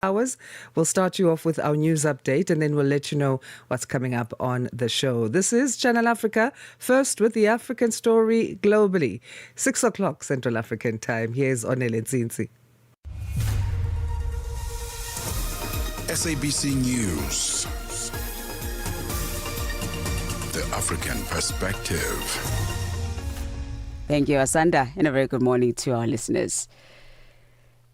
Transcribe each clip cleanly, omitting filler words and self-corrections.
hours. We'll start you off with our news update and then we'll let you know what's coming up on the show. This is Channel Africa, first with the African story globally. 6 o'clock Central African time. Here's Onele Nzinzi. SABC News. The African perspective. Thank you, Asanda, and a very good morning to our listeners.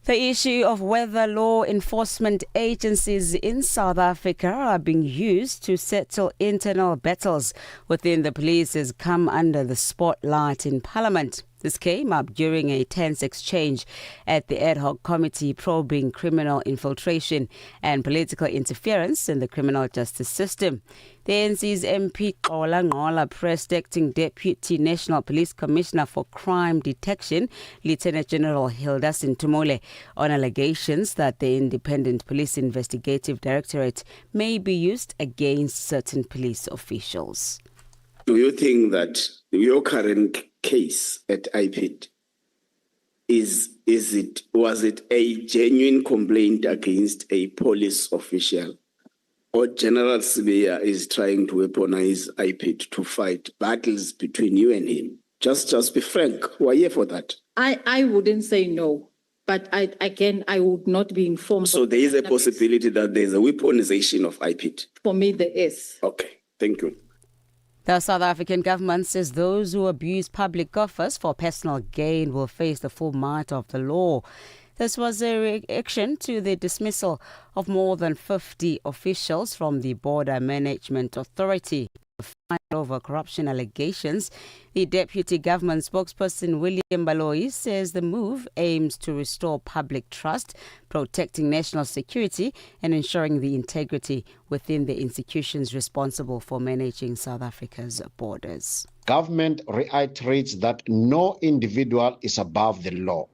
The issue of whether law enforcement agencies in South Africa are being used to settle internal battles within the police has come under the spotlight in Parliament. This came up during a tense exchange at the ad hoc committee probing criminal infiltration and political interference in the criminal justice system. The NC's MP Ola Ngola pressed acting Deputy National Police Commissioner for Crime Detection, Lieutenant General Hilda Sintumole, on allegations that the Independent Police Investigative Directorate may be used against certain police officials. Do you think that your current case at IPID was it a genuine complaint against a police official, or General Sibiya is trying to weaponize IPID to fight battles between you and him? Just be frank. We're here for that. I wouldn't say no, but I would not be informed. So there is a possibility that there's a weaponization of IPID? For me, there is. Okay, thank you. The South African government says those who abuse public offers for personal gain will face the full might of the law. This was a reaction to the dismissal of more than 50 officials from the Border Management Authority. Over corruption allegations, the deputy government spokesperson William Baloyi says the move aims to restore public trust, protecting national security and ensuring the integrity within the institutions responsible for managing South Africa's borders. Government reiterates that no individual is above the law.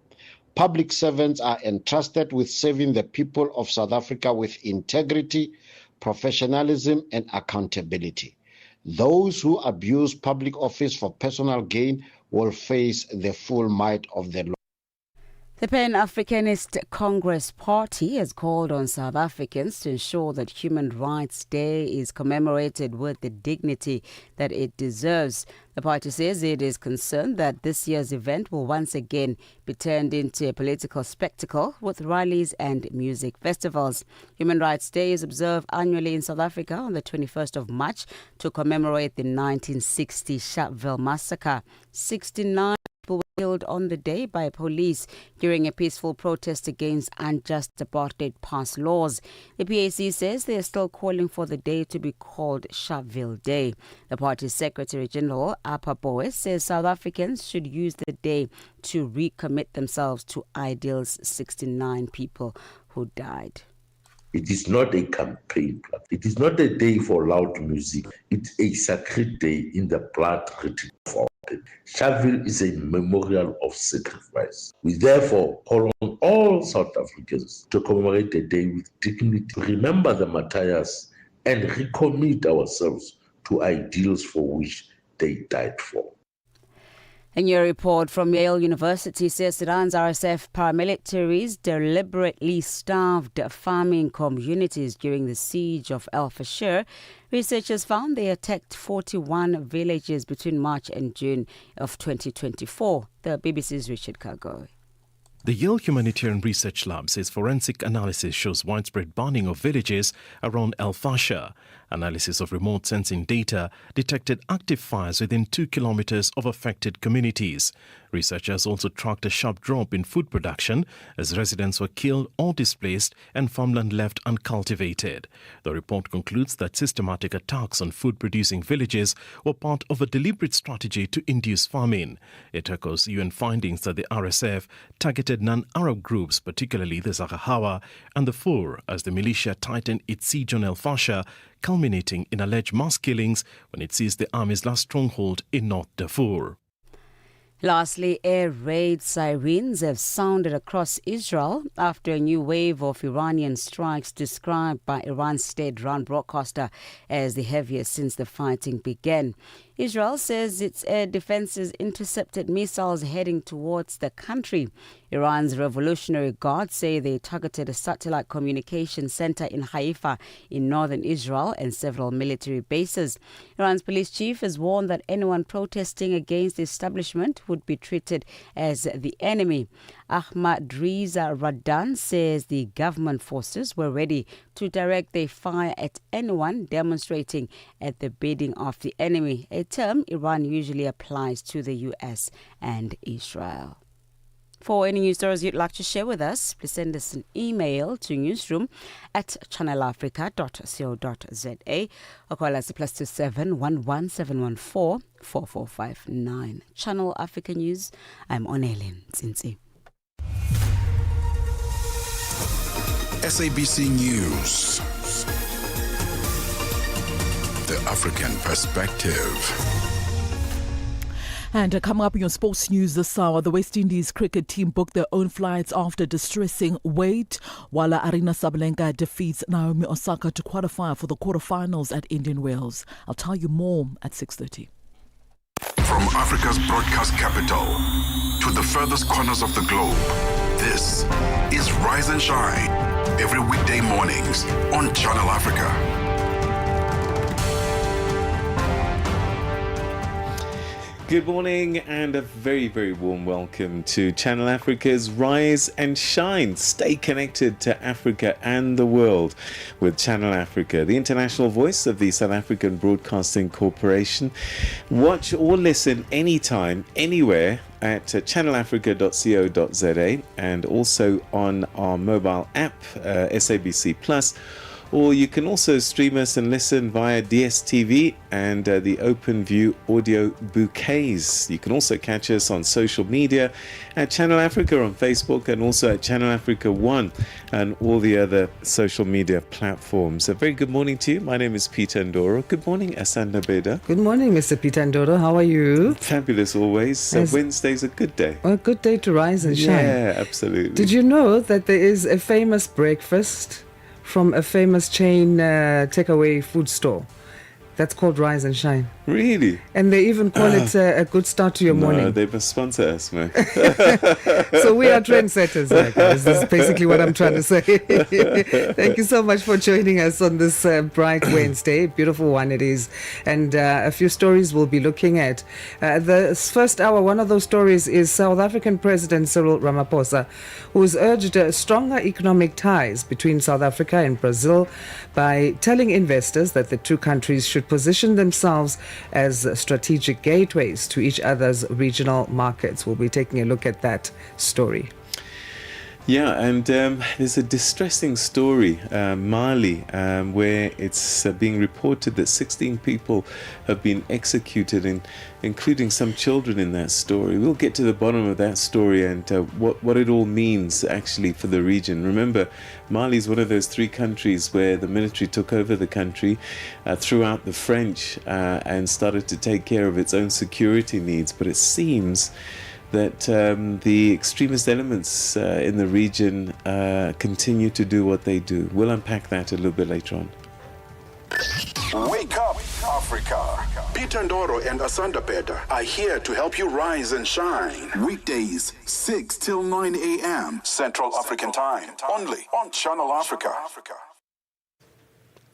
Public servants are entrusted with serving the people of South Africa with integrity, professionalism and accountability. Those who abuse public office for personal gain will face the full might of the law. The Pan-Africanist Congress Party has called on South Africans to ensure that Human Rights Day is commemorated with the dignity that it deserves. The party says it is concerned that this year's event will once again be turned into a political spectacle with rallies and music festivals. Human Rights Day is observed annually in South Africa on the 21st of March to commemorate the 1960 Sharpeville massacre. 69 people were killed on the day by police during a peaceful protest against unjust apartheid pass laws. The PAC says they are still calling for the day to be called Sharpeville Day. The party's Secretary General, Apa Boe, says South Africans should use the day to recommit themselves to ideals 69 people who died. It is not a campaign. It is not a day for loud music. It's a sacred day in the blood written for it. Sharpeville is a memorial of sacrifice. We therefore call on all South Africans to commemorate the day with dignity, remember the martyrs, and recommit ourselves to ideals for which they died for. A new report from Yale University says Sudan's RSF paramilitaries deliberately starved farming communities during the siege of El Fasher. Researchers found they attacked 41 villages between March and June of 2024. The BBC's Richard Kagoe. The Yale Humanitarian Research Lab says forensic analysis shows widespread burning of villages around El Fasher. Analysis of remote sensing data detected active fires within 2 kilometers of affected communities. Researchers also tracked a sharp drop in food production as residents were killed or displaced and farmland left uncultivated. The report concludes that systematic attacks on food-producing villages were part of a deliberate strategy to induce famine. It echoes UN findings that the RSF targeted non-Arab groups, particularly the Zaghawa and the Fur, as the militia tightened its siege on El Fasher, culminating in alleged mass killings when it seized the army's last stronghold in North Darfur. Lastly, air raid sirens have sounded across Israel after a new wave of Iranian strikes described by Iran's state-run broadcaster as the heaviest since the fighting began. Israel says its air defenses intercepted missiles heading towards the country. Iran's Revolutionary Guards say they targeted a satellite communication center in Haifa in northern Israel and several military bases. Iran's police chief has warned that anyone protesting against the establishment would be treated as the enemy. Ahmad Reza Radan says the government forces were ready to direct their fire at anyone demonstrating at the bidding of the enemy, a term Iran usually applies to the US and Israel. For any news stories you'd like to share with us, please send us an email to newsroom@channelafrica.co.za or call us +27 11 714 4459. Channel Africa News, I'm Onelin Tsinzi. SABC News. The African Perspective. And coming up in your sports news this hour, the West Indies cricket team booked their own flights after distressing weight, while Arina Sabalenka defeats Naomi Osaka to qualify for the quarterfinals at Indian Wells. I'll tell you more at 6:30. From Africa's broadcast capital to the furthest corners of the globe, this is Rise and Shine, every weekday mornings on Channel Africa. Good morning and a very, very warm welcome to Channel Africa's Rise and Shine. Stay connected to Africa and the world with Channel Africa, the international voice of the South African Broadcasting Corporation. Watch or listen anytime, anywhere at channelafrica.co.za and also on our mobile app, SABC Plus. Or you can also stream us and listen via DSTV and the OpenView audio bouquets. You can also catch us on social media at Channel Africa on Facebook and also at Channel Africa 1 and all the other social media platforms. A very good morning to you. My name is Peter Ndoro. Good morning, Asanda Beda. Good morning, Mr. Peter Ndoro. How are you? Fabulous always. Wednesday's a good day. A good day to rise and shine. Yeah, absolutely. Did you know that there is a famous breakfast from a famous chain takeaway food store that's called Rise and Shine? Really? And they even call it a good start to your morning. No, they must sponsor us, man. So we are trendsetters, guys. This is basically what I'm trying to say. Thank you so much for joining us on this bright Wednesday. Beautiful one it is. And a few stories we'll be looking at. The first hour, one of those stories is South African President Cyril Ramaphosa, who has urged stronger economic ties between South Africa and Brazil by telling investors that the two countries should position themselves as strategic gateways to each other's regional markets. We'll be taking a look at that story. Yeah, and there's a distressing story, Mali, where it's being reported that 16 people have been executed, including some children in that story. We'll get to the bottom of that story and what it all means actually for the region. Remember, Mali is one of those three countries where the military took over the country, threw out the French and started to take care of its own security needs. But it seems that the extremist elements in the region continue to do what they do. We'll unpack that a little bit later on. Wake up, Africa. Peter Ndoro and Asanda Beda are here to help you rise and shine. Weekdays, 6 till 9 a.m. Central African Time. Only on Channel Africa.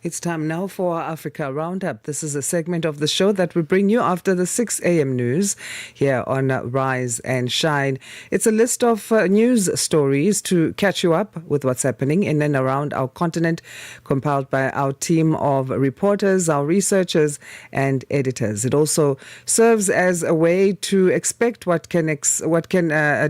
It's time now for our Africa Roundup. This is a segment of the show that we bring you after the 6 a.m. news here on Rise and Shine. It's a list of news stories to catch you up with what's happening in and around our continent, compiled by our team of reporters, our researchers and editors. It also serves as a way to expect what can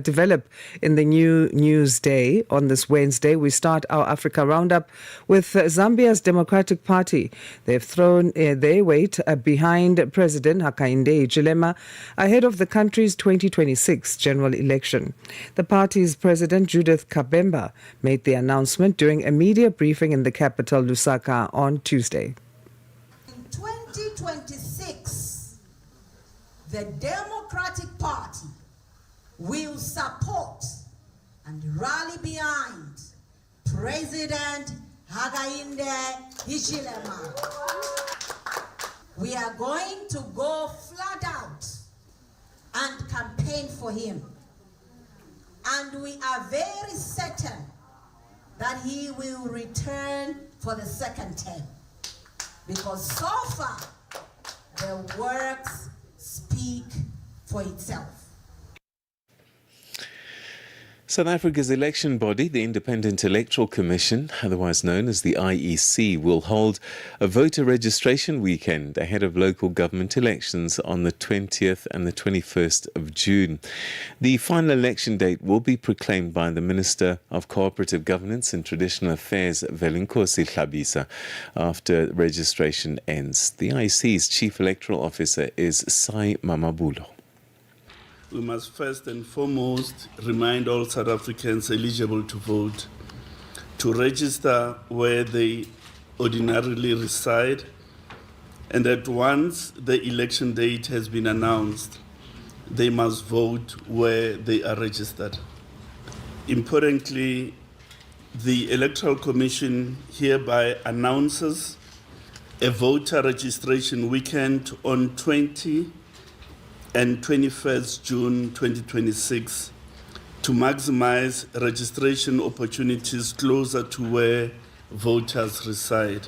develop in the new news day. On this Wednesday, we start our Africa Roundup with Zambia's Democratic Party. They've thrown their weight behind President Hakainde Hichilema ahead of the country's 2026 general election. The party's president, Judith Kabemba, made the announcement during a media briefing in the capital, Lusaka, on Tuesday. In 2026, the Democratic Party will support and rally behind President Hakainde Hichilema. We are going to go flat out and campaign for him. And we are very certain that he will return for the second term. Because so far, the works speak for itself. South Africa's election body, the Independent Electoral Commission, otherwise known as the IEC, will hold a voter registration weekend ahead of local government elections on the 20th and the 21st of June. The final election date will be proclaimed by the Minister of Cooperative Governance and Traditional Affairs, Velinkosi Hlabisa, after registration ends. The IEC's Chief Electoral Officer is Sai Mamabulo. We must first and foremost remind all South Africans eligible to vote to register where they ordinarily reside, and that once the election date has been announced, they must vote where they are registered. Importantly, the Electoral Commission hereby announces a voter registration weekend on 20 and 21st June 2026 to maximize registration opportunities closer to where voters reside.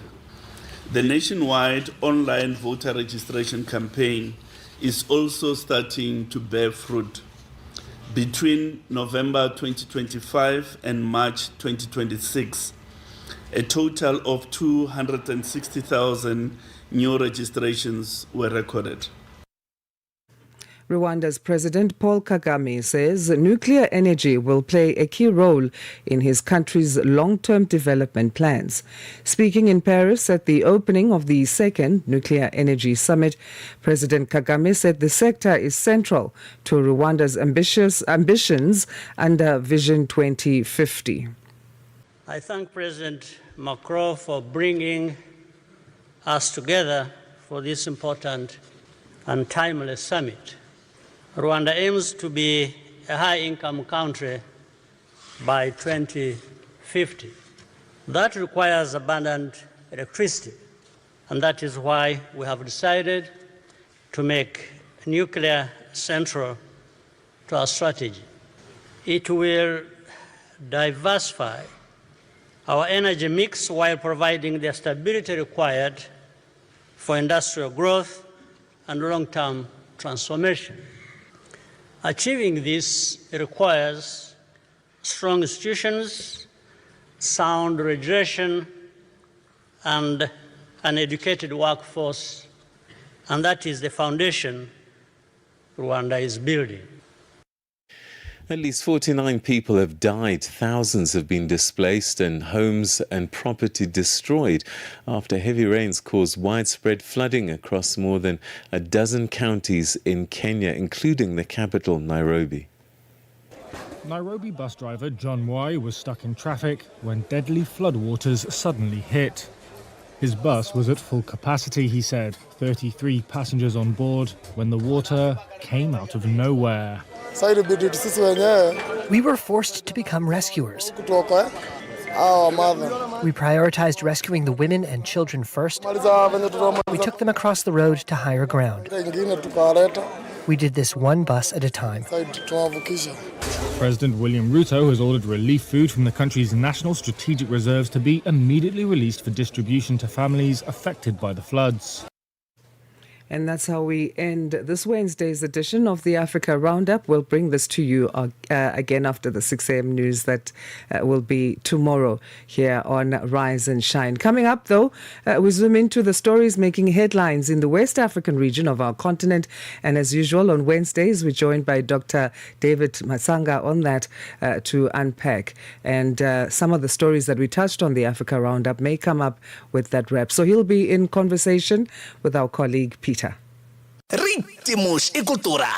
The nationwide online voter registration campaign is also starting to bear fruit. Between November 2025 and March 2026, a total of 260,000 new registrations were recorded. Rwanda's President Paul Kagame says nuclear energy will play a key role in his country's long-term development plans. Speaking in Paris at the opening of the second Nuclear Energy Summit, President Kagame said the sector is central to Rwanda's ambitions under Vision 2050. I thank President Macron for bringing us together for this important and timely summit. Rwanda aims to be a high-income country by 2050. That requires abundant electricity, and that is why we have decided to make nuclear central to our strategy. It will diversify our energy mix while providing the stability required for industrial growth and long-term transformation. Achieving this requires strong institutions, sound regulation, and an educated workforce, and that is the foundation Rwanda is building. At least 49 people have died, thousands have been displaced, and homes and property destroyed after heavy rains caused widespread flooding across more than a dozen counties in Kenya, including the capital, Nairobi. Nairobi bus driver John Mwai was stuck in traffic when deadly floodwaters suddenly hit. His bus was at full capacity, he said, 33 passengers on board, when the water came out of nowhere. We were forced to become rescuers. We prioritized rescuing the women and children first. We took them across the road to higher ground. We did this one bus at a time. President William Ruto has ordered relief food from the country's national strategic reserves to be immediately released for distribution to families affected by the floods. And that's how we end this Wednesday's edition of the Africa Roundup. We'll bring this to you again after the 6 a.m. news that will be tomorrow here on Rise and Shine. Coming up, though, we zoom into the stories making headlines in the West African region of our continent. And as usual, on Wednesdays, we're joined by Dr. David Masanga on that to unpack. And some of the stories that we touched on the Africa Roundup may come up with that rep. So he'll be in conversation with our colleague Peter. Ritmos e cultura.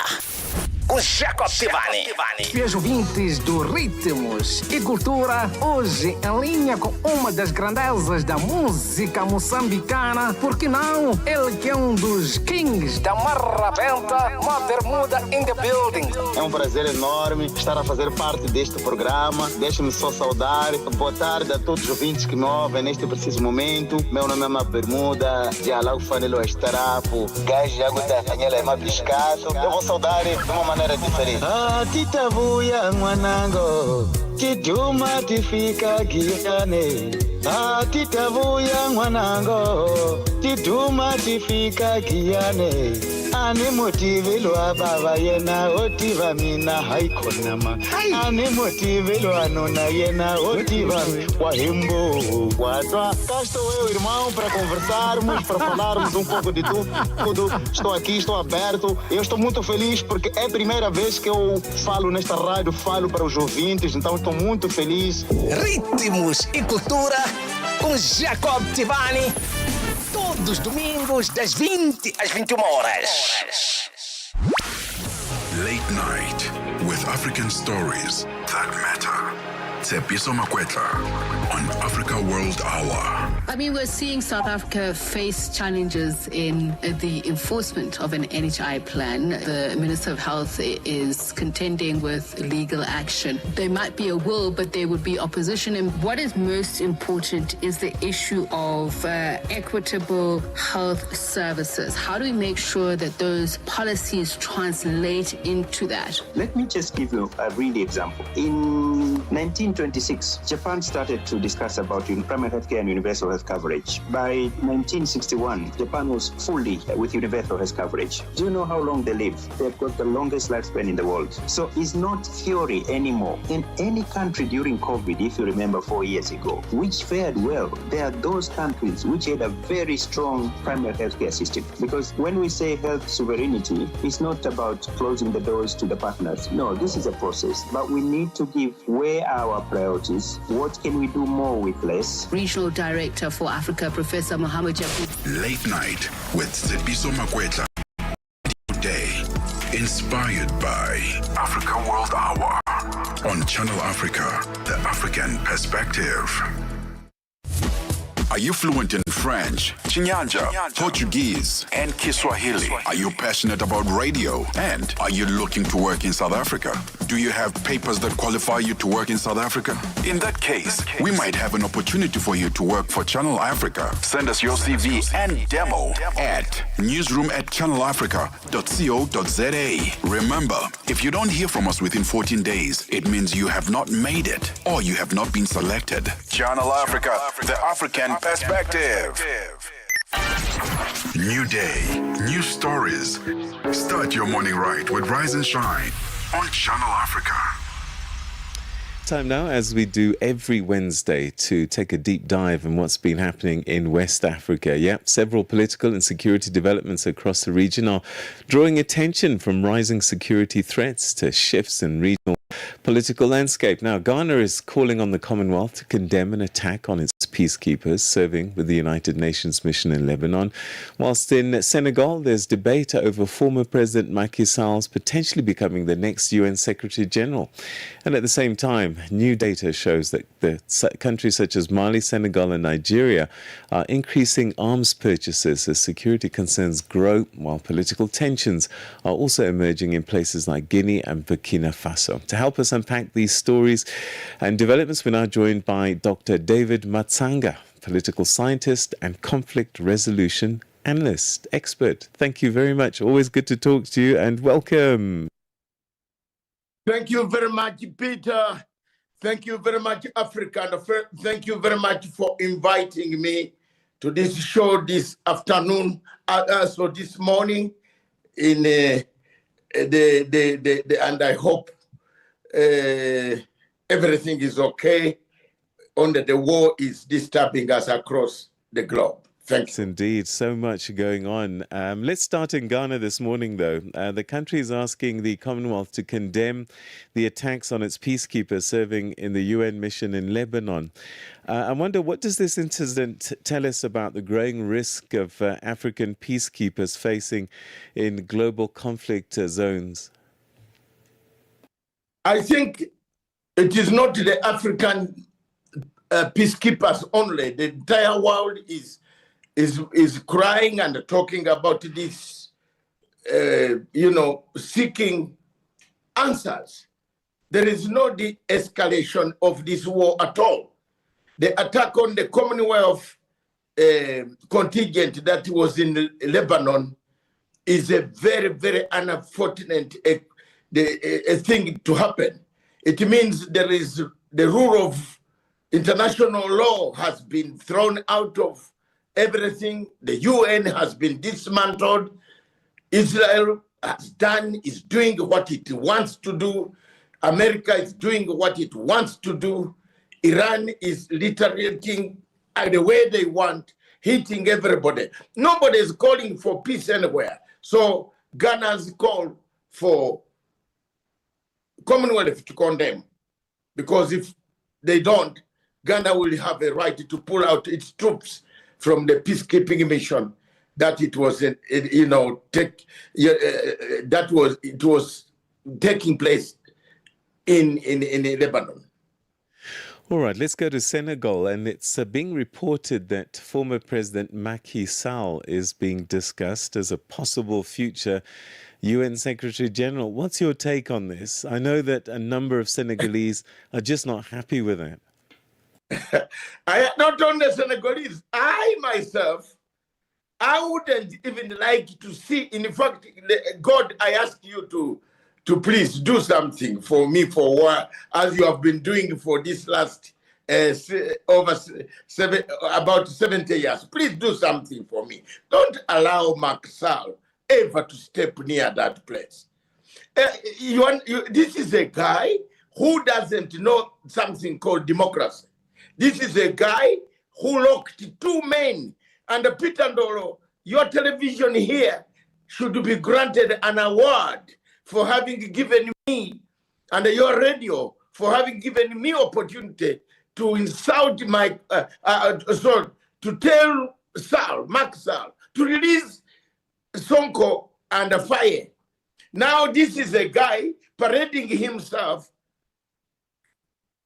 com Jacob Tivani. E os ouvintes do Ritmos e Cultura, hoje em linha com uma das grandezas da música moçambicana, porque não? Ele que é um dos kings da marrabenta, uma bermuda in the building. É um prazer enorme estar a fazer parte deste programa. Deixe-me só saudar. Boa tarde a todos os ouvintes que me ouvem neste preciso momento. Meu nome é Uma Bermuda, de Alau Fanelo Estarapo, Gajo de Água da Canhela é Mabiscato. Eu vou saudar de uma maneira diferente. Ah, tita buia, mwanango, tiduma tifika giane. Ah, tita buia, mwanango, tiduma tifika giane. Ani motive lo ababa yena otiva mina haikonama. Ani motive lo anona yena otiva wahimbo watwa. Cá estou eu, irmão, para conversarmos, para falarmos um pouco de tudo. Estou aqui, estou aberto. Eu estou muito feliz porque é a primeira vez que eu falo nesta rádio, falo para os ouvintes, então estou muito feliz. Ritmos e Cultura com Jacob Tivani. Todos os domingos, das 20 às 21 horas. Late night with African stories that matter. Tsepiso Makwetla on Africa World Hour. I mean, we're seeing South Africa face challenges in the enforcement of an NHI plan. The Minister of Health is contending with legal action. There might be a will, but there would be opposition. And what is most important is the issue of equitable health services. How do we make sure that those policies translate into that? Let me just give you a real example. In 1926, Japan started to discuss about primary healthcare and universal health coverage. By 1961, Japan was fully with universal health coverage. Do you know how long they live? They've got the longest lifespan in the world. So it's not theory anymore. In any country during COVID, if you remember 4 years ago, which fared well, there are those countries which had a very strong primary healthcare system. Because when we say health sovereignty, it's not about closing the doors to the partners. No, this is a process. But we need to give where our priorities, what can we do more with less? Regional Director for Africa, Professor Mohamed Jaffe. Late night with Tsepiso Makwetla. Today, inspired by Africa World Hour on Channel Africa, the African perspective. Are you fluent in French, Chinyanja, Portuguese, and Kiswahili? Are you passionate about radio? And are you looking to work in South Africa? Do you have papers that qualify you to work in South Africa? In that case, we might have an opportunity for you to work for Channel Africa. Send us your CV and demo at newsroom@channelafrica.co.za. Remember, if you don't hear from us within 14 days, it means you have not made it or you have not been selected. Channel Africa, the African perspective. New day, new stories. Start your morning right with Rise and Shine on Channel Africa. Time now, as we do every Wednesday, to take a deep dive in what's been happening in West Africa. Yep, several political and security developments across the region are drawing attention, from rising security threats to shifts in regional political landscape. Now, Ghana is calling on the Commonwealth to condemn an attack on its peacekeepers serving with the United Nations mission in Lebanon. Whilst in Senegal, there's debate over former President Macky Sall's potentially becoming the next UN Secretary General. And at the same time, new data shows that the countries such as Mali, Senegal and Nigeria are increasing arms purchases as security concerns grow, while political tensions are also emerging in places like Guinea and Burkina Faso. To help us unpack these stories and developments, we're now joined by Dr. David Matsanga, political scientist and conflict resolution analyst, expert. Thank you very much. Always good to talk to you, and welcome. Thank you very much, Peter. Thank you very much, Africa. And thank you very much for inviting me to this show this afternoon, so this morning. And I hope everything is okay. Only the war is disturbing us across the globe. Thanks. Indeed, so much going on. Let's start in Ghana this morning, though. The country is asking the Commonwealth to condemn the attacks on its peacekeepers serving in the UN mission in Lebanon. I wonder, what does this incident tell us about the growing risk of African peacekeepers facing in global conflict zones? I think it is not the African peacekeepers only. The entire world is crying and talking about this, seeking answers. There is no de-escalation of this war at all. The attack on the Commonwealth contingent that was in Lebanon is a very, very unfortunate thing to happen. It means there is the rule of international law has been thrown out of everything. The UN has been dismantled. Israel is doing what it wants to do. America is doing what it wants to do. Iran is retaliating the way they want, hitting everybody. Nobody is calling for peace anywhere. So Ghana's call for Commonwealth to condemn, because if they don't, Ghana will have a right to pull out its troops from the peacekeeping mission that it was taking place in Lebanon. All right, let's go to Senegal, and it's being reported that former President Macky Sall is being discussed as a possible future UN Secretary General. What's your take on this? I know that a number of Senegalese are just not happy with it. Not only Senegalese, I myself, I wouldn't even like to see. In fact, God, I ask you to please do something for me for what, as you have been doing for this last about 70 years. Please do something for me. Don't allow Macky Sall ever to step near that place. This is a guy who doesn't know something called democracy. This is a guy who locked two men. And Peter Ndoro, your television here should be granted an award for having given me, and your radio for having given me opportunity to insult my, to tell Macky Sall, to release Sonko under fire. Now this is a guy parading himself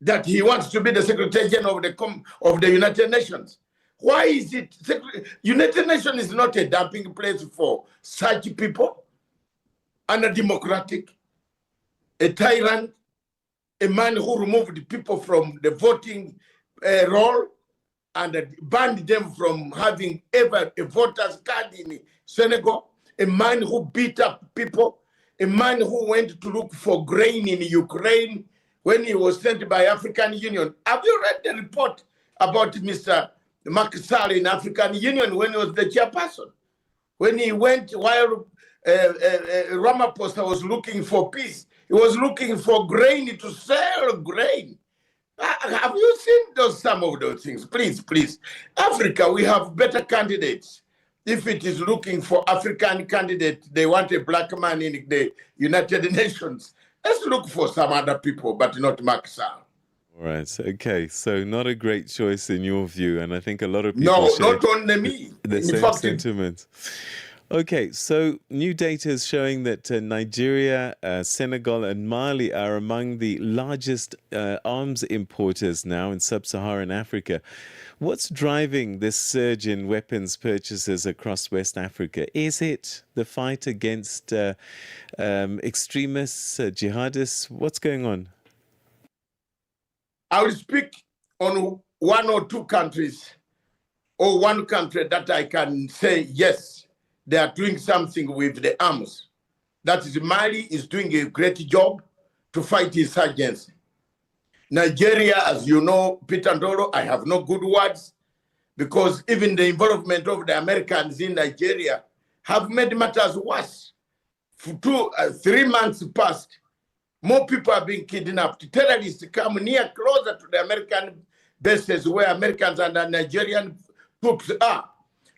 that he wants to be the Secretary General of the United Nations. Why is it? United Nations is not a dumping place for such people. Undemocratic, a tyrant, a man who removed people from the voting roll and banned them from having ever a voter's card in Senegal, a man who beat up people, a man who went to look for grain in Ukraine when he was sent by African Union. Have you read the report about Mr. Macky Sall in African Union when he was the chairperson? When he went while Ramaphosa was looking for peace, he was looking for grain to sell grain. Have you seen some of those things? Please, please. Africa, we have better candidates. If it is looking for African candidate, they want a black man in the United Nations. Let's look for some other people, but not Macky Sall. All right. Okay. So not a great choice in your view, and I think a lot of people No, not only me. The same sentiment. Okay, so new data is showing that Nigeria, Senegal and Mali are among the largest arms importers now in sub-Saharan Africa. What's driving this surge in weapons purchases across West Africa? Is it the fight against extremists, jihadists? What's going on? I will speak on one or two countries, or one country that I can say, yes, they are doing something with the arms. That is, Mali is doing a great job to fight insurgency. Nigeria, as you know, Peter Ndoro, I have no good words, because even the involvement of the Americans in Nigeria have made matters worse. For 3 months past, more people are being kidnapped. Terrorists come near closer to the American bases where Americans and the Nigerian troops are.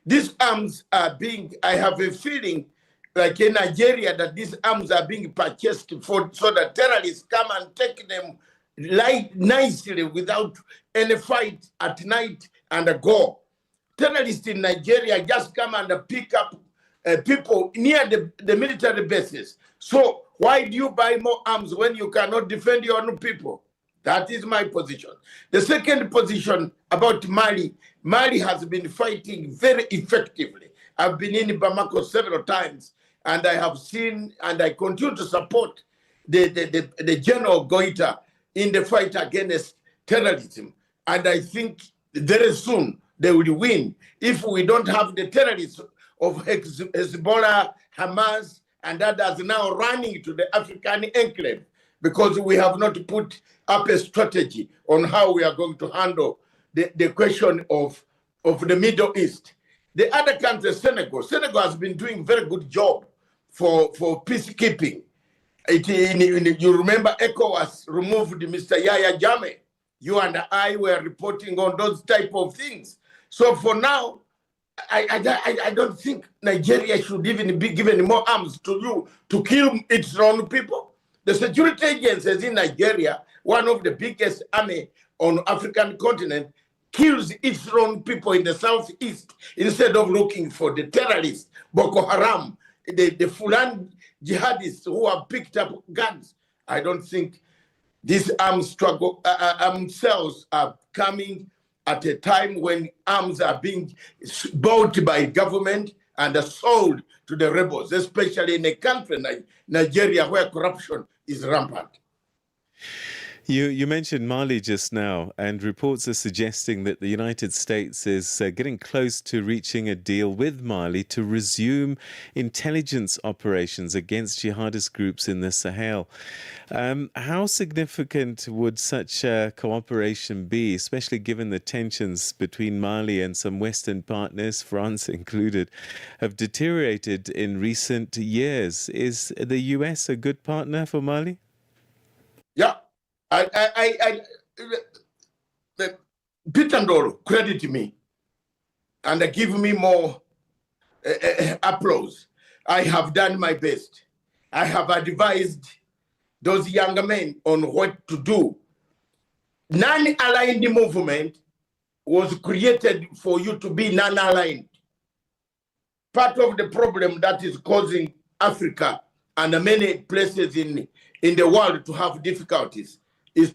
These arms are being, I have a feeling like in Nigeria that these arms are being purchased so that terrorists come and take them nicely without any fight at night and go. Terrorists in Nigeria just come and pick up people near the military bases. So Why do you buy more arms when you cannot defend your own people? That is my position. The second position about Mali, Mali has been fighting very effectively. I've been in Bamako several times, and I have seen and I continue to support the General Goita in the fight against terrorism. And I think very soon they will win if we don't have the terrorists of Hezbollah, Hamas, and others now running to the African enclave because we have not put up a strategy on how we are going to handle the question of the Middle East. The other country, Senegal has been doing a very good job for peacekeeping. You remember ECOWAS removed Mr. Yaya Jammeh. You and I were reporting on those type of things. So for now, I don't think Nigeria should even be given more arms to you to kill its own people. The security agencies in Nigeria, one of the biggest army on African continent, kills its own people in the southeast instead of looking for the terrorists, Boko Haram, the Fulani jihadists who have picked up guns. I don't think these arms cells are coming at a time when arms are being bought by government and are sold to the rebels, especially in a country like Nigeria where corruption is rampant. You mentioned Mali just now, and reports are suggesting that the United States is getting close to reaching a deal with Mali to resume intelligence operations against jihadist groups in the Sahel. How significant would such cooperation be, especially given the tensions between Mali and some Western partners, France included, have deteriorated in recent years? Is the US a good partner for Mali? Yeah. Peter Ndoro credit me and give me more applause. I have done my best. I have advised those young men on what to do. Non-aligned movement was created for you to be non-aligned. Part of the problem that is causing Africa and many places in the world to have difficulties is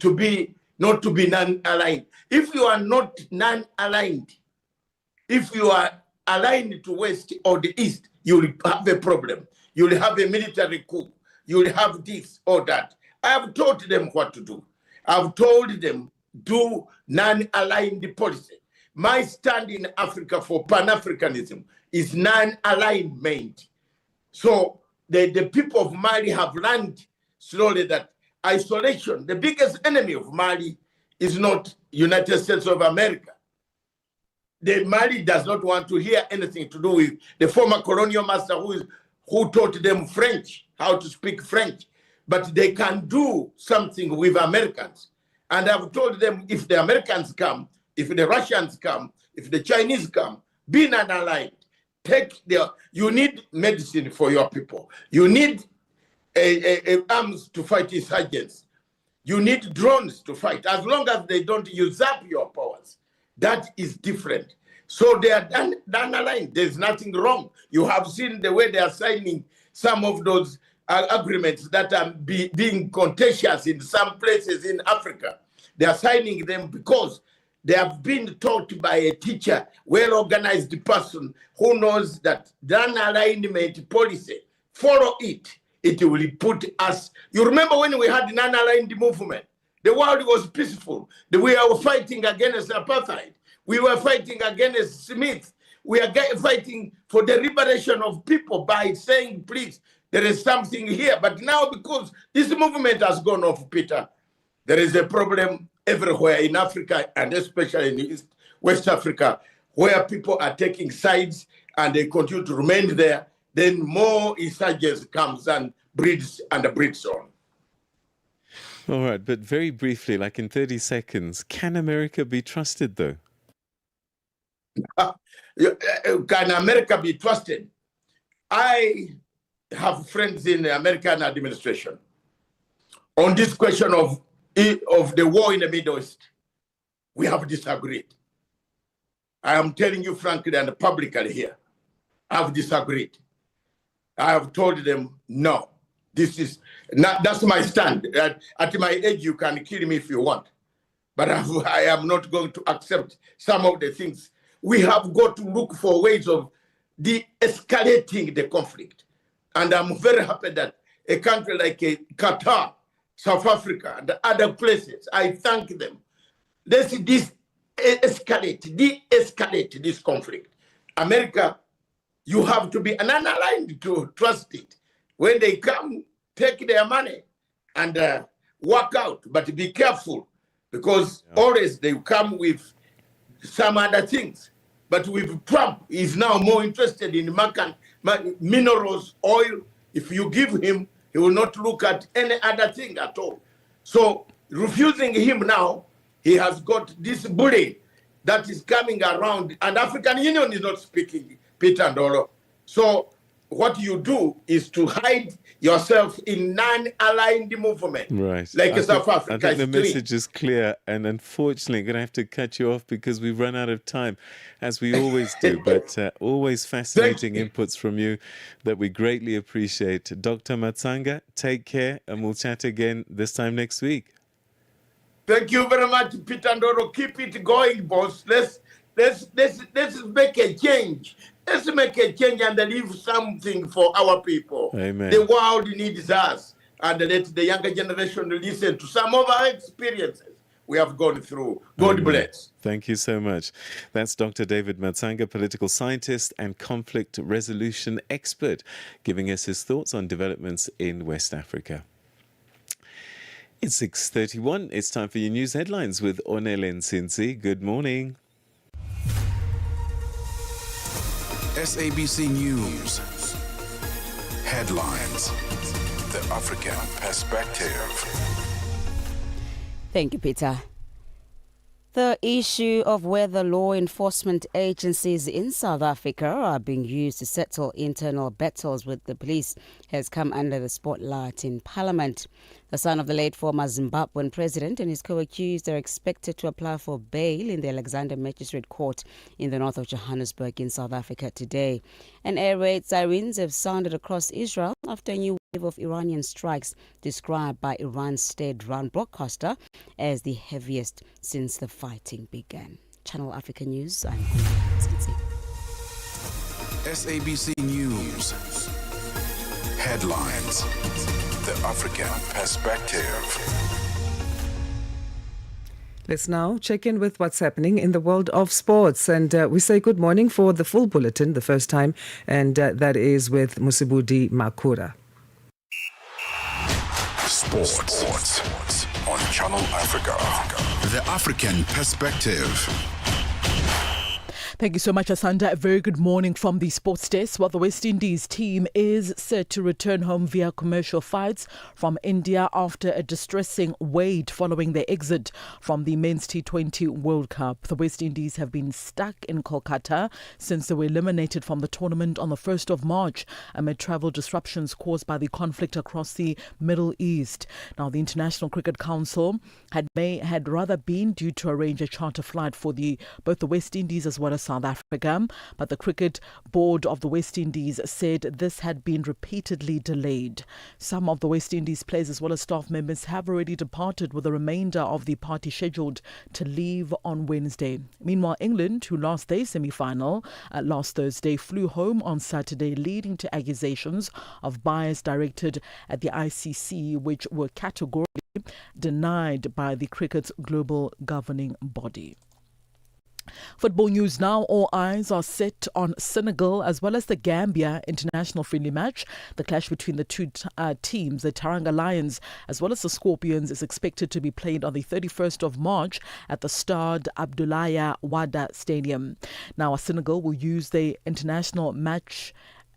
not to be non-aligned. If you are not non-aligned, if you are aligned to West or the East, you will have a problem. You will have a military coup. You will have this or that. I have taught them what to do. I've told them do non-aligned policy. My stand in Africa for Pan-Africanism is non-alignment. So the people of Mali have learned slowly that isolation, the biggest enemy of Mali is not United States of America. The Mali does not want to hear anything to do with the former colonial master who taught them French, how to speak French. But they can do something with Americans. And I've told them if the Americans come, if the Russians come, if the Chinese come, be non-aligned. You need medicine for your people. You need arms to fight insurgents. You need drones to fight. As long as they don't usurp your powers, that is different. So they are non-aligned. There's nothing wrong. You have seen the way they are signing some of those agreements that are being contentious in some places in Africa. They are signing them because they have been taught by a teacher, well-organized person who knows that non-alignment policy, follow it. It will put us. You remember when we had the non-aligned movement? The world was peaceful. We were fighting against apartheid. We were fighting against Smith. We are fighting for the liberation of people by saying, please, there is something here. But now, because this movement has gone off, Peter, there is a problem everywhere in Africa, and especially in West Africa, where people are taking sides and they continue to remain there. Then more insurgents comes and breeds on. All right, but very briefly, like in 30 seconds, can America be trusted, though? Can America be trusted? I have friends in the American administration on this question of the war in the Middle East. We have disagreed. I am telling you frankly and publicly here, I have disagreed. I have told them, no, This is not, that's my stand. At my age, you can kill me if you want, but I am not going to accept some of the things. We have got to look for ways of de-escalating the conflict. And I'm very happy that a country like Qatar, South Africa, and other places, I thank them. Let's de-escalate this conflict. America, you have to be unaligned to trust it. When they come, take their money and work out, but be careful, because always they come with some other things. But with Trump, he's now more interested in minerals, oil. If you give him, he will not look at any other thing at all. So refusing him now, he has got this bully that is coming around, and African Union is not speaking, Peter Ndoro. So what you do is to hide yourself in non-aligned movement, right? Like South Africa. I think the message is clear, and unfortunately, I'm going to have to cut you off because we've run out of time, as we always do. But always fascinating inputs from you that we greatly appreciate. Dr. Matsanga, take care, and we'll chat again this time next week. Thank you very much, Peter Ndoro. Keep it going, boss. Let's make a change. Let's make a change and leave something for our people. Amen. The world needs us, and let the younger generation listen to some of our experiences we have gone through. God bless. Thank you so much. That's Dr. David Matsanga, political scientist and conflict resolution expert, giving us his thoughts on developments in West Africa. It's 6:31. It's time for your news headlines with Onelen Sinsi. Good morning. SABC News. Headlines. The African Perspective. Thank you, Peter. The issue of whether law enforcement agencies in South Africa are being used to settle internal battles with the police has come under the spotlight in Parliament. The son of the late former Zimbabwean president and his co-accused are expected to apply for bail in the Alexander Magistrate Court in the north of Johannesburg in South Africa today. And air raid sirens have sounded across Israel after a new wave of Iranian strikes described by Iran's state-run broadcaster as the heaviest since the fighting began. Channel Africa News, I'm SABC News. Headlines. The African Perspective. Let's now check in with what's happening in the world of sports. And we say good morning for the full bulletin, the first time, and that is with Musibudi Makura. Sports on Channel Africa. The African Perspective. Thank you so much, Asanda. A very good morning from the sports desk. Well, the West Indies team is set to return home via commercial flights from India after a distressing wait following their exit from the Men's T20 World Cup. The West Indies have been stuck in Kolkata since they were eliminated from the tournament on the 1st of March amid travel disruptions caused by the conflict across the Middle East. Now, the International Cricket Council had rather been due to arrange a charter flight for both the West Indies as well as South Africa, but the Cricket Board of the West Indies said this had been repeatedly delayed. Some of the West Indies players as well as staff members have already departed, with the remainder of the party scheduled to leave on Wednesday. Meanwhile, England, who lost their semi-final last Thursday, flew home on Saturday, leading to accusations of bias directed at the ICC, which were categorically denied by the cricket's global governing body. Football news now. All eyes are set on Senegal as well as the Gambia international friendly match. The clash between the two teams, the Teranga Lions as well as the Scorpions, is expected to be played on the 31st of March at the Stade Abdoulaye Wade Stadium. Now, Senegal will use the international match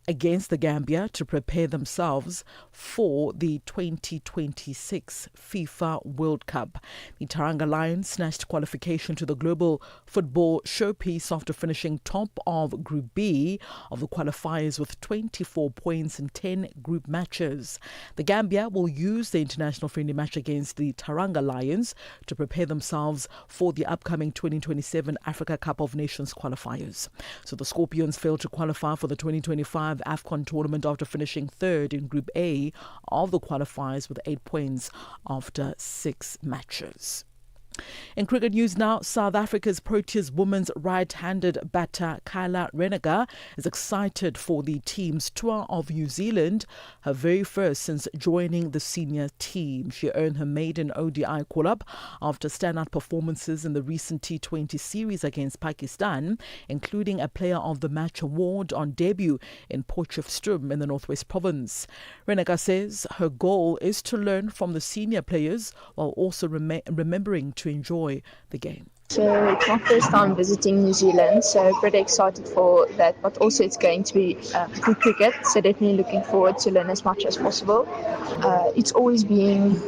against the Gambia to prepare themselves for the 2026 FIFA World Cup. The Teranga Lions snatched qualification to the global football showpiece after finishing top of Group B of the qualifiers with 24 points in 10 group matches. The Gambia will use the international friendly match against the Teranga Lions to prepare themselves for the upcoming 2027 Africa Cup of Nations qualifiers. So the Scorpions failed to qualify for the 2025 the AFCON tournament after finishing third in Group A of the qualifiers with 8 points after 6 matches. In cricket news now, South Africa's Proteas women's right-handed batter Kyla Renegar is excited for the team's tour of New Zealand, her very first since joining the senior team. She earned her maiden ODI call-up after standout performances in the recent T20 series against Pakistan, including a Player of the Match award on debut in Potchefstroom in the Northwest Province. Renegar says her goal is to learn from the senior players while also remembering to enjoy the game. So it's my first time visiting New Zealand, so pretty excited for that, but also it's going to be good cricket, so definitely looking forward to learn as much as possible. It's always being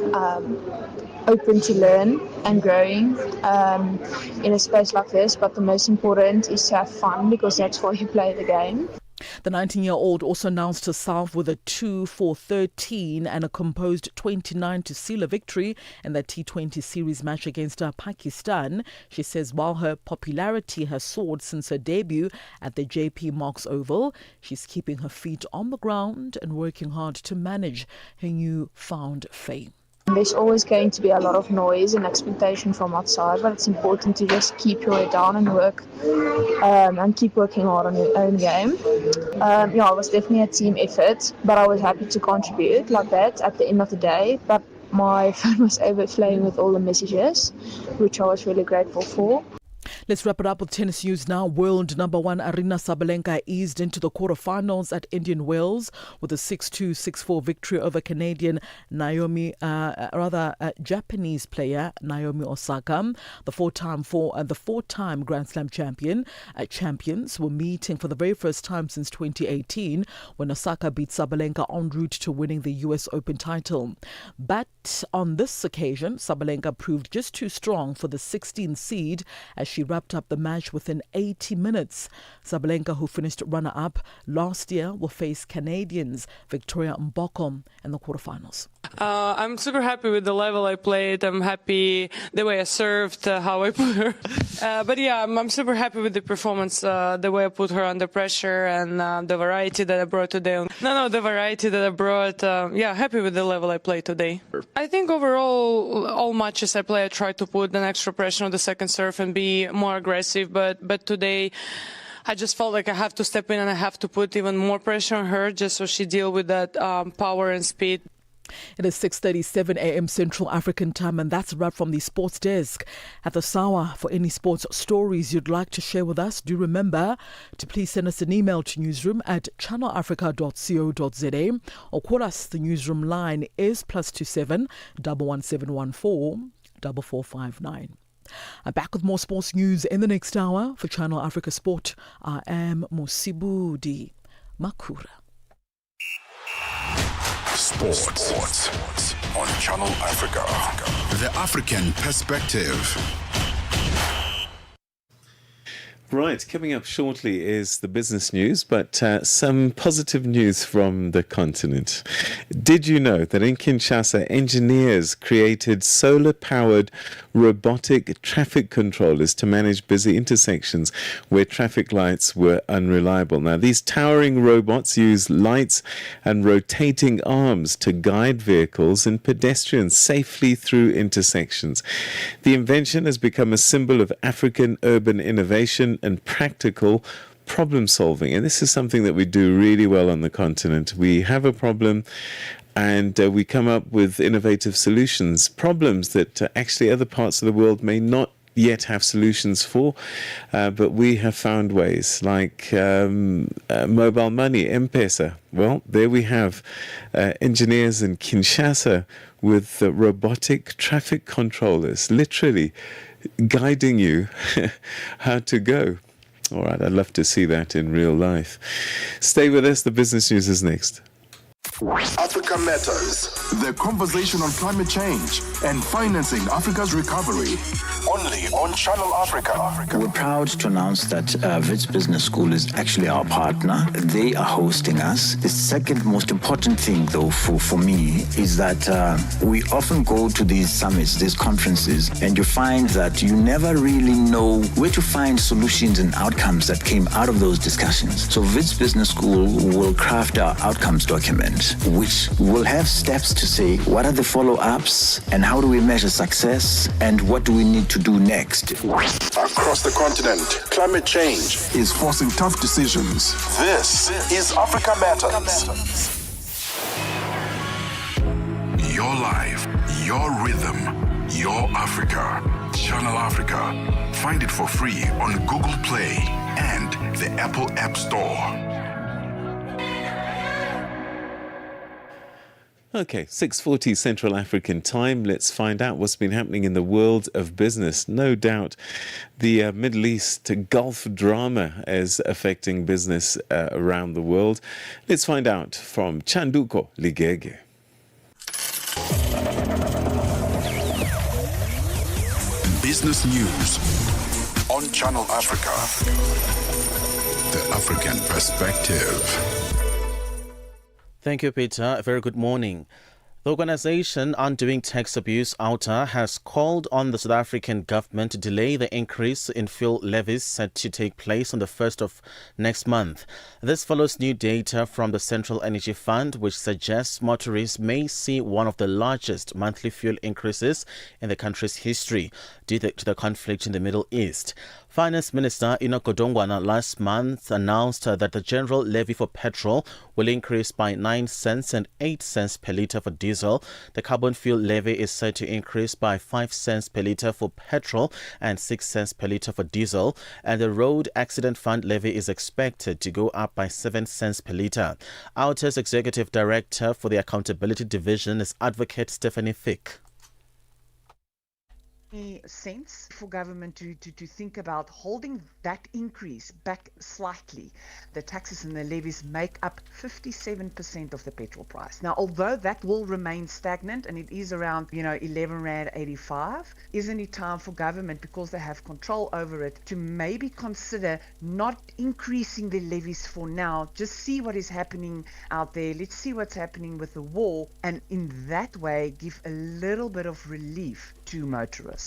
open to learn and growing in a space like this, but the most important is to have fun, because that's why you play the game. The 19-year-old also announced herself with a 2-for-13 and a composed 29-0 victory in the T20 series match against Pakistan. She says while her popularity has soared since her debut at the JP Marks Oval, she's keeping her feet on the ground and working hard to manage her newfound fame. There's always going to be a lot of noise and expectation from outside, but it's important to just keep your head down and work and keep working hard on your own game. It was definitely a team effort, but I was happy to contribute like that at the end of the day. But my phone was overflowing with all the messages, which I was really grateful for. Let's wrap it up with tennis news now. World number 1 Aryna Sabalenka eased into the quarterfinals at Indian Wells with a 6-2, 6-4 victory over Japanese player Naomi Osaka. The four-time Grand Slam champions were meeting for the very first time since 2018 when Osaka beat Sabalenka en route to winning the US Open title. But on this occasion, Sabalenka proved just too strong for the 16th seed as she wrapped up the match within 80 minutes. Sabalenka, who finished runner-up last year, will face Canadians Victoria Mboko in the quarterfinals. I'm super happy with the level I played. I'm happy the way I served, how I put her. But yeah, I'm super happy with the performance, the way I put her under pressure and the variety that I brought today. The variety that I brought. Happy with the level I played today. I think overall, all matches I play, I try to put an extra pressure on the second serve and be more aggressive. But today, I just felt like I have to step in and I have to put even more pressure on her just so she deal with that power and speed. It is 6:37 a.m. Central African time, and that's a wrap from the Sports Desk. At the Sawa, for any sports stories you'd like to share with us, do remember to please send us an email to newsroom@channelafrica.co.za or call us. The newsroom line is +27 11714 4459. I'm back with more sports news in the next hour. For Channel Africa Sport, I am Mosibudi Makura. Sports on Channel Africa. The African perspective. Right, coming up shortly is the business news, but some positive news from the continent. Did you know that in Kinshasa, engineers created solar-powered robotic traffic controllers to manage busy intersections where traffic lights were unreliable? Now, these towering robots use lights and rotating arms to guide vehicles and pedestrians safely through intersections. The invention has become a symbol of African urban innovation and practical problem solving. And this is something that we do really well on the continent. We have a problem and we come up with innovative solutions, problems that actually other parts of the world may not yet have solutions for, but we have found ways like mobile money, M-Pesa. Well, there we have engineers in Kinshasa with robotic traffic controllers, literally guiding you how to go. All right, I'd love to see that in real life. Stay with us. The business news is next. Africa Matters. The conversation on climate change and financing Africa's recovery. Only on Channel Africa. We're proud to announce that Wits Business School is actually our partner. They are hosting us. The second most important thing, though, for me, is that we often go to these summits, these conferences, and you find that you never really know where to find solutions and outcomes that came out of those discussions. So Wits Business School will craft our outcomes document, which will have steps to say what are the follow-ups and how do we measure success and what do we need to do next. Across the continent, climate change is forcing tough decisions. This is Africa Matters. Your life, your rhythm, your Africa. Channel Africa. Find it for free on Google Play and the Apple App Store. Okay, 6:40 Central African time. Let's find out what's been happening in the world of business. No doubt the Middle East Gulf drama is affecting business around the world. Let's find out from Chanduko Ligege. Business news on Channel Africa. The African perspective. Thank you, Peter. A very good morning. The organization Undoing Tax Abuse, OUTA, has called on the South African government to delay the increase in fuel levies set to take place on the 1st of next month. This follows new data from the Central Energy Fund, which suggests motorists may see one of the largest monthly fuel increases in the country's history due to the conflict in the Middle East. Finance Minister Enoch Godongwana last month announced that the general levy for petrol will increase by 9 cents and 8 cents per litre for diesel. The carbon fuel levy is set to increase by 5 cents per litre for petrol and 6 cents per litre for diesel. And the road accident fund levy is expected to go up by 7 cents per litre. OUTA's Executive Director for the Accountability Division is Advocate Stephanie Fick. Sense for government to think about holding that increase back slightly. The taxes and the levies make up 57% of the petrol price. Now, although that will remain stagnant and it is around, 11 Rand 85, isn't it time for government, because they have control over it, to maybe consider not increasing the levies for now, just see what is happening out there. Let's see what's happening with the war, and in that way give a little bit of relief to motorists.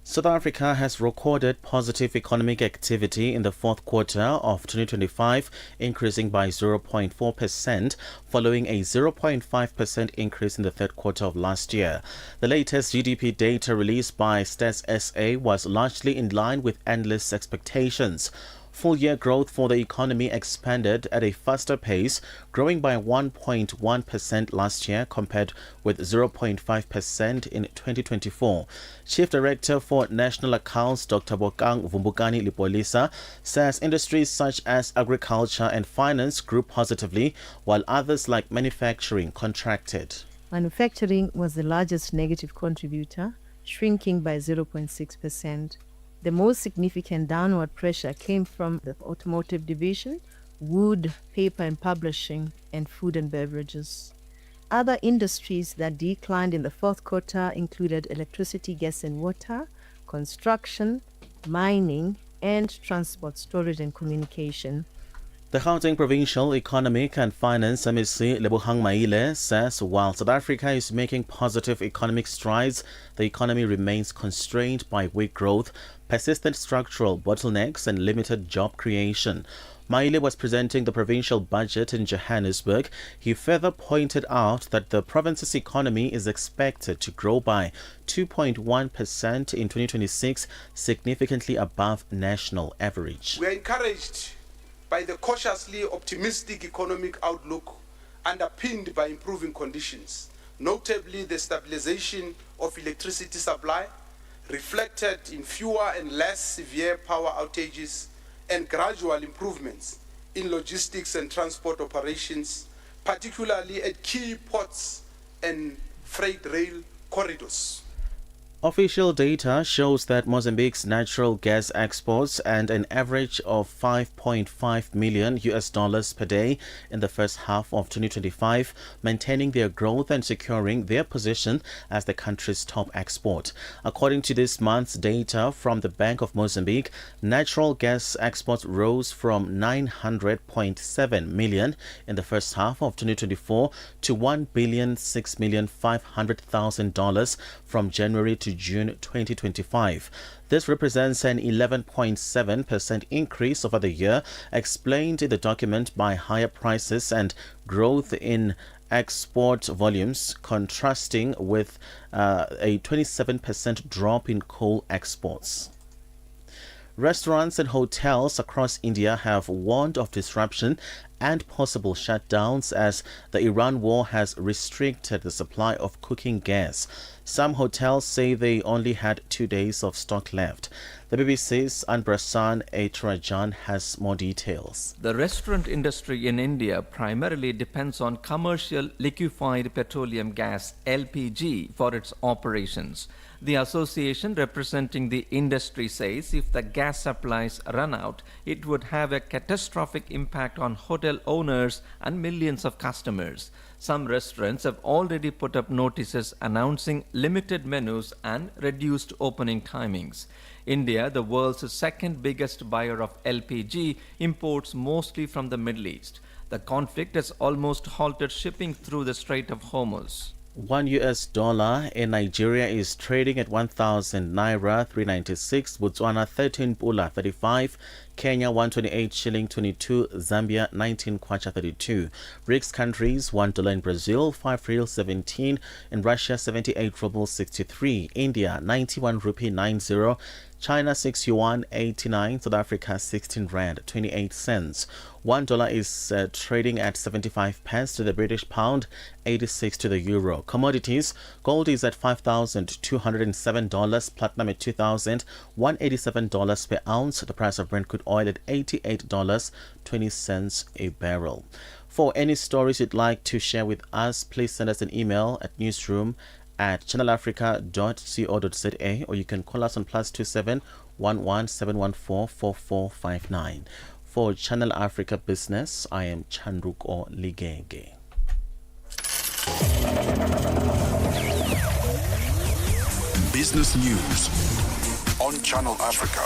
South Africa has recorded positive economic activity in the fourth quarter of 2025, increasing by 0.4%, following a 0.5% increase in the third quarter of last year. The latest GDP data released by Stats SA was largely in line with analysts' expectations. Full-year growth for the economy expanded at a faster pace, growing by 1.1% last year compared with 0.5% in 2024. Chief Director for National Accounts, Dr. Bokang Vumbukani Lipolisa, says industries such as agriculture and finance grew positively, while others like manufacturing contracted. Manufacturing was the largest negative contributor, shrinking by 0.6%. The most significant downward pressure came from the automotive division, wood, paper and publishing, and food and beverages. Other industries that declined in the fourth quarter included electricity, gas and water, construction, mining, and transport, storage and communication. The Gauteng Provincial Economic and Finance MEC Lebohang Maile says while South Africa is making positive economic strides, the economy remains constrained by weak growth, persistent structural bottlenecks and limited job creation. Maile was presenting the provincial budget in Johannesburg. He further pointed out that the province's economy is expected to grow by 2.1% in 2026, significantly above national average. We are encouraged by the cautiously optimistic economic outlook underpinned by improving conditions, notably the stabilization of electricity supply, reflected in fewer and less severe power outages, and gradual improvements in logistics and transport operations, particularly at key ports and freight rail corridors. Official data shows that Mozambique's natural gas exports and an average of $5.5 million per day in the first half of 2025, maintaining their growth and securing their position as the country's top export. According to this month's data from the Bank of Mozambique, natural gas exports rose from 900.7 million in the first half of 2024 to $1,006,500,000 from January to June 2025. This represents an 11.7% increase over the year, explained in the document by higher prices and growth in export volumes, contrasting with a 27% drop in coal exports. Restaurants and hotels across India have warned of disruption and possible shutdowns as the Iran war has restricted the supply of cooking gas. Some hotels say they only had 2 days of stock left. The BBC's Anbrasan Etrajan has more details. The restaurant industry in India primarily depends on commercial liquefied petroleum gas (LPG) for its operations. The association representing the industry says if the gas supplies run out, it would have a catastrophic impact on hotel owners and millions of customers. Some restaurants have already put up notices announcing limited menus and reduced opening timings. India, the world's second biggest buyer of LPG, imports mostly from the Middle East. The conflict has almost halted shipping through the Strait of Hormuz. $1 in Nigeria is trading at 1,000 naira 396, Botswana 13 pula 35, Kenya 128 shilling 22, Zambia 19 kwacha 32. BRICS countries $1 in Brazil, 5 real 17, in Russia 78 rubles 63, India 91 rupee 90, China 6 yuan 89, South Africa 16 rand 28 cents. $1 is trading at 75 pence to the British pound, 86 to the euro. Commodities: gold is at $5,207, platinum at $2,187 per ounce. The price of Brent crude oil at $88.20 a barrel. For any stories you'd like to share with us, please send us an email at newsroom@channelafrica.co.za, or you can call us on +27 11 714 4459. For Channel Africa Business, I am Chandruko Ligege. Business news on Channel Africa.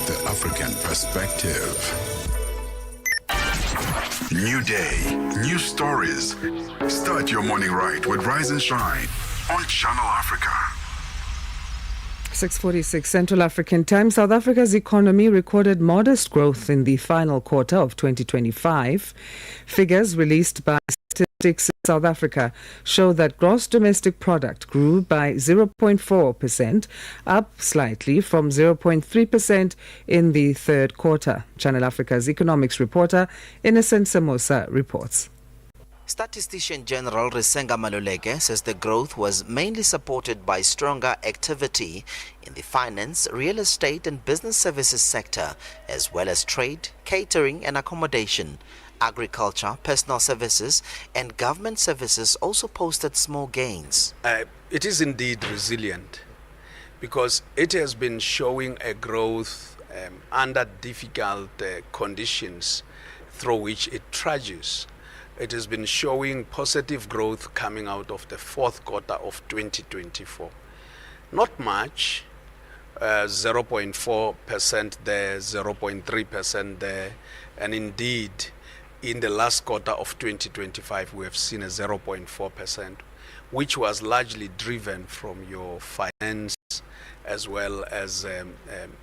The African perspective. New day, new stories. Start your morning right with Rise and Shine on Channel Africa. 6:46 Central African Time. South Africa's economy recorded modest growth in the final quarter of 2025. Figures released by Statistics South Africa show that gross domestic product grew by 0.4%, up slightly from 0.3% in the third quarter. Channel Africa's economics reporter Innocent Samosa reports. Statistician General Risenga Maluleke says the growth was mainly supported by stronger activity in the finance, real estate and business services sector, as well as trade, catering and accommodation. Agriculture, personal services and government services also posted small gains. It is indeed resilient because it has been showing a growth under difficult conditions through which it trudges. It has been showing positive growth coming out of the fourth quarter of 2024. Not much, 0.4% there, 0.3% there, and indeed in the last quarter of 2025 we have seen a 0.4%, which was largely driven from your finance as well as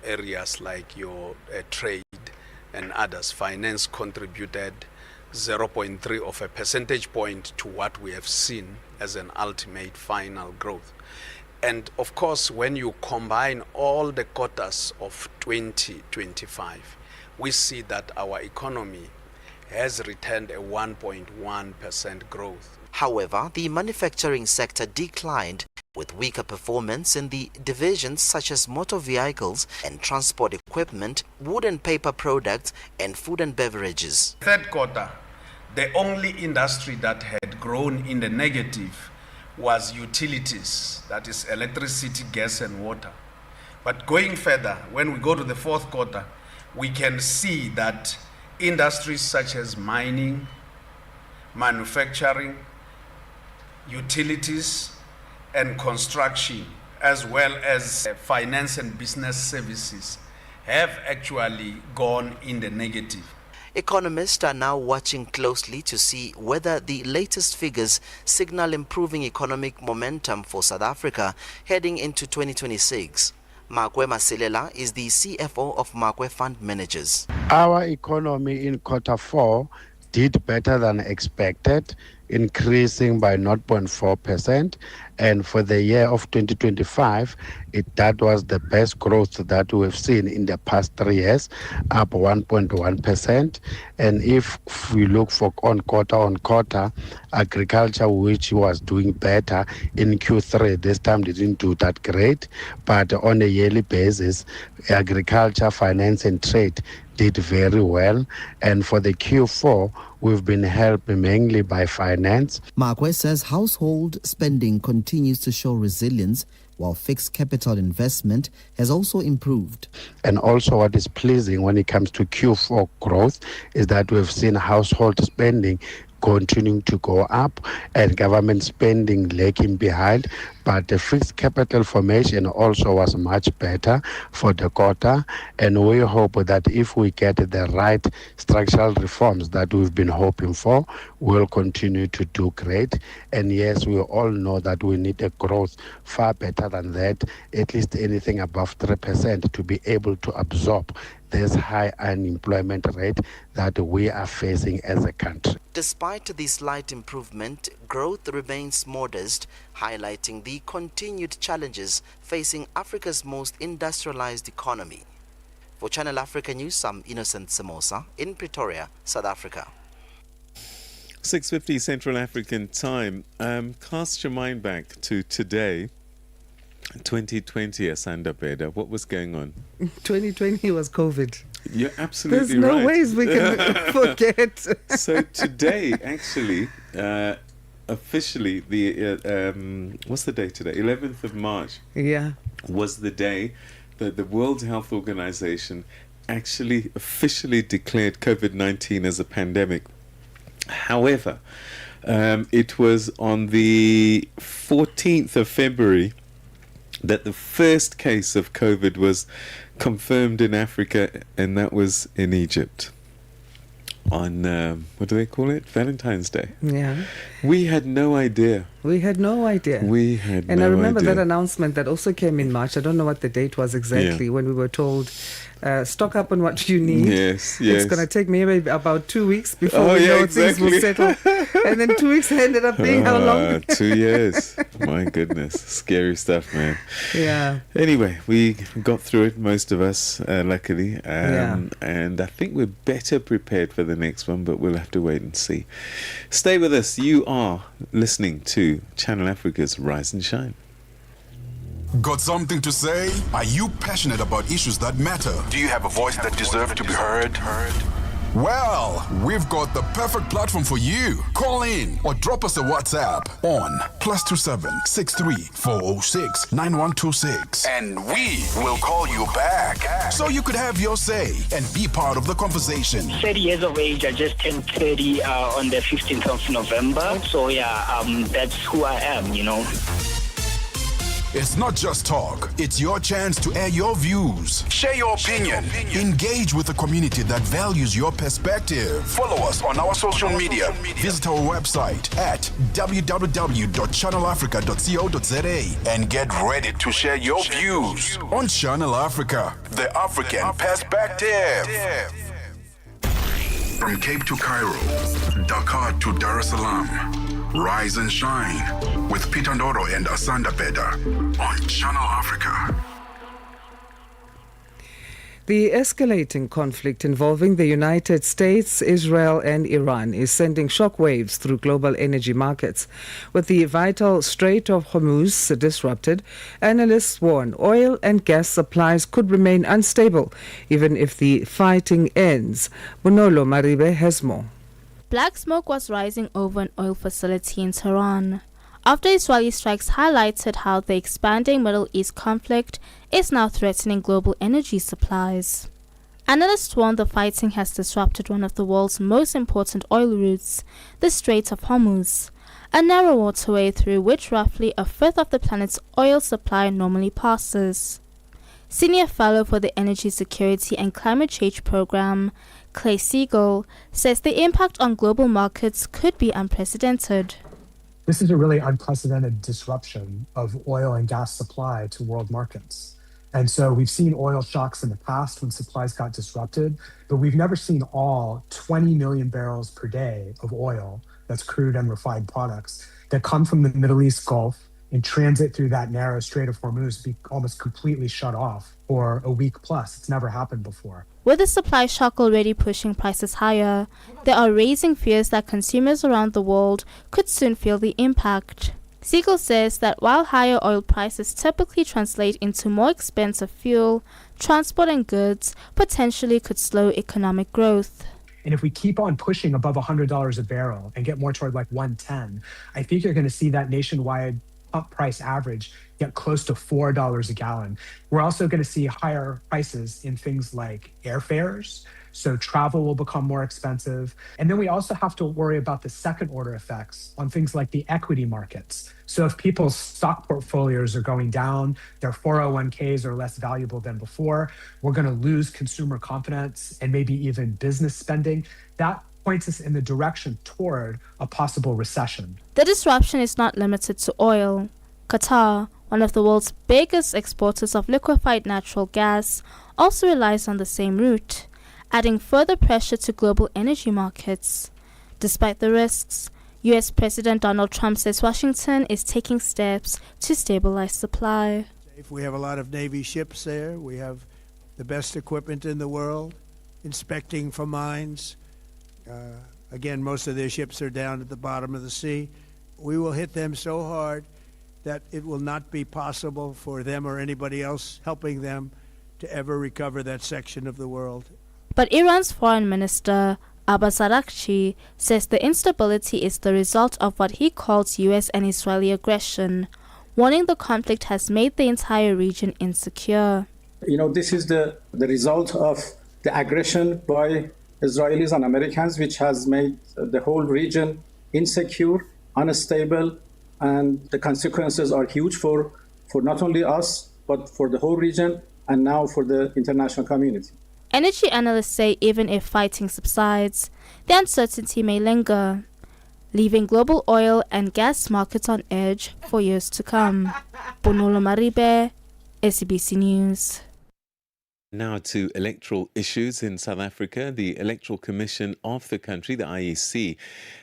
areas like your trade and others. Finance contributed 0.3 of a percentage point to what we have seen as an ultimate final growth. And of course, when you combine all the quarters of 2025, we see that our economy has returned a 1.1% growth. However, the manufacturing sector declined, with weaker performance in the divisions such as motor vehicles and transport equipment, wood and paper products, and food and beverages. Third quarter, the only industry that had grown in the negative was utilities, that is electricity, gas, and water. But going further, when we go to the fourth quarter, we can see that industries such as mining, manufacturing, utilities, and construction, as well as finance and business services, have actually gone in the negative. Economists are now watching closely to see whether the latest figures signal improving economic momentum for South Africa heading into 2026. Makwe Masilela is the CFO of Makwe Fund Managers. Our economy in quarter four did better than expected, increasing by 0.4%. And for the year of 2025, that was the best growth that we've seen in the past 3 years, up 1.1%. And if we look for on quarter, agriculture, which was doing better in Q3, this time didn't do that great. But on a yearly basis, agriculture, finance and trade did very well. And for the Q4, we've been helped mainly by finance. Makwe says household spending continues to show resilience, while fixed capital investment has also improved. And also what is pleasing when it comes to Q4 growth is that we've seen household spending continuing to go up and government spending lagging behind. But the fixed capital formation also was much better for the quarter. And we hope that if we get the right structural reforms that we've been hoping for, we'll continue to do great. And yes, we all know that we need a growth far better than that, at least anything above 3% to be able to absorb this high unemployment rate that we are facing as a country. Despite the slight improvement, growth remains modest, highlighting the continued challenges facing Africa's most industrialized economy. For Channel Africa News, I'm Innocent Samosa in Pretoria, South Africa. 6:50 Central African Time. Cast your mind back to today, 2020, Asanda, Beda. What was going on? 2020 was COVID. You're absolutely There's no right. ways we can forget. So today, actually, officially, what's the date today? 11th of March. Yeah. Was the day that the World Health Organization actually officially declared COVID-19 as a pandemic. However, it was on the 14th of February that the first case of COVID was confirmed in Africa, and that was in Egypt on, what do they call it? Valentine's Day. Yeah. We had no idea. We had no idea. And I remember that announcement that also came in March. I don't know what the date was exactly, when we were told, stock up on what you need. Yes. It's going to take maybe about 2 weeks before we know things will settle. And then 2 weeks ended up being how long? 2 years. My goodness. Scary stuff, man. Yeah. Anyway, we got through it, most of us, luckily. And I think we're better prepared for the next one, but we'll have to wait and see. Stay with us. You are listening to Channel Africa's Rise and Shine. Got something to say? Are you passionate about issues that matter? Do you have a voice that deserves to be heard? Well, we've got the perfect platform for you. Call in or drop us a WhatsApp on +27 63 406 9126. And we will call you back so you could have your say and be part of the conversation. 30 years of age. I just turned 30 on the 15th of November. So that's who I am, you know. It's not just talk, it's your chance to air your views. Share your opinion. Engage with the community that values your perspective. Follow us on our social media. Visit our website at www.channelafrica.co.za and get ready to share your views on Channel Africa, the African perspective. From Cape to Cairo, Dakar to Dar es Salaam. Rise and Shine with Peter Ndoro and Asanda Beda on Channel Africa. The escalating conflict involving the United States, Israel and Iran is sending shockwaves through global energy markets. With the vital Strait of Hormuz disrupted, analysts warn oil and gas supplies could remain unstable even if the fighting ends. Bonolo Maribe has more. Black smoke was rising over an oil facility in Tehran. after Israeli strikes highlighted how the expanding Middle East conflict is now threatening global energy supplies. Analysts warn the fighting has disrupted one of the world's most important oil routes, the Strait of Hormuz, a narrow waterway through which roughly a fifth of the planet's oil supply normally passes. Senior Fellow for the Energy Security and Climate Change Program, Clay Siegel, says the impact on global markets could be unprecedented. This is a really unprecedented disruption of oil and gas supply to world markets. And so we've seen oil shocks in the past when supplies got disrupted, but we've never seen all 20 million barrels per day of oil, that's crude and refined products, that come from the Middle East Gulf and transit through that narrow Strait of Hormuz be almost completely shut off for a week plus. It's never happened before. With the supply shock already pushing prices higher, there are raising fears that consumers around the world could soon feel the impact. Siegel says that while higher oil prices typically translate into more expensive fuel, transport and goods potentially could slow economic growth. And if we keep on pushing above $100 a barrel and get more toward like 110, I think you're going to see that nationwide pump price average get close to $4 a gallon. We're also going to see higher prices in things like airfares. So travel will become more expensive. And then we also have to worry about the second order effects on things like the equity markets. So if people's stock portfolios are going down, their 401ks are less valuable than before, we're going to lose consumer confidence and maybe even business spending. That points us in the direction toward a possible recession. The disruption is not limited to oil. Qatar, one of the world's biggest exporters of liquefied natural gas, also relies on the same route, adding further pressure to global energy markets. Despite the risks, U.S. President Donald Trump says Washington is taking steps to stabilize supply. We have a lot of Navy ships there. We have the best equipment in the world, inspecting for mines. Again, most of their ships are down at the bottom of the sea. We will hit them so hard that it will not be possible for them or anybody else helping them to ever recover that section of the world. But Iran's foreign minister, Abbas Araghchi, says the instability is the result of what he calls U.S. and Israeli aggression, warning the conflict has made the entire region insecure. This is the result of the aggression by Israelis and Americans, which has made the whole region insecure, unstable, and the consequences are huge for not only us, but for the whole region and now for the international community. Energy analysts say even if fighting subsides, the uncertainty may linger, leaving global oil and gas markets on edge for years to come. Bonolo Maribe, SABC News. Now to electoral issues in South Africa. The Electoral Commission of the country, the IEC,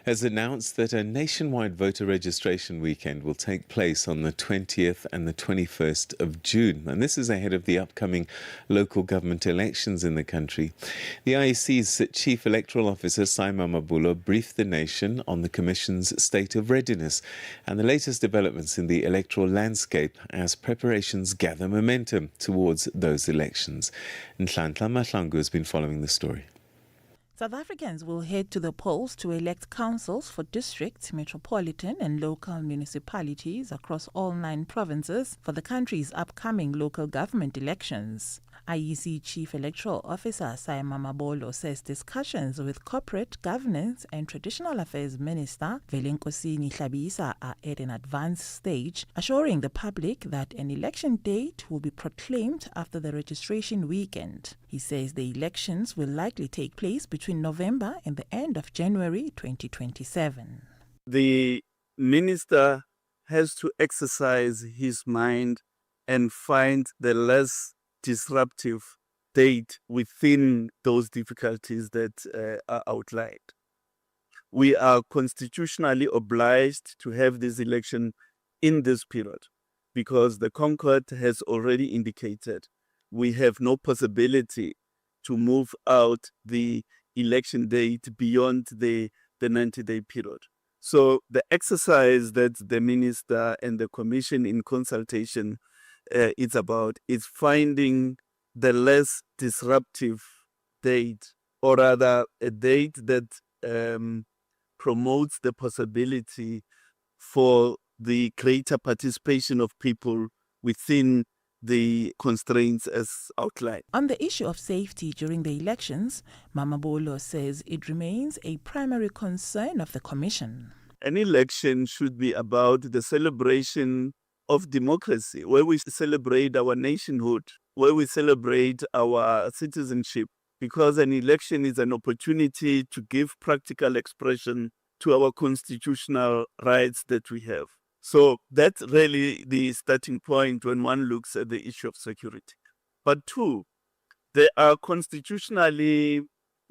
has announced that a nationwide voter registration weekend will take place on the 20th and the 21st of June. And this is ahead of the upcoming local government elections in the country. The IEC's Chief Electoral Officer, Saima Mabulo, briefed the nation on the Commission's state of readiness and the latest developments in the electoral landscape as preparations gather momentum towards those elections. Nhlanhla Mahlangu has been following the story. South Africans will head to the polls to elect councils for districts, metropolitan and local municipalities across all 9 provinces for the country's upcoming local government elections. IEC Chief Electoral Officer Saima Mabolo says discussions with Corporate Governance and Traditional Affairs Minister Velenkosini Hlabisa are at an advanced stage, assuring the public that an election date will be proclaimed after the registration weekend. He says the elections will likely take place between November and the end of January 2027. The minister has to exercise his mind and find the less disruptive date within those difficulties that are outlined. We are constitutionally obliged to have this election in this period because the Concord has already indicated we have no possibility to move out the election date beyond the 90-day period. So the exercise that the minister and the commission in consultation it's about is finding the less disruptive date, or rather a date that promotes the possibility for the greater participation of people within the constraints as outlined. On the issue of safety during the elections, Mamabolo says it remains a primary concern of the Commission. An election should be about the celebration of democracy, where we celebrate our nationhood, where we celebrate our citizenship, because an election is an opportunity to give practical expression to our constitutional rights that we have. So that's really the starting point when one looks at the issue of security. But two, there are constitutionally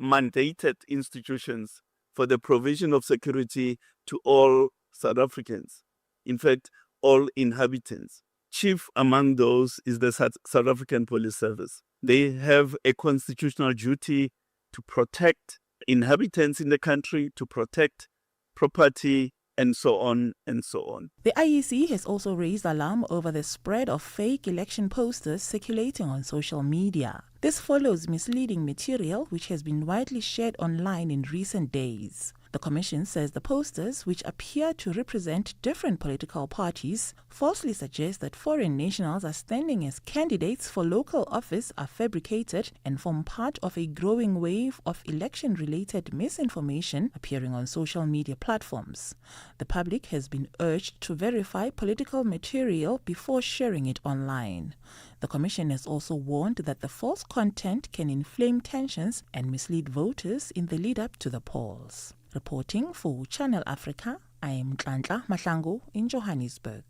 mandated institutions for the provision of security to all South Africans. In fact, all inhabitants. Chief among those is the South African Police Service. They have a constitutional duty to protect inhabitants in the country, to protect property, and so on and so on. The IEC has also raised alarm over the spread of fake election posters circulating on social media. This follows misleading material which has been widely shared online in recent days. The Commission says the posters, which appear to represent different political parties, falsely suggest that foreign nationals are standing as candidates for local office, are fabricated and form part of a growing wave of election-related misinformation appearing on social media platforms. The public has been urged to verify political material before sharing it online. The Commission has also warned that the false content can inflame tensions and mislead voters in the lead-up to the polls. Reporting for Channel Africa, I am Tlantla Mahlangu in Johannesburg.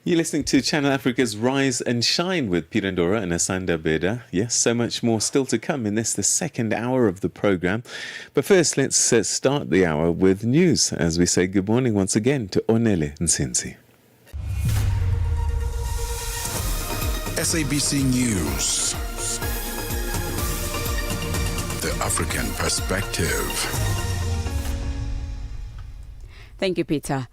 You're listening to Channel Africa's Rise and Shine with Peter Ndoro and Asanda Beda. Yes, so much more still to come in this, the second hour of the programme. But first, let's start the hour with news as we say good morning once again to Onele Nsinsi. SABC News. The African Perspective. Thank you, Peter.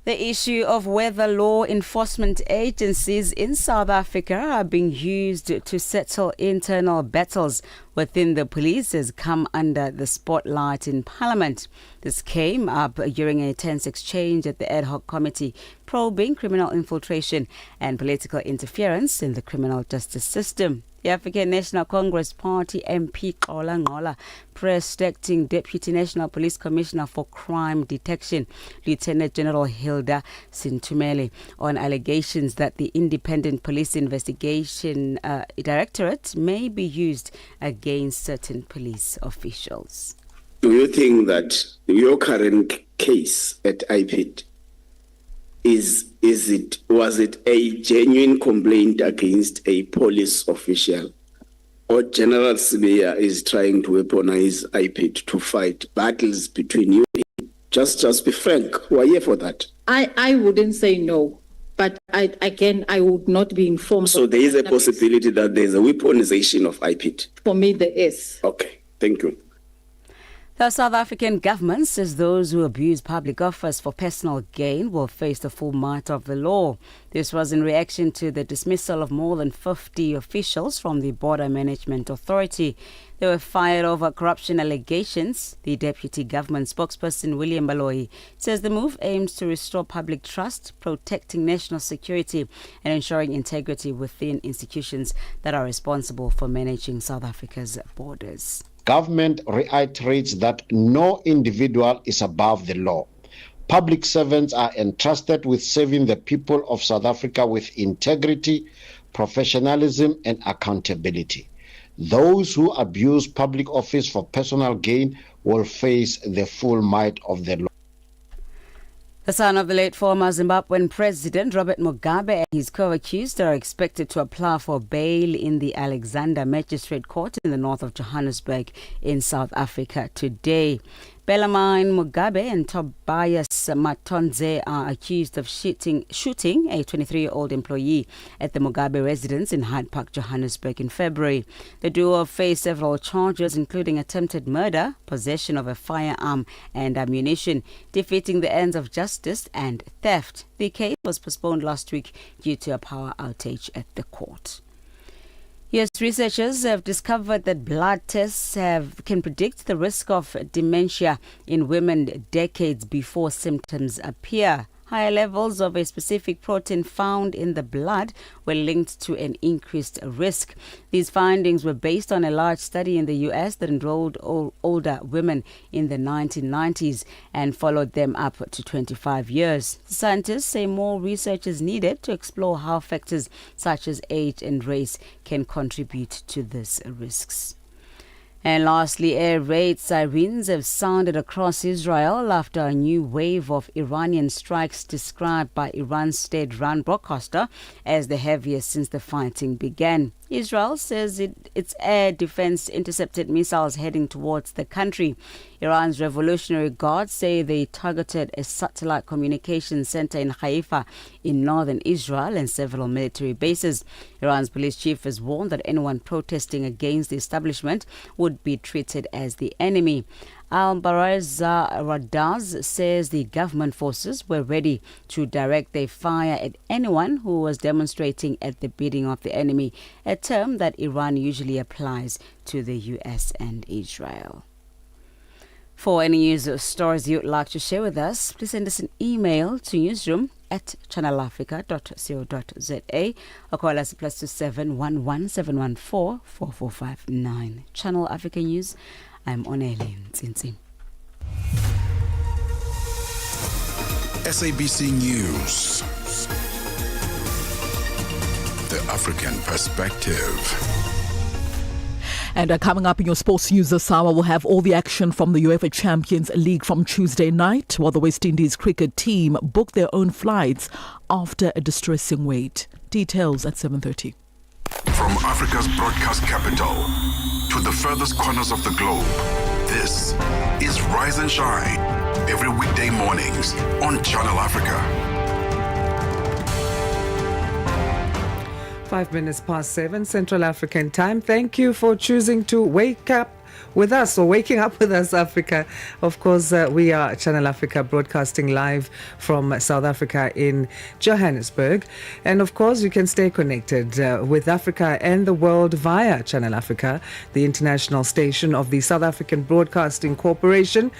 The issue of whether law enforcement agencies in South Africa are being used to settle internal battles within the police has come under the spotlight in Parliament. This came up during a tense exchange at the ad hoc committee probing criminal infiltration and political interference in the criminal justice system. The African National Congress Party MP Xola Ngola pressed acting Deputy National Police Commissioner for Crime Detection, Lieutenant General Hilda Sintumele, on allegations that the Independent Police Investigation Directorate may be used against certain police officials. Do you think that your current case at IPID was it a genuine complaint against a police official, or General Sibiya is trying to weaponize IPID to fight battles between you? Just be frank. We're here for that. I wouldn't say no, but I would not be informed. So there is a possibility that there's a weaponization of IPID. For me, there is. Okay, thank you. The South African government says those who abuse public office for personal gain will face the full might of the law. This was in reaction to the dismissal of more than 50 officials from the Border Management Authority. They were fired over corruption allegations. The deputy government spokesperson, William Baloyi, says the move aims to restore public trust, protecting national security and ensuring integrity within institutions that are responsible for managing South Africa's borders. Government reiterates that no individual is above the law. Public servants are entrusted with serving the people of South Africa with integrity, professionalism, and accountability. Those who abuse public office for personal gain will face the full might of the law. The son of the late former Zimbabwean President Robert Mugabe and his co-accused are expected to apply for bail in the Alexander Magistrate Court in the north of Johannesburg in South Africa today. Bellarmine Mugabe and Tobias Matonze are accused of shooting a 23-year-old employee at the Mugabe residence in Hyde Park, Johannesburg in February. The duo face several charges, including attempted murder, possession of a firearm and ammunition, defeating the ends of justice, and theft. The case was postponed last week due to a power outage at the court. Yes, researchers have discovered that blood tests can predict the risk of dementia in women decades before symptoms appear. Higher levels of a specific protein found in the blood were linked to an increased risk. These findings were based on a large study in the US that enrolled older women in the 1990s and followed them up to 25 years. Scientists say more research is needed to explore how factors such as age and race can contribute to these risks. And lastly, air raid sirens have sounded across Israel after a new wave of Iranian strikes described by Iran's state-run broadcaster as the heaviest since the fighting began. Israel says its air defense intercepted missiles heading towards the country. Iran's Revolutionary Guards say they targeted a satellite communications center in Haifa in northern Israel and several military bases. Iran's police chief has warned that anyone protesting against the establishment would be treated as the enemy. Al-Baraza Radaz says the government forces were ready to direct their fire at anyone who was demonstrating at the bidding of the enemy, a term that Iran usually applies to the US and Israel. For any news or stories you'd like to share with us, please send us an email to newsroom@channelafrica.co.za or call us +27 11 714 4459. Channel Africa News. I'm Oneli Ntsintsi. SABC News. The African Perspective. And coming up in your sports news this hour, we'll have all the action from the UEFA Champions League from Tuesday night, while the West Indies cricket team booked their own flights after a distressing wait. Details at 7:30. From Africa's broadcast capital to the furthest corners of the globe, this is Rise and Shine, every weekday mornings on Channel Africa. 5 minutes past 7 Central African time. Thank you for choosing to wake up with us, or waking up with us, Africa. Of course, we are Channel Africa, broadcasting live from South Africa in Johannesburg. And of course, you can stay connected with Africa and the world via Channel Africa, the international station of the South African Broadcasting Corporation.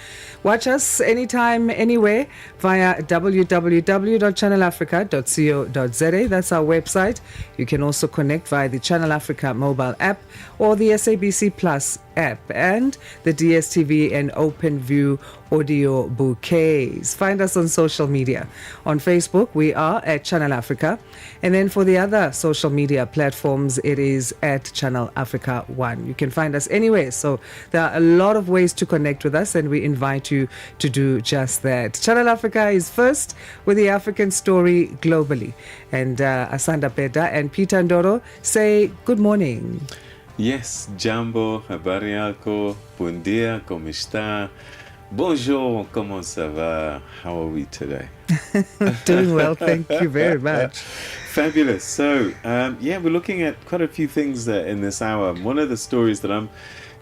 Watch us anytime, anywhere via www.channelafrica.co.za. That's our website. You can also connect via the Channel Africa mobile app or the SABC Plus app and the DSTV and OpenView audio bouquets. Find us on social media. On Facebook, we are at Channel Africa. And then for the other social media platforms, it is at Channel Africa 1. You can find us anywhere. So there are a lot of ways to connect with us, and we invite you to do just that. Channel Africa is first with the African story globally. And Asanda, Beda and Peter Ndoro say good morning. Yes, Jambo, habari yako, buen dia, ¿cómo está? Bonjour, comment ça va? How are we today? Doing well, thank you very much. Fabulous. So, we're looking at quite a few things in this hour. One of the stories that I'm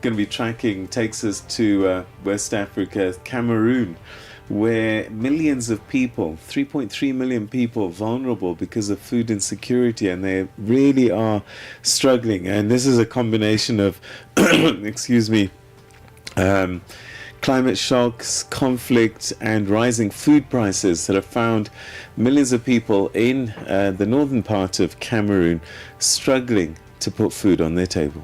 going to be tracking takes us to West Africa, Cameroon, where millions of people, 3.3 million people, vulnerable because of food insecurity, and they really are struggling. And this is a combination of, climate shocks, conflict, and rising food prices that have found millions of people in the northern part of Cameroon struggling to put food on their table.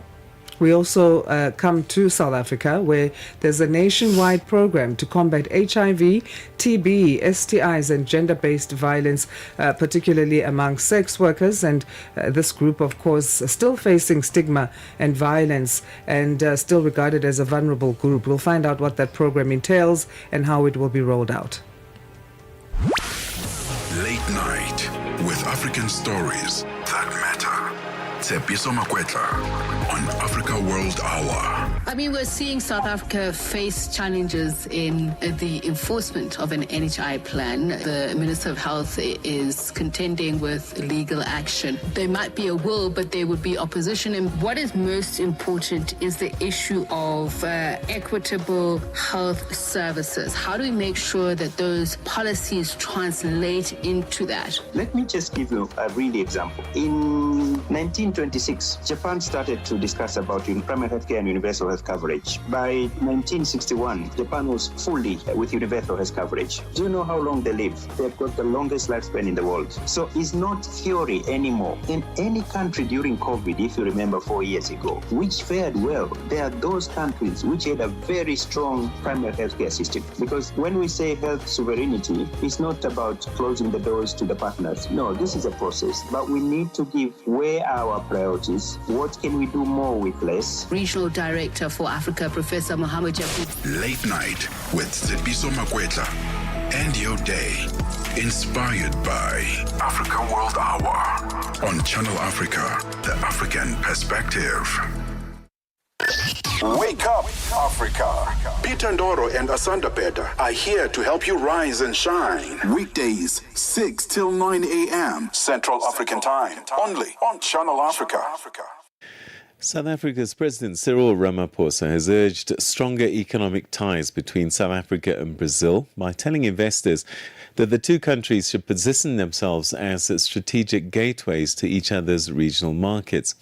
We also come to South Africa, where there's a nationwide program to combat HIV, TB, STIs, and gender-based violence, particularly among sex workers. And this group, of course, still facing stigma and violence, and still regarded as a vulnerable group. We'll find out what that program entails and how it will be rolled out. Late night with African stories that matter. Tsepiso Makwetla on Africa Africa World Hour. I mean, we're seeing South Africa face challenges in the enforcement of an NHI plan. The Minister of Health is contending with legal action. There might be a will, but there would be opposition. And what is most important is the issue of equitable health services. How do we make sure that those policies translate into that? Let me just give you a really example. In 1926, Japan started to discuss about primary healthcare and universal health coverage. By 1961, Japan was fully with universal health coverage. Do you know how long they live? They've got the longest lifespan in the world. So it's not theory anymore. In any country during COVID, if you remember 4 years ago, which fared well, there are those countries which had a very strong primary healthcare system. Because when we say health sovereignty, it's not about closing the doors to the partners. No, this is a process. But we need to give where our priorities, what can we do more with less. Regional Director for Africa, Professor Mohammed Jaffe. Late Night with Tsepiso Makwetla. End your day inspired by Africa World Hour on Channel Africa, the African perspective. Wake up, Africa. Peter Ndoro and Asanda Beda are here to help you rise and shine. Weekdays, 6 till 9 a.m. Central African Time. Only on Channel Africa. South Africa's President Cyril Ramaphosa has urged stronger economic ties between South Africa and Brazil by telling investors that the two countries should position themselves as strategic gateways to each other's regional markets.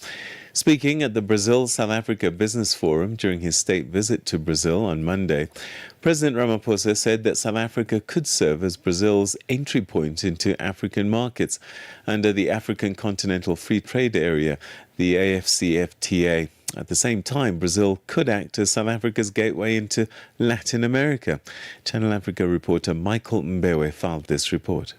Speaking at the Brazil-South Africa Business Forum during his state visit to Brazil on Monday, President Ramaphosa said that South Africa could serve as Brazil's entry point into African markets under the African Continental Free Trade Area, the AfCFTA. At the same time, Brazil could act as South Africa's gateway into Latin America. Channel Africa reporter Michael Mbewe filed this report.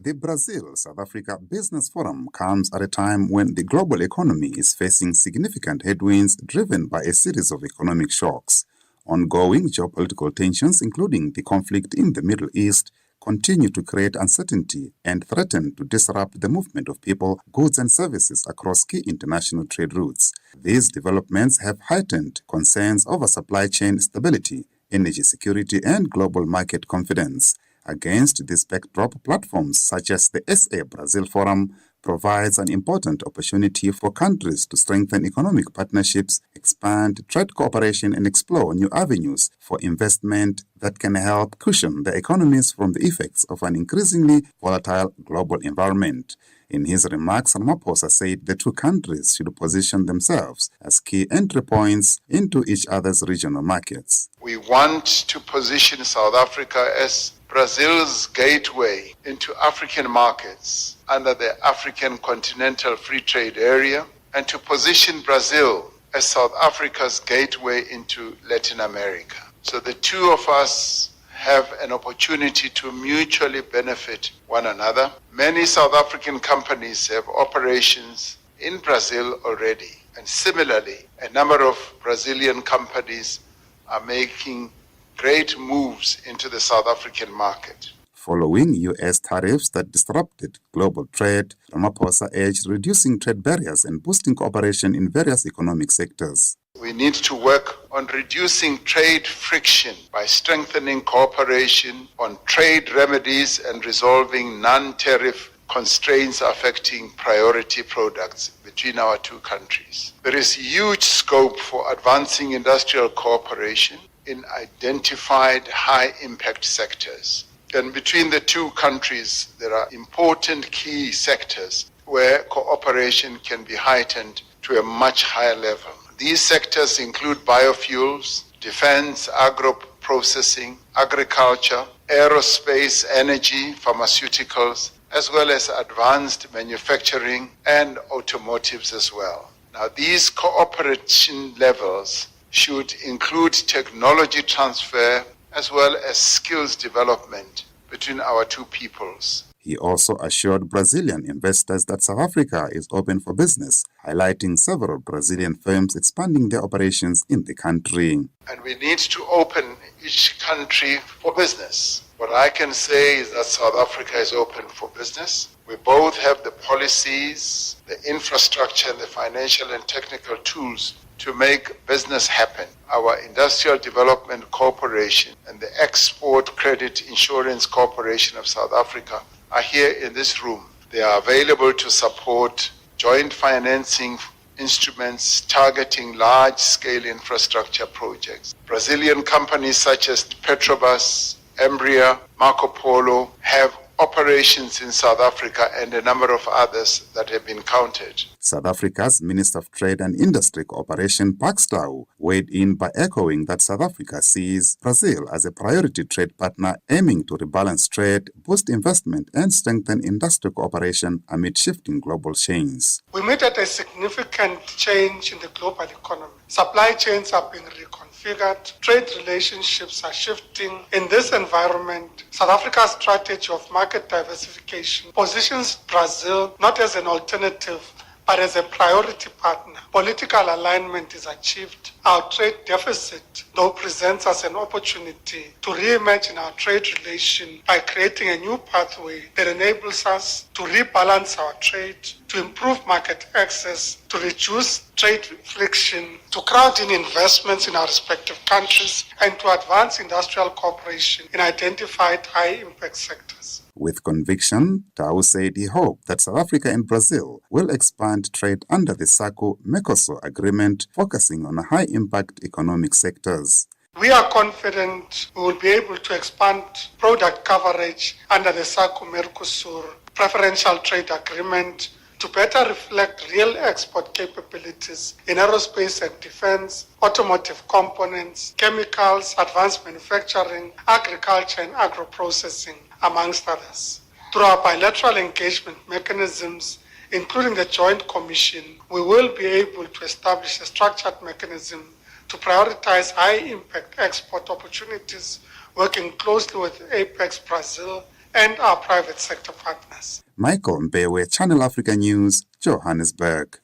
The Brazil-South Africa Business Forum comes at a time when the global economy is facing significant headwinds driven by a series of economic shocks. Ongoing geopolitical tensions, including the conflict in the Middle East, continue to create uncertainty and threaten to disrupt the movement of people, goods and services across key international trade routes. These developments have heightened concerns over supply chain stability, energy security and global market confidence. Against this backdrop, platforms such as the SA Brazil Forum provides an important opportunity for countries to strengthen economic partnerships, expand trade cooperation and explore new avenues for investment that can help cushion the economies from the effects of an increasingly volatile global environment. In his remarks, Ramaphosa said the two countries should position themselves as key entry points into each other's regional markets. We want to position South Africa as Brazil's gateway into African markets under the African Continental Free Trade Area, and to position Brazil as South Africa's gateway into Latin America. So the two of us have an opportunity to mutually benefit one another. Many South African companies have operations in Brazil already, and similarly, a number of Brazilian companies are making great moves into the South African market. Following U.S. tariffs that disrupted global trade, Ramaphosa urged reducing trade barriers and boosting cooperation in various economic sectors. We need to work on reducing trade friction by strengthening cooperation on trade remedies and resolving non-tariff constraints affecting priority products between our two countries. There is huge scope for advancing industrial cooperation in identified high-impact sectors. And between the two countries, there are important key sectors where cooperation can be heightened to a much higher level. These sectors include biofuels, defense, agro-processing, agriculture, aerospace, energy, pharmaceuticals, as well as advanced manufacturing and automotives as well. Now, these cooperation levels should include technology transfer as well as skills development between our two peoples. He also assured Brazilian investors that South Africa is open for business, highlighting several Brazilian firms expanding their operations in the country. And we need to open each country for business. What I can say is that South Africa is open for business. We both have the policies, the infrastructure, and the financial and technical tools to make business happen. Our Industrial Development Corporation and the Export Credit Insurance Corporation of South Africa are here in this room. They are available to support joint financing instruments targeting large-scale infrastructure projects. Brazilian companies such as Petrobras, Embria, Marco Polo have operations in South Africa and a number of others that have been counted. South Africa's Minister of Trade and Industry Cooperation, Pakstow, weighed in by echoing that South Africa sees Brazil as a priority trade partner aiming to rebalance trade, boost investment and strengthen industrial cooperation amid shifting global chains. We meet at a significant change in the global economy. Supply chains are being reconfigured, trade relationships are shifting. In this environment, South Africa's strategy of market diversification positions Brazil not as an alternative, but as a priority partner. Political alignment is achieved. Our trade deficit, though, presents us an opportunity to reimagine our trade relation by creating a new pathway that enables us to rebalance our trade, to improve market access, to reduce trade friction, to crowd in investments in our respective countries, and to advance industrial cooperation in identified high-impact sectors. With conviction, Tau said he hoped that South Africa and Brazil will expand trade under the SACU-Mercosur agreement, focusing on high-impact economic sectors. We are confident we will be able to expand product coverage under the SACU-Mercosur preferential trade agreement to better reflect real export capabilities in aerospace and defense, automotive components, chemicals, advanced manufacturing, agriculture and agro-processing, amongst others. Through our bilateral engagement mechanisms, including the Joint Commission, we will be able to establish a structured mechanism to prioritize high-impact export opportunities, working closely with Apex Brazil and our private sector partners. Michael Mbewe, Channel Africa News, Johannesburg.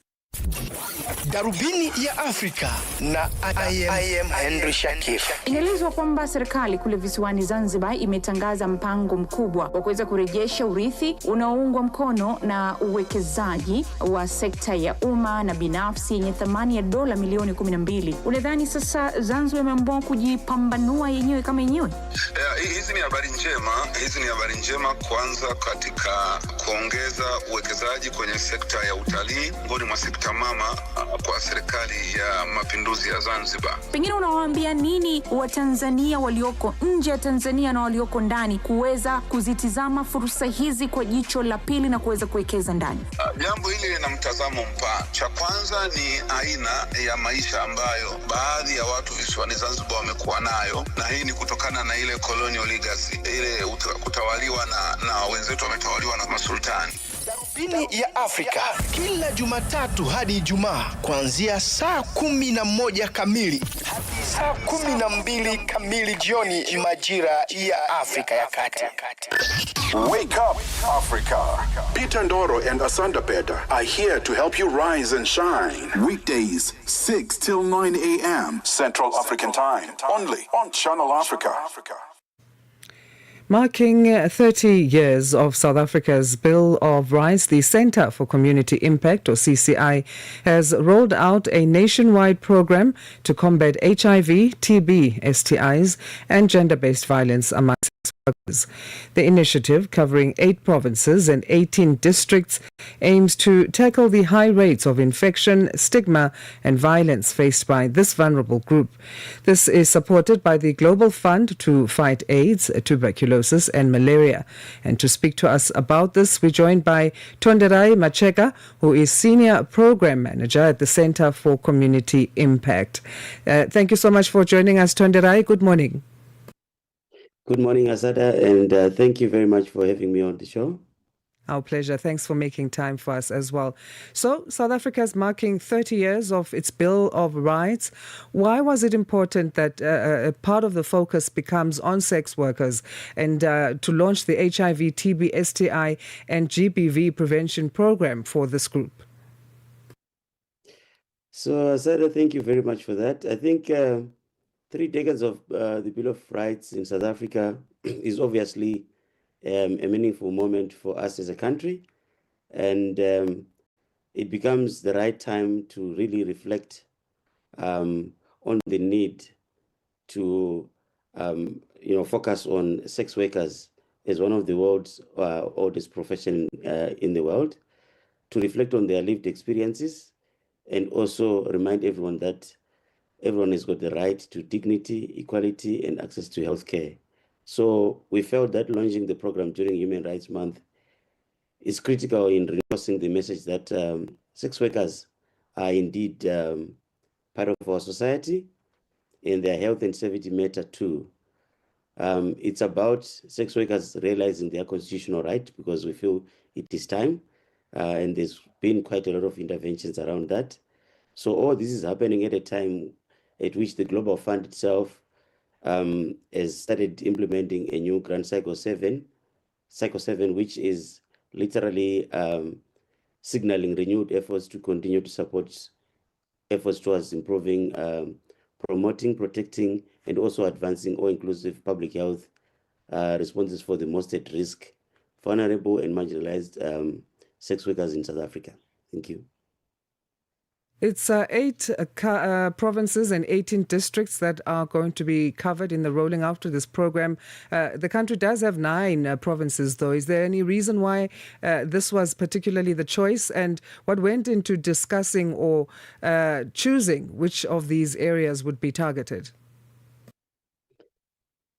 Darubini ya Afrika na I am Henry Shakif. Inaelezwa kwamba serikali kule visiwani Zanzibar imetangaza mpango mkubwa wa kuweza kurejesha urithi unaoungwa mkono na uwekezaji wa sekta ya umma na binafsi yenye thamani ya dola milioni 12. Unadhani sasa Zanzibar imeamua kujipambanua yenyewe kama yenyewe? Hizi ni habari njema kwanza katika kuongeza uwekezaji kwenye sekta ya utalii, ngoni mwa sekta mama kwa serikali ya mapinduzi ya Zanzibar. Pengine unawaambia nini Watanzania walioko nje ya Tanzania na walioko ndani kuweza kuzitizama fursa hizi kwa jicho la pili na kuweza kuwekeza ndani? Jambo hili lina mtazamo mpana. Cha kwanza ni aina ya maisha ambayo baadhi ya watu visiwani Zanzibar wamekuwa nayo, na hii ni kutokana na ile colonial legacy, ile kutawaliwa na wenzetu wametawaliwa na masultani. Darubini ya Afrika kila Jumatatu hadi Ijumaa kuanzia saa 11 kamili hadi saa 12 kamili jioni majira ya Afrika ya Kati. Wake up, Africa. Peter Ndoro and Asanda Beda are here to help you rise and shine. Weekdays, 6 till 9 a.m. Central African Time, only on Channel Africa. Marking 30 years of South Africa's Bill of Rights, the Centre for Community Impact, or CCI, has rolled out a nationwide program to combat HIV, TB, STIs, and gender-based violence among sex workers. The initiative, covering 8 provinces and 18 districts, aims to tackle the high rates of infection, stigma, and violence faced by this vulnerable group. This is supported by the Global Fund to Fight AIDS, Tuberculosis, and Malaria. And to speak to us about this, we're joined by Tonderai Macheka, who is Senior Program Manager at the Centre for Community Impact. Thank you so much for joining us, Tonderai. Good morning. Good morning, Asanda, and thank you very much for having me on the show. Our pleasure. Thanks for making time for us as well. So, South Africa is marking 30 years of its Bill of Rights. Why was it important that a part of the focus becomes on sex workers and to launch the HIV, TB, STI and GBV prevention program for this group? So, Asanda, thank you very much for that. I think 3 decades of the Bill of Rights in South Africa is obviously a meaningful moment for us as a country, and it becomes the right time to really reflect on the need to focus on sex workers as one of the world's oldest profession in the world, to reflect on their lived experiences, and also remind everyone that everyone has got the right to dignity, equality, and access to healthcare. So we felt that launching the program during Human Rights Month is critical in reinforcing the message that sex workers are indeed part of our society, and their health and safety matter too. It's about sex workers realizing their constitutional right, because we feel it is time, and there's been quite a lot of interventions around that. So all this is happening at a time at which the Global Fund itself has started implementing a new grant cycle 7, which is literally signaling renewed efforts to continue to support efforts towards improving, promoting, protecting, and also advancing all-inclusive public health responses for the most at risk, vulnerable, and marginalized sex workers in South Africa. Thank you. It's 8 provinces and 18 districts that are going to be covered in the rolling out of this program. The country does have 9 provinces, though. Is there any reason why this was particularly the choice? And what went into discussing or choosing which of these areas would be targeted?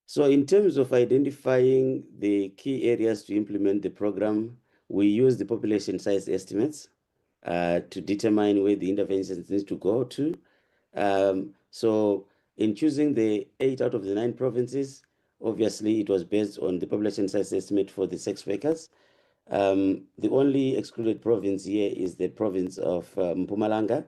So in terms of identifying the key areas to implement the program, we use the population size estimates to determine where the interventions need to go to. So in choosing the 8 out of the 9 provinces, obviously it was based on the population size estimate for the sex workers. The only excluded province here is the province of Mpumalanga,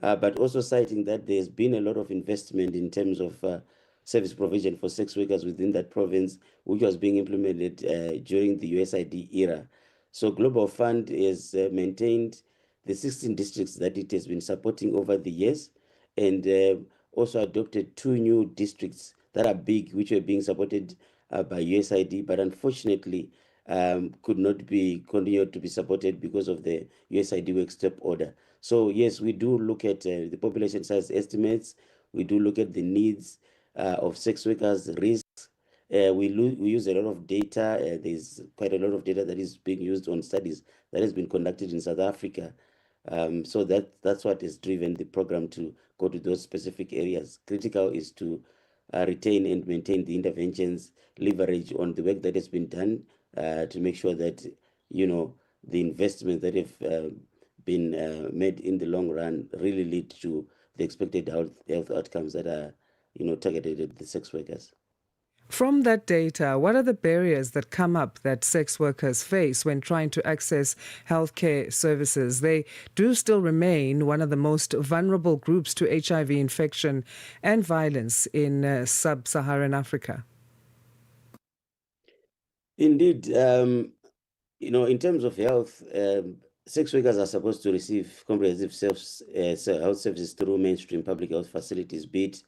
but also citing that there's been a lot of investment in terms of service provision for sex workers within that province, which was being implemented during the USID era. So Global Fund has maintained the 16 districts that it has been supporting over the years, and also adopted 2 new districts that are big, which were being supported by USID, but unfortunately could not be continued to be supported because of the USID work step order. So yes, we do look at the population size estimates. We do look at the needs of sex workers, risks. We use a lot of data. There's quite a lot of data that is being used on studies that has been conducted in South Africa. So that's what has driven the program to go to those specific areas. Critical is to retain and maintain the interventions, leverage on the work that has been done to make sure that the investments that have been made in the long run really lead to the expected health outcomes that are targeted at the sex workers. From that data, what are the barriers that come up that sex workers face when trying to access healthcare services? They do still remain one of the most vulnerable groups to HIV infection and violence in sub-Saharan Africa. Indeed, in terms of health, sex workers are supposed to receive comprehensive health services through mainstream public health facilities, be it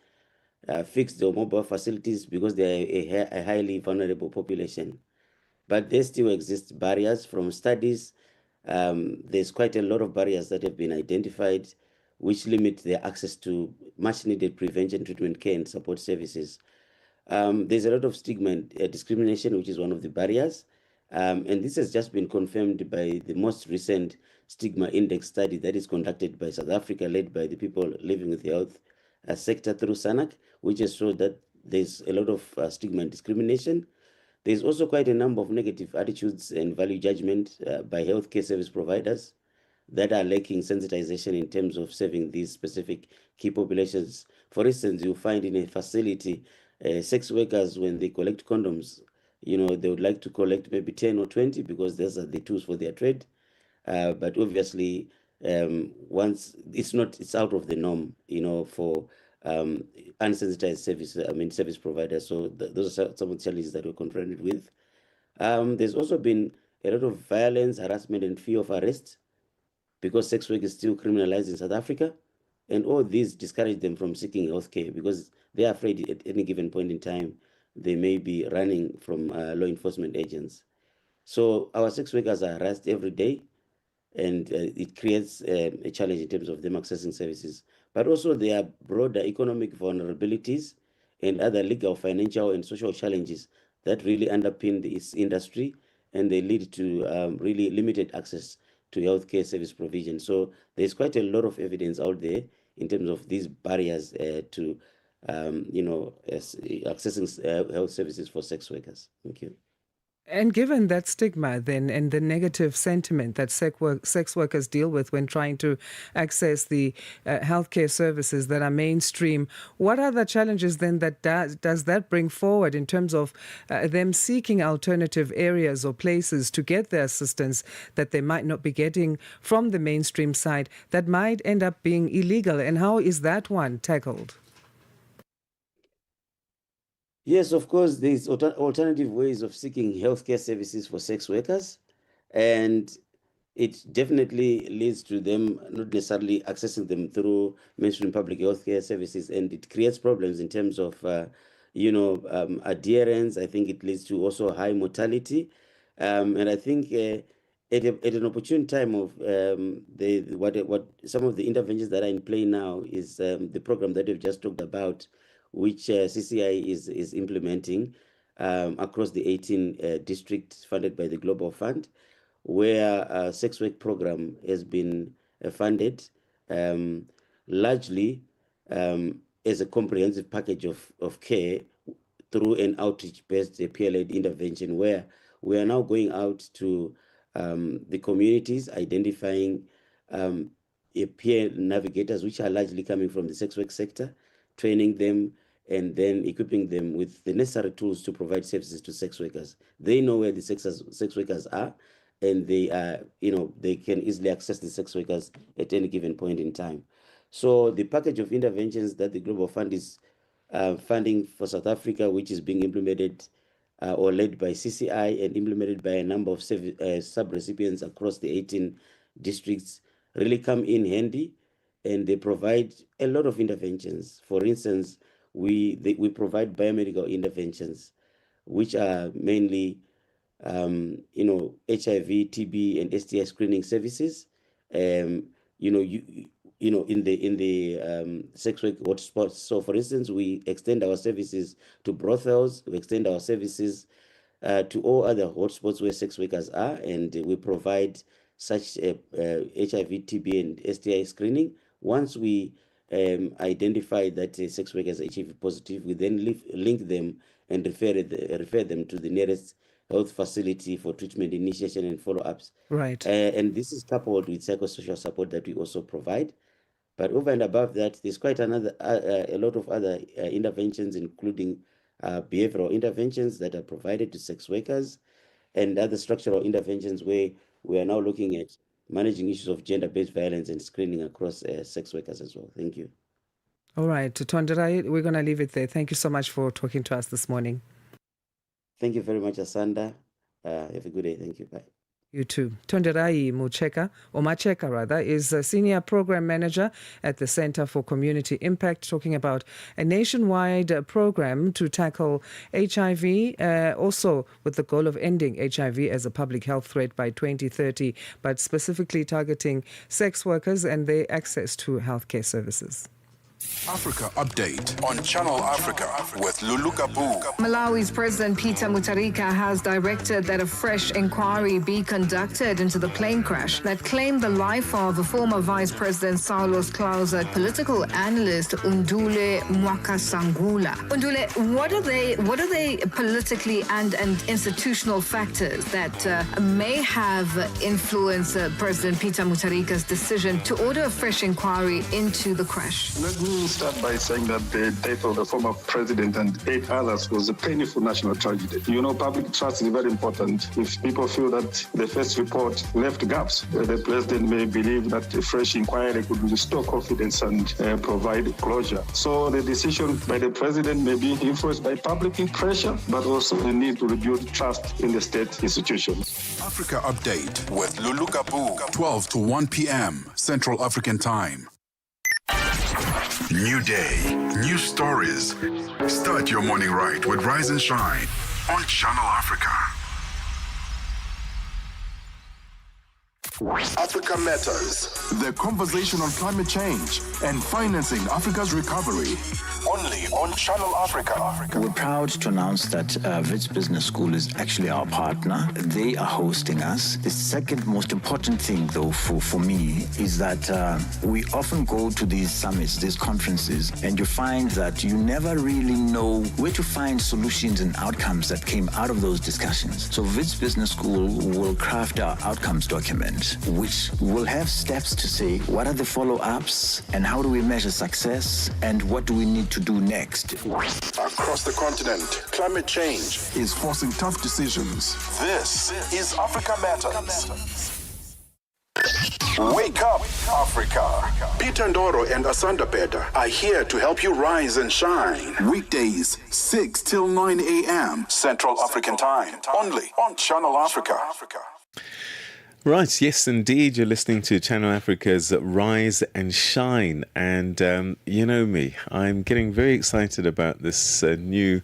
fixed or mobile facilities, because they are a highly vulnerable population. But there still exist barriers from studies. There's quite a lot of barriers that have been identified which limit their access to much needed prevention, treatment, care, and support services. There's a lot of stigma and discrimination, which is one of the barriers. And this has just been confirmed by the most recent stigma index study that is conducted by South Africa, led by the people living with health sector through SANAC, which has showed that there's a lot of stigma and discrimination. There's also quite a number of negative attitudes and value judgment by healthcare service providers that are lacking sensitization in terms of serving these specific key populations. For instance, you find in a facility, sex workers, when they collect condoms, they would like to collect maybe 10 or 20 because those are the tools for their trade. But obviously, once it's out of the norm, for unsensitized service providers. So those are some of the challenges that we're confronted with. There's also been a lot of violence, harassment, and fear of arrest because sex work is still criminalized in South Africa. And all these discourage them from seeking healthcare because they're afraid at any given point in time they may be running from law enforcement agents. So our sex workers are harassed every day, and it creates a challenge in terms of them accessing services. but also there are broader economic vulnerabilities and other legal, financial, and social challenges that really underpin this industry, and they lead to really limited access to healthcare service provision. So there's quite a lot of evidence out there in terms of these barriers to, accessing health services for sex workers. Thank you. And given that stigma, then, and the negative sentiment that sex workers deal with when trying to access the healthcare services that are mainstream, what are the challenges then that does that bring forward in terms of them seeking alternative areas or places to get their assistance that they might not be getting from the mainstream side that might end up being illegal? And how is that one tackled? Yes, of course, there's alternative ways of seeking healthcare services for sex workers, and it definitely leads to them not necessarily accessing them through mainstream public healthcare services, and it creates problems in terms of, adherence. I think it leads to also high mortality, and I think at an opportune time of what some of the interventions that are in play now is the program that we've just talked about, which CCI is implementing across the 18 districts funded by the Global Fund, where a sex work program has been funded largely as a comprehensive package of care through an outreach-based peer-led intervention, where we are now going out to the communities, identifying peer navigators, which are largely coming from the sex work sector, training them, and then equipping them with the necessary tools to provide services to sex workers. They know where the sex workers are, and they they can easily access the sex workers at any given point in time. So the package of interventions that the Global Fund is funding for South Africa, which is being implemented or led by CCI and implemented by a number of sub-recipients across the 18 districts, really come in handy, and they provide a lot of interventions. For instance, we provide biomedical interventions, which are mainly HIV, TB, and STI screening services. In the sex work hotspots. So, for instance, we extend our services to brothels. We extend our services to all other hotspots where sex workers are, and we provide such HIV, TB, and STI screening. Once we identify that a sex worker is HIV positive, we then link them and refer them to the nearest health facility for treatment initiation and follow-ups. Right. And this is coupled with psychosocial support that we also provide. But over and above that, there's quite a lot of other interventions, including behavioral interventions that are provided to sex workers, and other structural interventions where we are now looking at managing issues of gender-based violence and screening across sex workers as well. Thank you. All right, Tonderai, we're going to leave it there. Thank you so much for talking to us this morning. Thank you very much, Asanda. Have a good day. Thank you. Bye. You too. Tonderai Macheka rather, is a senior program manager at the Center for Community Impact, talking about a nationwide program to tackle HIV, also with the goal of ending HIV as a public health threat by 2030, but specifically targeting sex workers and their access to healthcare services. Africa Update on Channel Africa with Lulu Kabu. Malawi's President Peter Mutharika has directed that a fresh inquiry be conducted into the plane crash that claimed the life of former Vice President Saulos Klaus, political analyst Ndule Mwakasangula. Ndule, what are they politically and institutional factors that may have influenced President Peter Mutharika's decision to order a fresh inquiry into the crash? Let me start by saying that the death of the former president and 8 others was a painful national tragedy. You know, public trust is very important. If people feel that the first report left gaps, the president may believe that a fresh inquiry could restore confidence and provide closure. So the decision by the president may be influenced by public pressure, but also the need to rebuild trust in the state institutions. Africa Update with Lulu Kabu, 12 to 1 p.m. Central African Time. New day, new stories. Start your morning right with Rise and Shine on Channel Africa. Africa Matters. The conversation on climate change and financing Africa's recovery. Only on Channel Africa. We're proud to announce that Wits Business School is actually our partner. They are hosting us. The second most important thing, though, for me, is that we often go to these summits, these conferences, and you find that you never really know where to find solutions and outcomes that came out of those discussions. So Wits Business School will craft our outcomes document, which will have steps to say what are the follow-ups and how do we measure success and what do we need to do next. Across the continent, climate change is forcing tough decisions. This is Africa Matters. Wake up, Africa. Peter Ndoro and Asanda Beda are here to help you rise and shine. Weekdays, 6 till 9 a.m. Central African Time. Only on Channel Africa. Right, yes, indeed. You're listening to Channel Africa's Rise and Shine. And you know me, I'm getting very excited about this new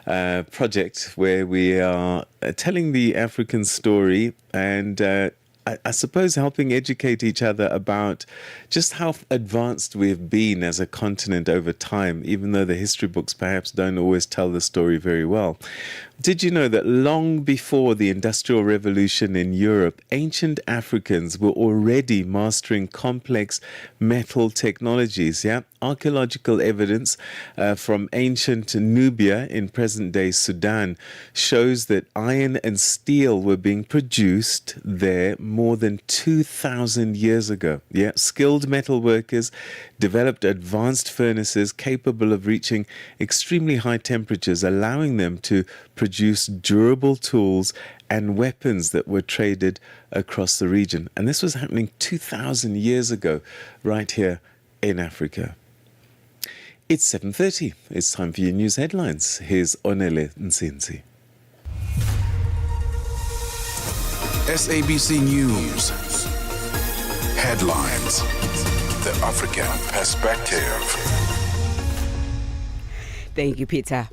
project where we are telling the African story and I suppose helping educate each other about just how advanced we've been as a continent over time, even though the history books perhaps don't always tell the story very well. Did you know that long before the Industrial Revolution in Europe, ancient Africans were already mastering complex metal technologies? Yeah, archaeological evidence from ancient Nubia in present-day Sudan shows that iron and steel were being produced there more than 2,000 years ago. Yeah, skilled metal workers developed advanced furnaces capable of reaching extremely high temperatures, allowing them to produce durable tools and weapons that were traded across the region. And this was happening 2,000 years ago, right here in Africa. It's 7:30. It's time for your news headlines. Here's Onele Nsinzi. SABC News. Headlines. The African Perspective. Thank you, Peter.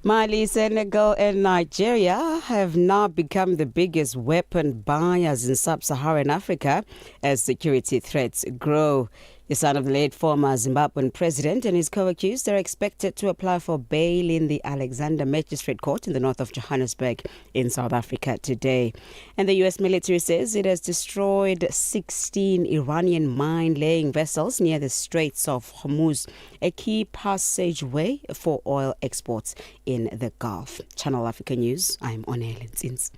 Mali, Senegal and Nigeria have now become the biggest weapon buyers in sub-Saharan Africa as security threats grow. The son of the late former Zimbabwean president and his co-accused are expected to apply for bail in the Alexander Magistrate Court in the north of Johannesburg in South Africa today. And the U.S. military says it has destroyed 16 Iranian mine-laying vessels near the Straits of Hormuz, a key passageway for oil exports in the Gulf. Channel Africa News, I'm Onele Nsinzi.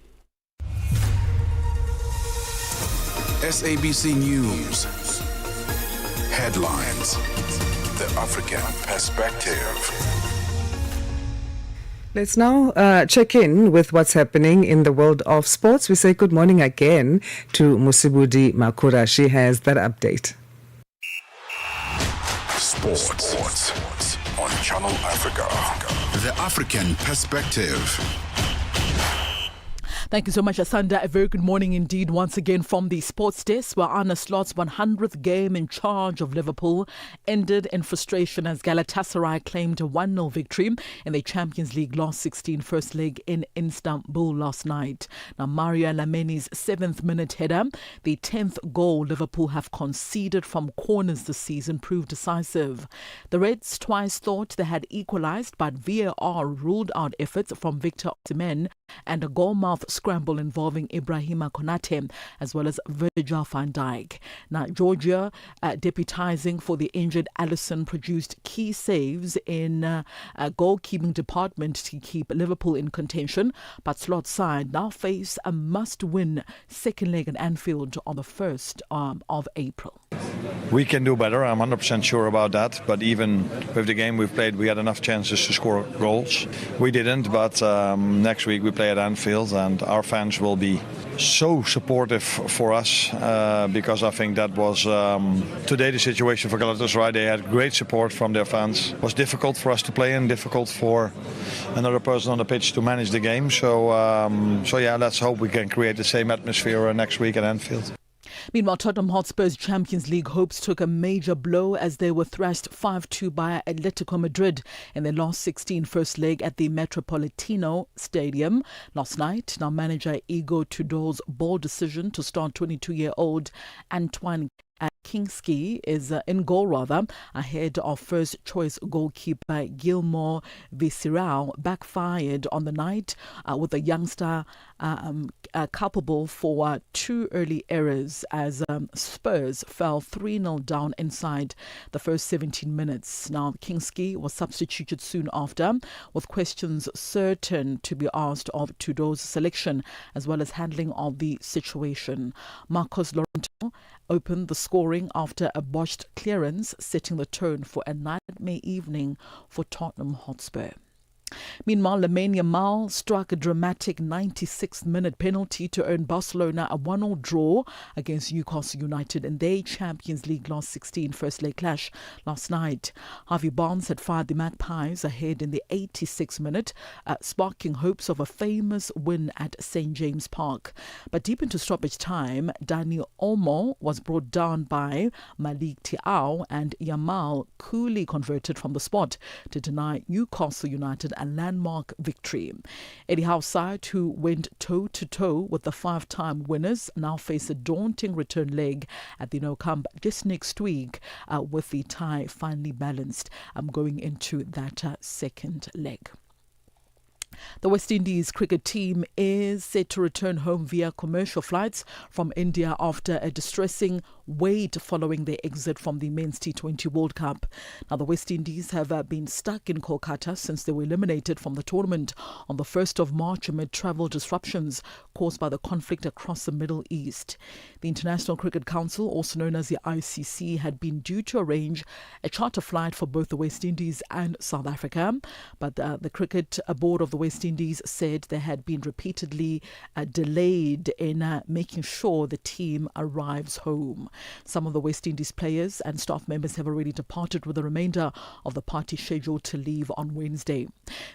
SABC News. Headlines. The African Perspective. Let's now check in with what's happening in the world of sports. We say good morning again to Musibudi Makura. She has that update. Sports on Channel Africa. The African Perspective. Thank you so much, Asanda. A very good morning indeed once again from the sports desk, where Arne Slot's 100th game in charge of Liverpool ended in frustration as Galatasaray claimed a 1-0 victory in the Champions League last 16 first leg in Istanbul last night. Now, Mario Lameni's 7th-minute header, the 10th goal Liverpool have conceded from corners this season, proved decisive. The Reds twice thought they had equalised, but VAR ruled out efforts from Victor Osimhen and a goal-mouth scramble involving Ibrahima Konate as well as Virgil van Dijk. Now, Georgia, deputising for the injured Alisson, produced key saves in a goalkeeping department to keep Liverpool in contention, but Slot's side now face a must-win second leg at Anfield on the 1st of April. We can do better, I'm 100% sure about that, but even with the game we've played, we had enough chances to score goals. We didn't, but next week we play at Anfield and our fans will be so supportive for us because I think that was today the situation for Galatasaray. They had great support from their fans. It was difficult for us to play and difficult for another person on the pitch to manage the game. So yeah, let's hope we can create the same atmosphere next week at Anfield. Meanwhile, Tottenham Hotspur's Champions League hopes took a major blow as they were thrashed 5-2 by Atletico Madrid in their last 16 first leg at the Metropolitano Stadium last night. Now, manager Igor Tudor's bold decision to start 22-year-old Antoine Kingsley is in goal ahead of first choice goalkeeper Gilmore Visceral backfired on the night with the youngster culpable for two early errors as Spurs fell 3-0 down inside the first 17 minutes. Now, Kingsley was substituted soon after, with questions certain to be asked of Tudor's selection as well as handling of the situation. Marcos Llorente opened the scoring after a botched clearance, setting the tone for a nightmare evening for Tottenham Hotspur. Meanwhile, Lamine Yamal struck a dramatic 96th-minute penalty to earn Barcelona a 1-0 draw against Newcastle United in their Champions League last 16 first-leg clash last night. Harvey Barnes had fired the Magpies ahead in the 86th minute, sparking hopes of a famous win at St James Park. But deep into stoppage time, Dani Olmo was brought down by Malik Thiaw, and Yamal coolly converted from the spot to deny Newcastle United a landmark victory. Eddie Howe's side, who went toe-to-toe with the five-time winners, now face a daunting return leg at the Nou Camp just next week, with the tie finally balanced going into that second leg. The West Indies cricket team is set to return home via commercial flights from India after a distressing wait following their exit from the Men's T20 World Cup. Now, the West Indies have been stuck in Kolkata since they were eliminated from the tournament on the 1st of March amid travel disruptions caused by the conflict across the Middle East. The International Cricket Council, also known as the ICC, had been due to arrange a charter flight for both the West Indies and South Africa, but the Cricket Board of the West Indies said they had been repeatedly delayed in making sure the team arrives home. Some of the West Indies players and staff members have already departed, with the remainder of the party scheduled to leave on Wednesday.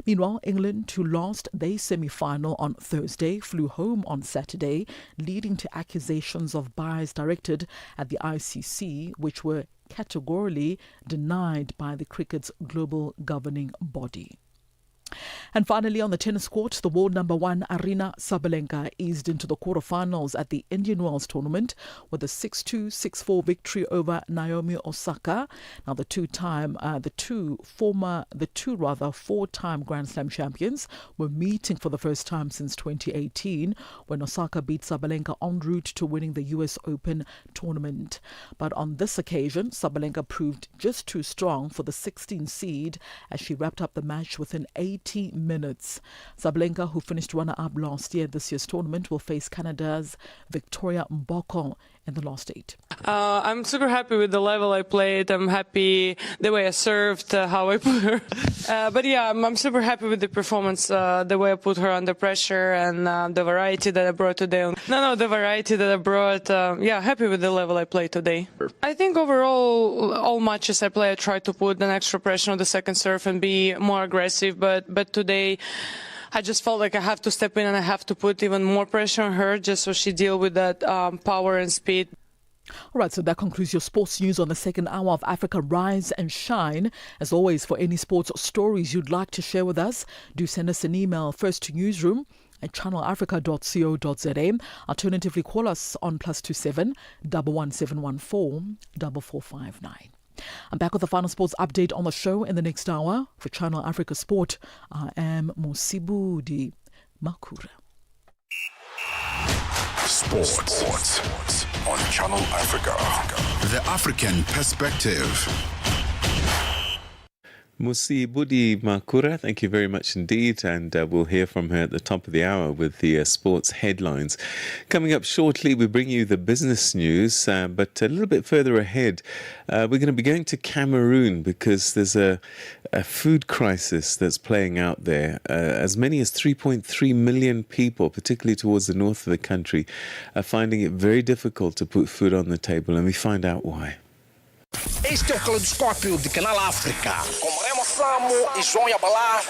Meanwhile, England, who lost their semi-final on Thursday, flew home on Saturday, leading to accusations of bias directed at the ICC, which were categorically denied by the cricket's global governing body. And finally, on the tennis court, the world number one Aryna Sabalenka eased into the quarterfinals at the Indian Wells tournament with a 6-2, 6-4 victory over Naomi Osaka. Now, the four-time Grand Slam champions were meeting for the first time since 2018, when Osaka beat Sabalenka en route to winning the US Open tournament. But on this occasion, Sabalenka proved just too strong for the 16th seed as she wrapped up the match within 80 minutes. Sabalenka, who finished runner-up last year at this year's tournament, will face Canada's Victoria Mboko in the last 8. I'm super happy with the level I played. I'm happy the way I served, how I put her. But yeah, I'm super happy with the performance, the way I put her under pressure, and the variety that I brought today. The variety that I brought. Happy with the level I played today. I think overall, all matches I play, I try to put an extra pressure on the second serve and be more aggressive. But today, I just felt like I have to step in and I have to put even more pressure on her just so she deal with that power and speed. All right, so that concludes your sports news on the second hour of Africa Rise and Shine. As always, for any sports stories you'd like to share with us, do send us an email first to newsroom@channelafrica.co.za. Alternatively, call us on +27 11714 4459. I'm back with the final sports update on the show in the next hour. For Channel Africa Sport, I am Musibudi Makura. Sports on Channel Africa. The African perspective. Musi Budi Makura, thank you very much indeed, and we'll hear from her at the top of the hour with the sports headlines. Coming up shortly, we bring you the business news, but a little bit further ahead, we're going to be going to Cameroon because there's a food crisis that's playing out there. As many as 3.3 million people, particularly towards the north of the country, are finding it very difficult to put food on the table, and we find out why. Este é o Caleidoscópio de Canal África, com Remo Samo e João Yabalá.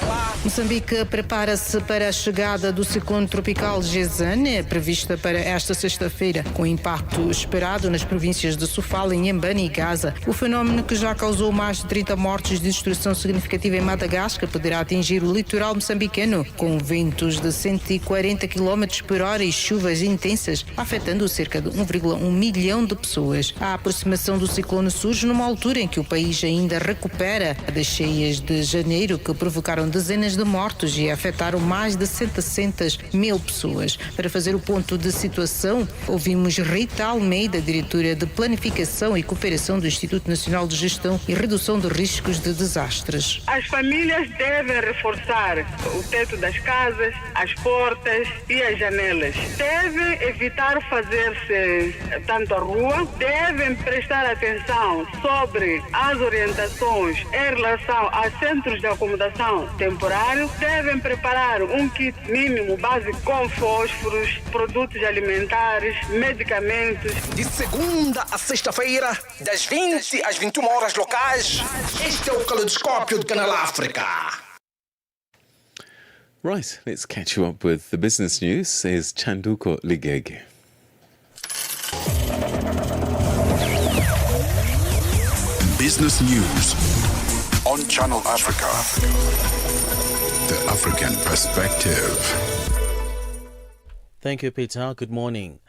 Moçambique prepara-se para a chegada do ciclone tropical Gezane, prevista para esta sexta-feira, com impacto esperado nas províncias de Sofala, Inhambane e Gaza. O fenómeno, que já causou mais de 30 mortes de destruição significativa em Madagascar, poderá atingir o litoral moçambicano, com ventos de 140 km por hora e chuvas intensas, afetando cerca de 1,1 milhão de pessoas. A aproximação do ciclone surge numa altura em que o país ainda recupera das cheias de janeiro, que provocaram dezenas de mortos e afetaram mais de 700 mil pessoas. Para fazer o ponto de situação, ouvimos Rita Almeida, diretora de Planificação e Cooperação do Instituto Nacional de Gestão e Redução de Riscos de Desastres. As famílias devem reforçar o teto das casas, as portas e as janelas. Devem evitar fazer-se tanto à rua, devem prestar atenção sobre as orientações em relação a centros de acomodação temporário, devem preparar um kit mínimo básico com fósforos, produtos alimentares, medicamentos. De segunda a sexta-feira, das 20 às 21 horas locais, este é o Caleidoscópio de Canal África. Right, let's catch you up with the business news. Here's Chanduko Ligege. Business News on Channel Africa. The African Perspective. Thank you, Peter. Good morning.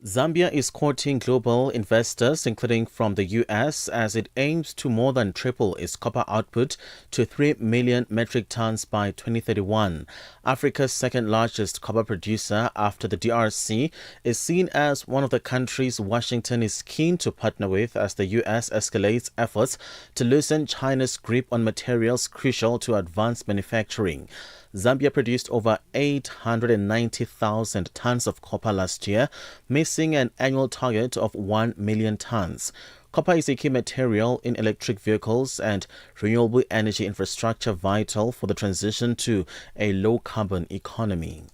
Zambia is courting global investors, including from the US, as it aims to more than triple its copper output to 3 million metric tons by 2031. Africa's second largest copper producer after the DRC is seen as one of the countries Washington is keen to partner with as the US escalates efforts to loosen China's grip on materials crucial to advanced manufacturing. Zambia produced over 890,000 tons of copper last year, missing an annual target of 1 million tons. Copper is a key material in electric vehicles and renewable energy infrastructure, vital for the transition to a low-carbon economy.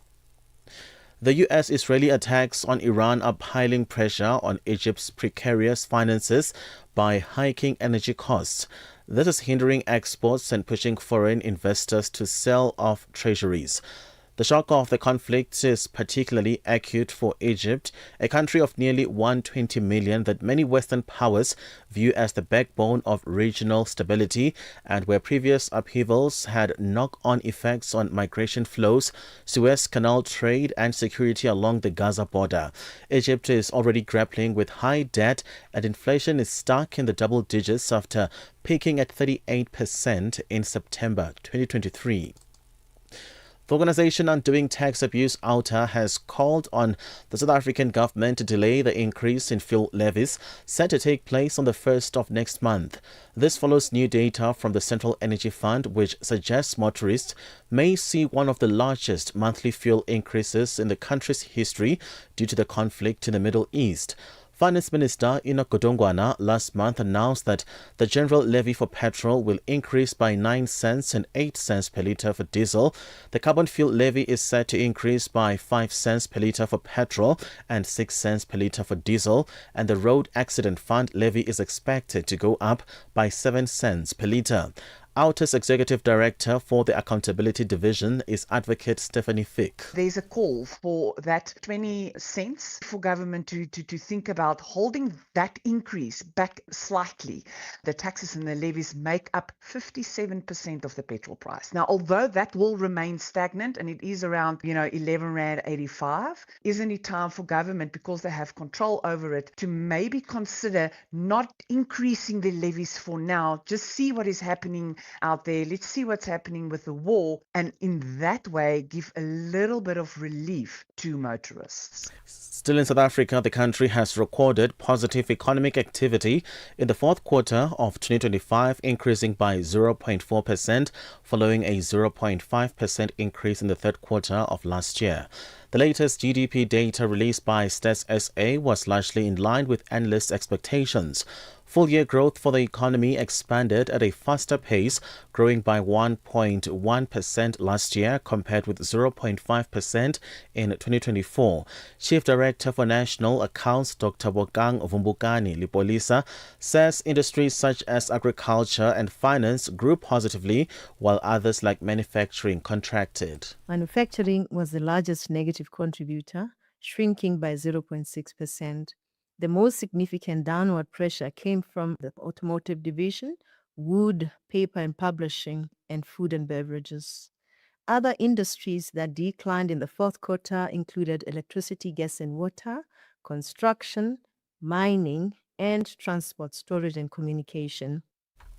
The US-Israeli attacks on Iran are piling pressure on Egypt's precarious finances by hiking energy costs. This is hindering exports and pushing foreign investors to sell off treasuries. The shock of the conflict is particularly acute for Egypt, a country of nearly 120 million that many Western powers view as the backbone of regional stability, and where previous upheavals had knock-on effects on migration flows, Suez Canal trade and security along the Gaza border. Egypt is already grappling with high debt, and inflation is stuck in the double digits after peaking at 38% in September 2023. The Organisation Undoing Tax Abuse, OUTA, has called on the South African government to delay the increase in fuel levies set to take place on the 1st of next month. This follows new data from the Central Energy Fund, which suggests motorists may see one of the largest monthly fuel increases in the country's history due to the conflict in the Middle East. Finance Minister Enoch Godongwana last month announced that the general levy for petrol will increase by 9 cents and 8 cents per litre for diesel. The carbon fuel levy is set to increase by 5 cents per litre for petrol and 6 cents per litre for diesel, and the road accident fund levy is expected to go up by 7 cents per litre. OUTA's Executive Director for the Accountability Division is Advocate Stephanie Fick. There's a call for that 20 cents for government to think about holding that increase back slightly. The taxes and the levies make up 57% of the petrol price. Now, although that will remain stagnant and it is around, 11 Rand 85, isn't it time for government, because they have control over it, to maybe consider not increasing the levies for now, just see what is happening out there. Let's see what's happening with the war, and in that way give a little bit of relief to motorists. Still in South Africa, the country has recorded positive economic activity in the fourth quarter of 2025, increasing by 0.4%, following a 0.5% increase in the third quarter of last year. The latest GDP data released by Stats SA was largely in line with analysts' expectations. Full-year growth for the economy expanded at a faster pace, growing by 1.1% last year compared with 0.5% in 2024. Chief Director for National Accounts Dr. Bokang Vumbukani Lipolisa says industries such as agriculture and finance grew positively, while others like manufacturing contracted. Manufacturing was the largest negative contributor, shrinking by 0.6%. The most significant downward pressure came from the automotive division, wood, paper and publishing, and food and beverages. Other industries that declined in the fourth quarter included electricity, gas and water, construction, mining, and transport, storage and communication.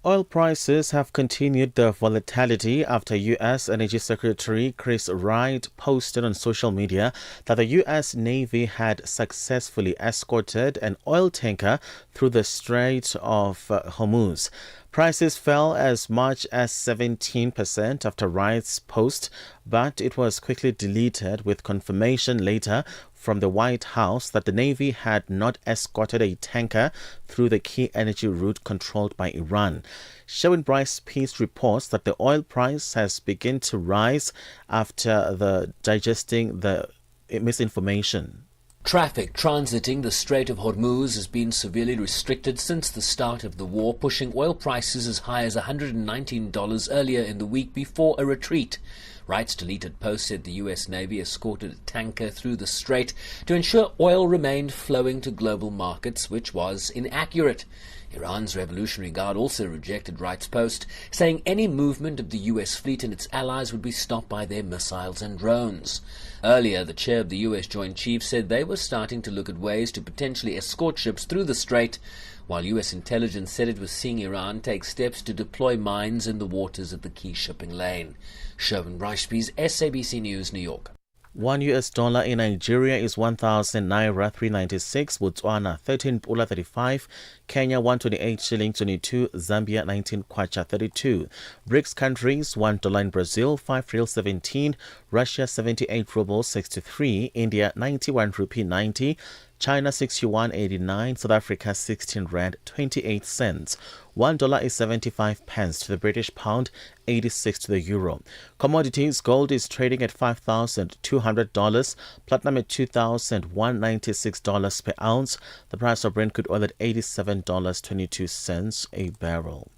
Oil prices have continued their volatility after U.S. Energy Secretary Chris Wright posted on social media that the U.S. Navy had successfully escorted an oil tanker through the Strait of Hormuz. Prices fell as much as 17% after Wright's post, but it was quickly deleted with confirmation later from the White House that the Navy had not escorted a tanker through the key energy route controlled by Iran. Sherwin Bryce Peace reports that the oil price has begun to rise after digesting the misinformation. Traffic transiting the Strait of Hormuz has been severely restricted since the start of the war, pushing oil prices as high as $119 earlier in the week before a retreat. Wright's deleted post said the U.S. Navy escorted a tanker through the strait to ensure oil remained flowing to global markets, which was inaccurate. Iran's Revolutionary Guard also rejected Wright's post, saying any movement of the U.S. fleet and its allies would be stopped by their missiles and drones. Earlier, the chair of the U.S. Joint Chiefs said they were starting to look at ways to potentially escort ships through the strait, while U.S. intelligence said it was seeing Iran take steps to deploy mines in the waters of the key shipping lane. Sherwin Bryce-Pease, SABC News, New York. $1 in Nigeria is 1,000 naira 396, Botswana 13 pula 35, Kenya 128 shilling 22, Zambia 19 kwacha 32. BRICS countries $1 in Brazil 5 real 17, Russia 78 rubles 63, India 91 rupee 90, China 61.89, South Africa 16 rand 28 cents. $1 is 75 pence to the British pound, 86 to the euro. Commodities: gold is trading at $5,200, platinum at $2,196 per ounce. The price of Brent crude oil at $87.22 a barrel.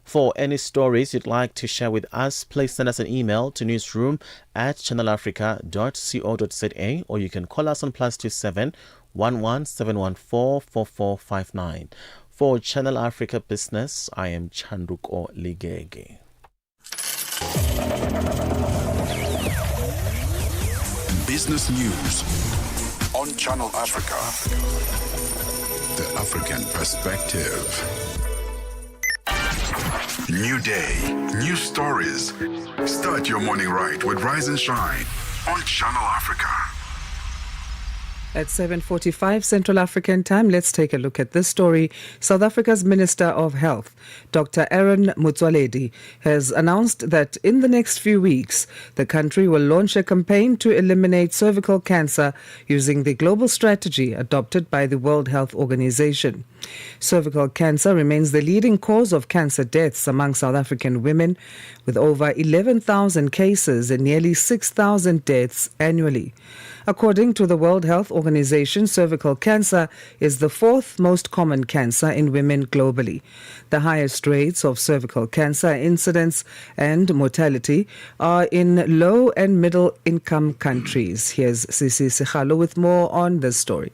For any stories you'd like to share with us, please send us an email to newsroom@channelafrica.co.za, or you can call us on +27 11 714 4459. For Channel Africa Business, I am Chanduko Ligege. Business news on Channel Africa. The African perspective. New day, new stories. Start your morning right with Rise and Shine on Channel Africa. At 7:45 Central African Time, let's take a look at this story. South Africa's Minister of Health, Dr. Aaron Motsoaledi, has announced that in the next few weeks, the country will launch a campaign to eliminate cervical cancer using the global strategy adopted by the World Health Organization. Cervical cancer remains the leading cause of cancer deaths among South African women, with over 11,000 cases and nearly 6,000 deaths annually. According to the World Health Organization, cervical cancer is the fourth most common cancer in women globally. The highest rates of cervical cancer incidence and mortality are in low and middle income countries. Here's Sisi Sikhalo with more on this story.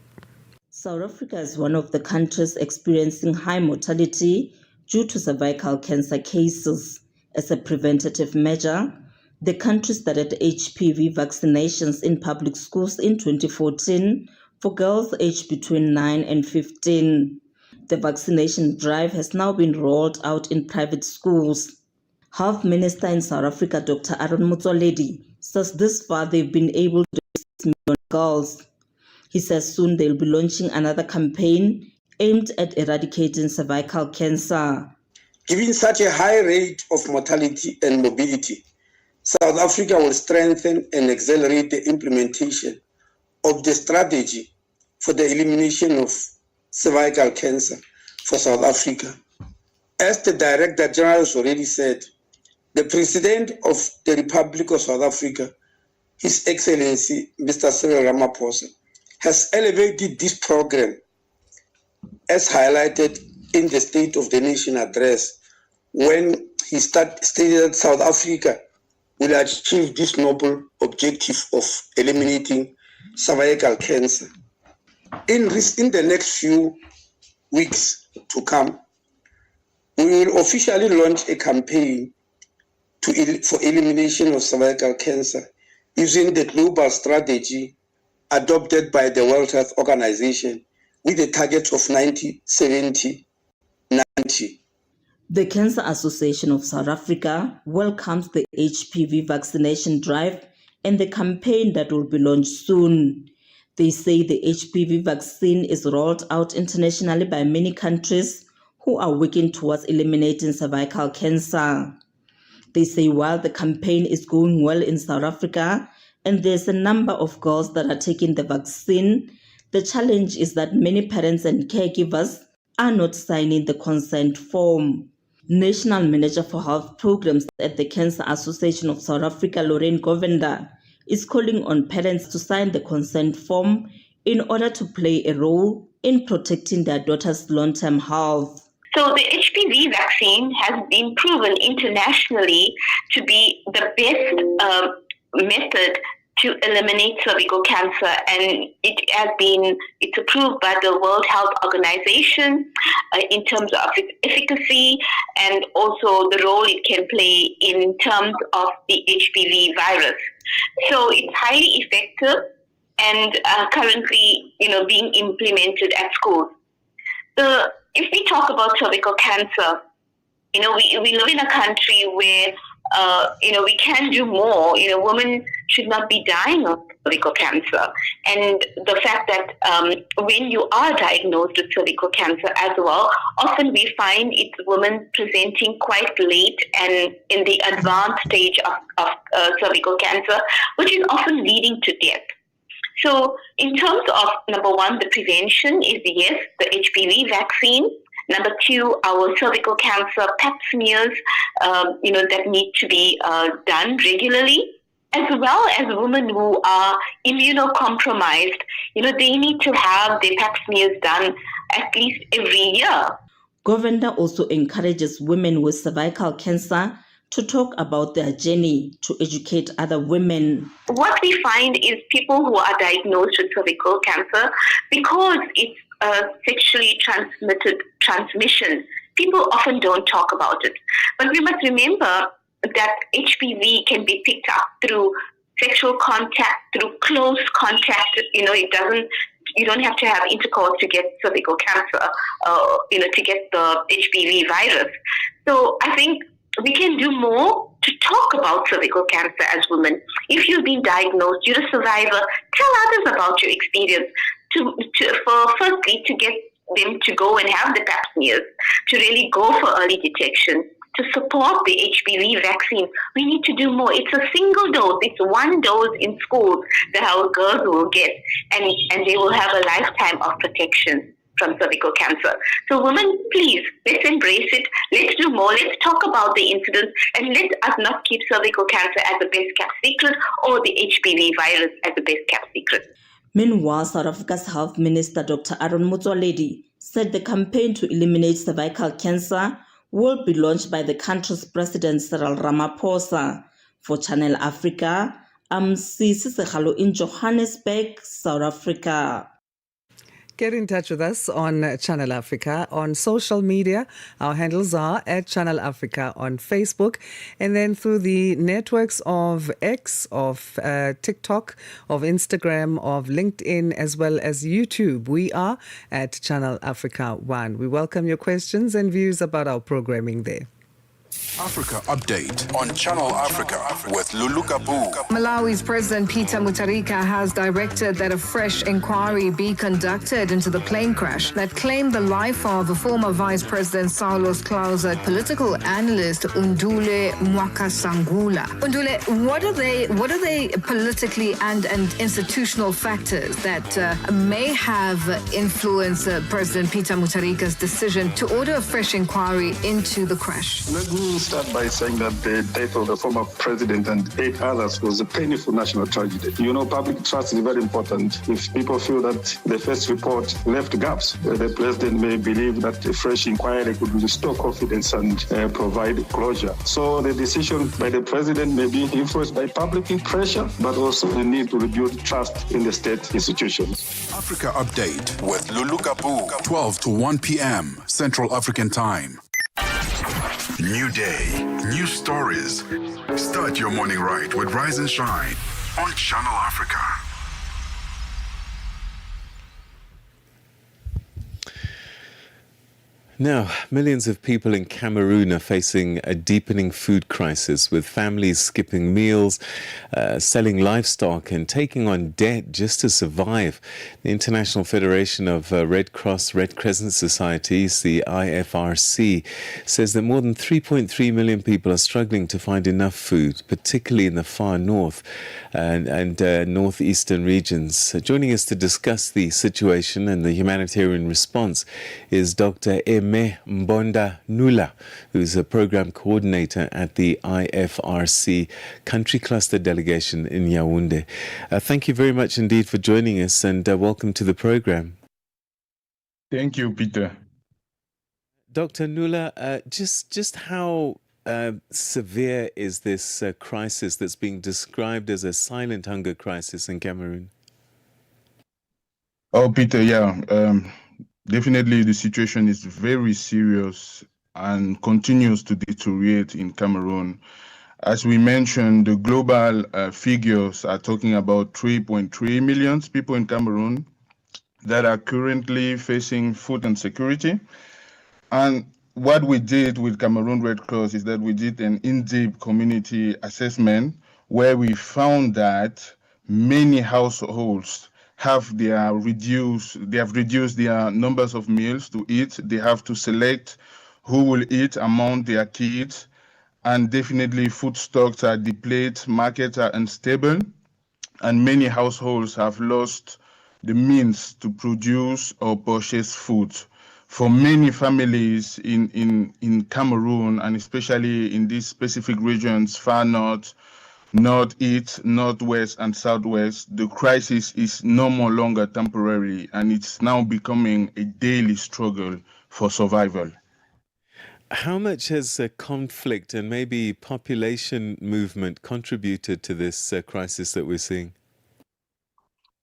South Africa is one of the countries experiencing high mortality due to cervical cancer cases. As a preventative measure, the country started HPV vaccinations in public schools in 2014 for girls aged between 9 and 15. The vaccination drive has now been rolled out in private schools. Health Minister in South Africa, Dr. Aaron Motsoaledi, says this far they've been able to reach 6 million girls. He says soon they'll be launching another campaign aimed at eradicating cervical cancer. Given such a high rate of mortality and morbidity, South Africa will strengthen and accelerate the implementation of the strategy for the elimination of cervical cancer for South Africa. As the Director General has already said, the President of the Republic of South Africa, His Excellency Mr. Cyril Ramaphosa, has elevated this program as highlighted in the State of the Nation address when he stated that South Africa will achieve this noble objective of eliminating cervical cancer. In the next few weeks to come, we will officially launch a campaign for elimination of cervical cancer using the global strategy adopted by the World Health Organization with a target of 90, 70, 90. The Cancer Association of South Africa welcomes the HPV vaccination drive and the campaign that will be launched soon. They say the HPV vaccine is rolled out internationally by many countries who are working towards eliminating cervical cancer. They say while the campaign is going well in South Africa and there's a number of girls that are taking the vaccine, the challenge is that many parents and caregivers are not signing the consent form. National Manager for Health Programs at the Cancer Association of South Africa, Lorraine Govender, is calling on parents to sign the consent form in order to play a role in protecting their daughter's long-term health. So the HPV vaccine has been proven internationally to be the best method to eliminate cervical cancer, and it's approved by the World Health Organization in terms of its efficacy and also the role it can play in terms of the HPV virus. So it's highly effective and currently, being implemented at schools. If we talk about cervical cancer, we live in a country where we can do more. Women should not be dying of cervical cancer. And the fact that when you are diagnosed with cervical cancer as well, often we find it's women presenting quite late and in the advanced stage of cervical cancer, which is often leading to death. So in terms of, number one, the prevention is yes, the HPV vaccine. Number two, our cervical cancer pap smears, that need to be done regularly, as well as women who are immunocompromised. They need to have their pap smears done at least every year. Govender also encourages women with cervical cancer to talk about their journey to educate other women. What we find is people who are diagnosed with cervical cancer, because it's a sexually transmitted transmission, people often don't talk about it. But we must remember that HPV can be picked up through sexual contact, through close contact. You don't have to have intercourse to get cervical cancer, to get the HPV virus. So I think we can do more to talk about cervical cancer as women. If you've been diagnosed, you're a survivor, tell others about your experience firstly to get them to go and have the pap smears, to really go for early detection, to support the HPV vaccine. We need to do more. It's a single dose. It's one dose in schools that our girls will get, and they will have a lifetime of protection from cervical cancer. So women, please, let's embrace it. Let's do more. Let's talk about the incidents, and let us not keep cervical cancer as a best kept secret or the HPV virus as a best kept secret. Meanwhile, South Africa's Health Minister Dr. Aaron Motsoaledi said the campaign to eliminate cervical cancer will be launched by the country's President Cyril Ramaphosa. For Channel Africa, I'm Sisi Sekhalo in Johannesburg, South Africa. Get in touch with us on Channel Africa on social media. Our handles are at Channel Africa on Facebook, and then through the networks of X, of TikTok, of Instagram, of LinkedIn, as well as YouTube. We are at Channel Africa 1. We welcome your questions and views about our programming there. Africa Update on Channel Africa with Lulu Kabu. Malawi's President Peter Mutharika has directed that a fresh inquiry be conducted into the plane crash that claimed the life of former Vice President Saulos Klauser, political analyst Ndule Mwakasangula. Ndule, what are they politically and institutional factors that may have influenced President Peter Mutharika's decision to order a fresh inquiry into the crash? Let me start by saying that the death of the former president and 8 others was a painful national tragedy. You know, public trust is very important. If people feel that the first report left gaps, the president may believe that a fresh inquiry could restore confidence and provide closure. So the decision by the president may be influenced by public pressure, but also the need to rebuild trust in the state institutions. Africa Update with Lulu Kabu, 12 to 1 p.m. Central African Time. New day, new stories. Start your morning right with Rise and Shine on Channel Africa. Now, millions of people in Cameroon are facing a deepening food crisis, with families skipping meals, selling livestock and taking on debt just to survive. The International Federation of Red Cross Red Crescent Societies, the IFRC, says that more than 3.3 million people are struggling to find enough food, particularly in the far north and northeastern regions. Joining us to discuss the situation and the humanitarian response is Dr. Mbonda Nula, who's a program coordinator at the IFRC Country Cluster Delegation in Yaoundé. Thank you very much indeed for joining us, and welcome to the program. Thank you, Peter. Dr. Nula, just how severe is this crisis that's being described as a silent hunger crisis in Cameroon? Oh, Peter, definitely the situation is very serious and continues to deteriorate in Cameroon. As we mentioned, the global figures are talking about 3.3 million people in Cameroon that are currently facing food insecurity. And what we did with Cameroon Red Cross is that we did an in-depth community assessment where we found that many households have reduced their numbers of meals to eat. They have to select who will eat among their kids, and definitely food stocks are depleted, markets are unstable, and many households have lost the means to produce or purchase food. For many families in Cameroon, and especially in these specific regions, far north, northeast, northwest, and southwest, the crisis is no more longer temporary, and it's now becoming a daily struggle for survival. How much has conflict and maybe population movement contributed to this crisis that we're seeing?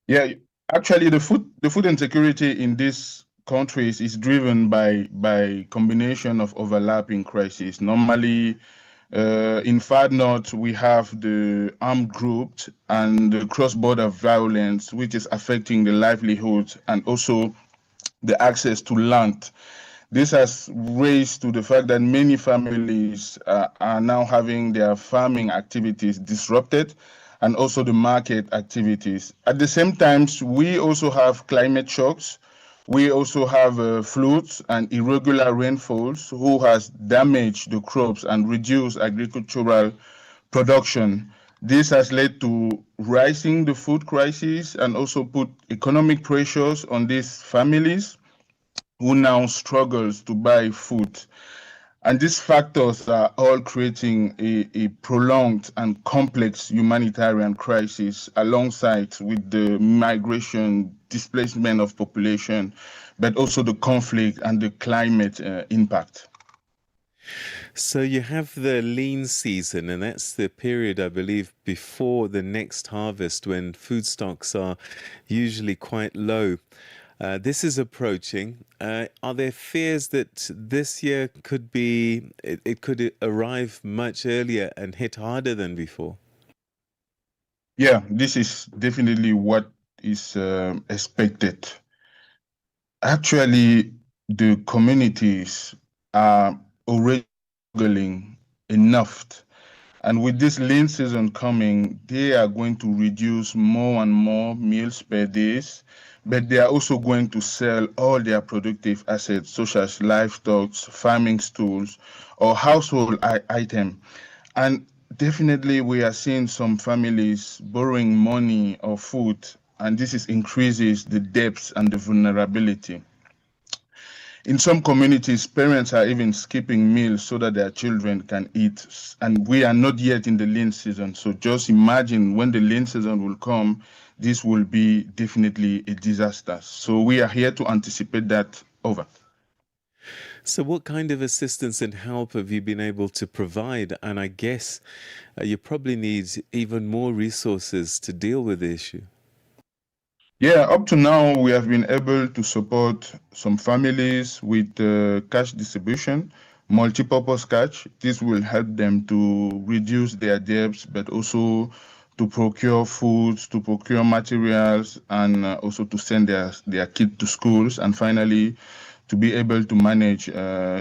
Yeah, actually, the food insecurity in these countries is driven by combination of overlapping crises. Normally, in far north, we have the armed groups and the cross-border violence, which is affecting the livelihood and also the access to land. This has raised to the fact that many families are now having their farming activities disrupted, and also the market activities. At the same time, we also have climate shocks. We also have floods and irregular rainfalls who has damaged the crops and reduced agricultural production. This has led to rising the food crisis and also put economic pressures on these families who now struggles to buy food. And these factors are all creating a prolonged and complex humanitarian crisis alongside with the migration, displacement of population, but also the conflict and the climate impact. So you have the lean season, and that's the period, I believe, before the next harvest when food stocks are usually quite low. This is approaching. Are there fears that this year could be, it could arrive much earlier and hit harder than before? Yeah, this is definitely what is expected. Actually, the communities are already struggling enough. And with this lean season coming, they are going to reduce more and more meals per day, but they are also going to sell all their productive assets, such as livestock, farming tools, or household item. And definitely we are seeing some families borrowing money or food, and this increases the debts and the vulnerability. In some communities, parents are even skipping meals so that their children can eat. And we are not yet in the lean season. So just imagine when the lean season will come, this will be definitely a disaster. So we are here to anticipate that. Over. So what kind of assistance and help have you been able to provide? And I guess you probably need even more resources to deal with the issue. Yeah, up to now, we have been able to support some families with cash distribution, multi-purpose cash. This will help them to reduce their debts, but also to procure foods, to procure materials, and also to send their kids to schools, and finally, to be able to manage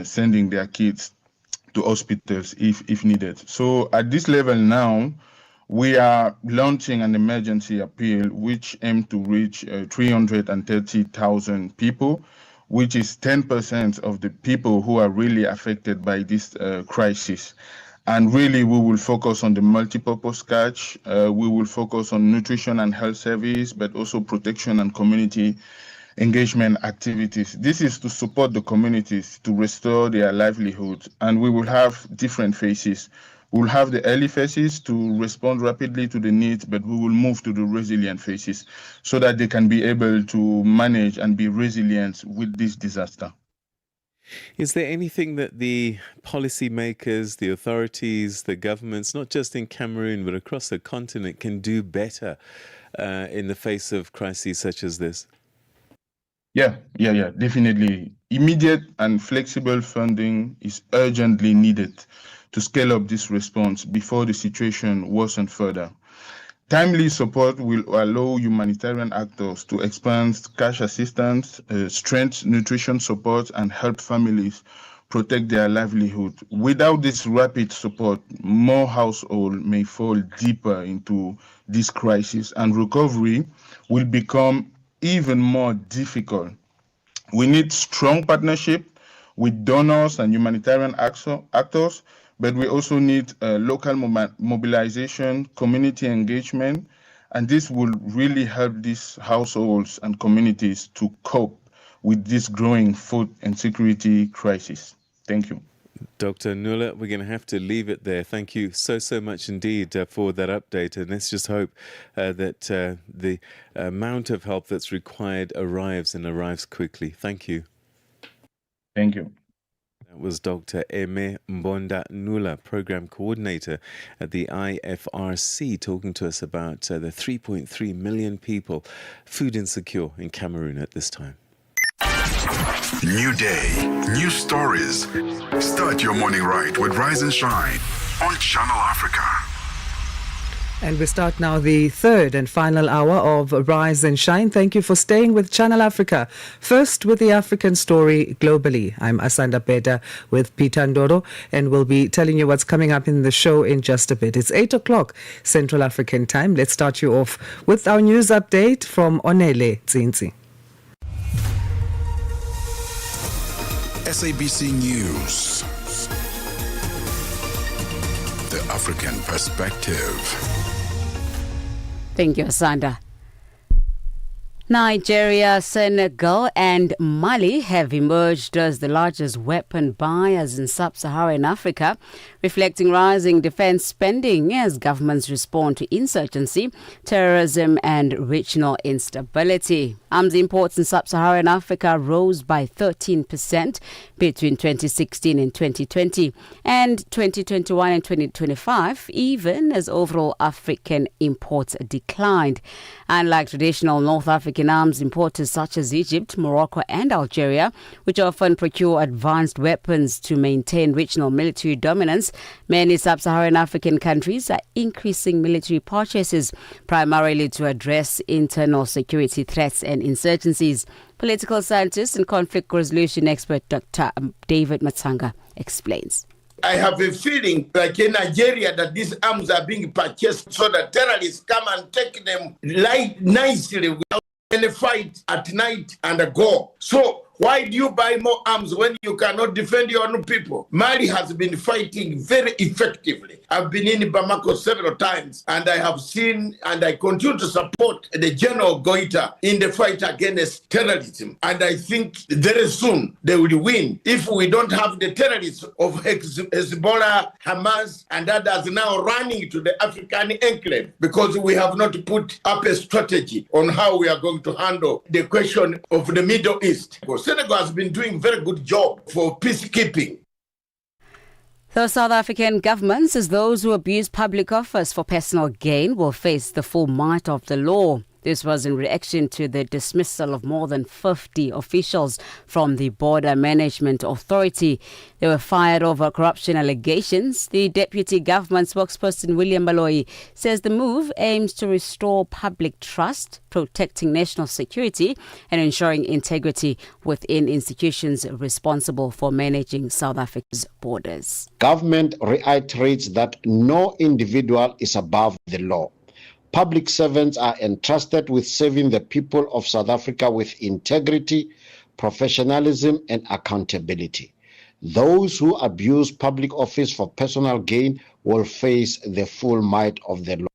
sending their kids to hospitals if needed. So at this level now, we are launching an emergency appeal which aims to reach 330,000 people, which is 10% of the people who are really affected by this crisis. And really, we will focus on the multi-purpose cash. We will focus on nutrition and health service, but also protection and community engagement activities. This is to support the communities to restore their livelihood. And we will have different phases. We'll have the early phases to respond rapidly to the needs, but we will move to the resilient phases so that they can be able to manage and be resilient with this disaster. Is there anything that the policymakers, the authorities, the governments, not just in Cameroon, but across the continent, can do better in the face of crises such as this? Yeah, definitely. Immediate and flexible funding is urgently needed to scale up this response before the situation worsens further. Timely support will allow humanitarian actors to expand cash assistance, strengthen nutrition support, and help families protect their livelihood. Without this rapid support, more households may fall deeper into this crisis, and recovery will become even more difficult. We need strong partnership with donors and humanitarian actors, but we also need local mobilization, community engagement, and this will really help these households and communities to cope with this growing food insecurity crisis. Thank you. Dr. Nula, we're going to have to leave it there. Thank you so much indeed for that update. And let's just hope that the amount of help that's required arrives and arrives quickly. Thank you. Thank you. That was Dr. Eme Mbonda Nula, Program Coordinator at the IFRC, talking to us about the 3.3 million people food insecure in Cameroon at this time. New day, new stories. Start your morning right with Rise and Shine on Channel Africa. And we start now the third and final hour of Rise and Shine. Thank you for staying with Channel Africa. First with the African story globally. I'm Asanda Beda with Peter Ndoro, and we'll be telling you what's coming up in the show in just a bit. It's 8 o'clock Central African time. Let's start you off with our news update from Onele Tsinzi. SABC News. The African Perspective. Thank you, Asanda. Nigeria, Senegal and Mali have emerged as the largest weapon buyers in sub-Saharan Africa, reflecting rising defense spending as governments respond to insurgency, terrorism and regional instability. Arms imports in sub-Saharan Africa rose by 13% between 2016 and 2020 and 2021 and 2025, even as overall African imports declined. Unlike traditional North African arms importers such as Egypt, Morocco and Algeria, which often procure advanced weapons to maintain regional military dominance, many sub-Saharan African countries are increasing military purchases, primarily to address internal security threats and insurgencies. Political scientist and conflict resolution expert Dr. David Matsanga explains. I have a feeling, like in Nigeria, that these arms are being purchased so that terrorists come and take them nicely without any fight at night and go. So why do you buy more arms when you cannot defend your own people? Mali has been fighting very effectively. I've been in Bamako several times, and I have seen and I continue to support the General Goita in the fight against terrorism. And I think very soon they will win if we don't have the terrorists of Hezbollah, Hamas, and others now running to the African enclave, because we have not put up a strategy on how we are going to handle the question of the Middle East. Senegal has been doing a very good job for peacekeeping. The South African government says those who abuse public office for personal gain will face the full might of the law. This was in reaction to the dismissal of more than 50 officials from the Border Management Authority. They were fired over corruption allegations. The deputy government spokesperson, William Baloyi, says the move aims to restore public trust, protecting national security and ensuring integrity within institutions responsible for managing South Africa's borders. Government reiterates that no individual is above the law. Public servants are entrusted with serving the people of South Africa with integrity, professionalism, and accountability. Those who abuse public office for personal gain will face the full might of the law.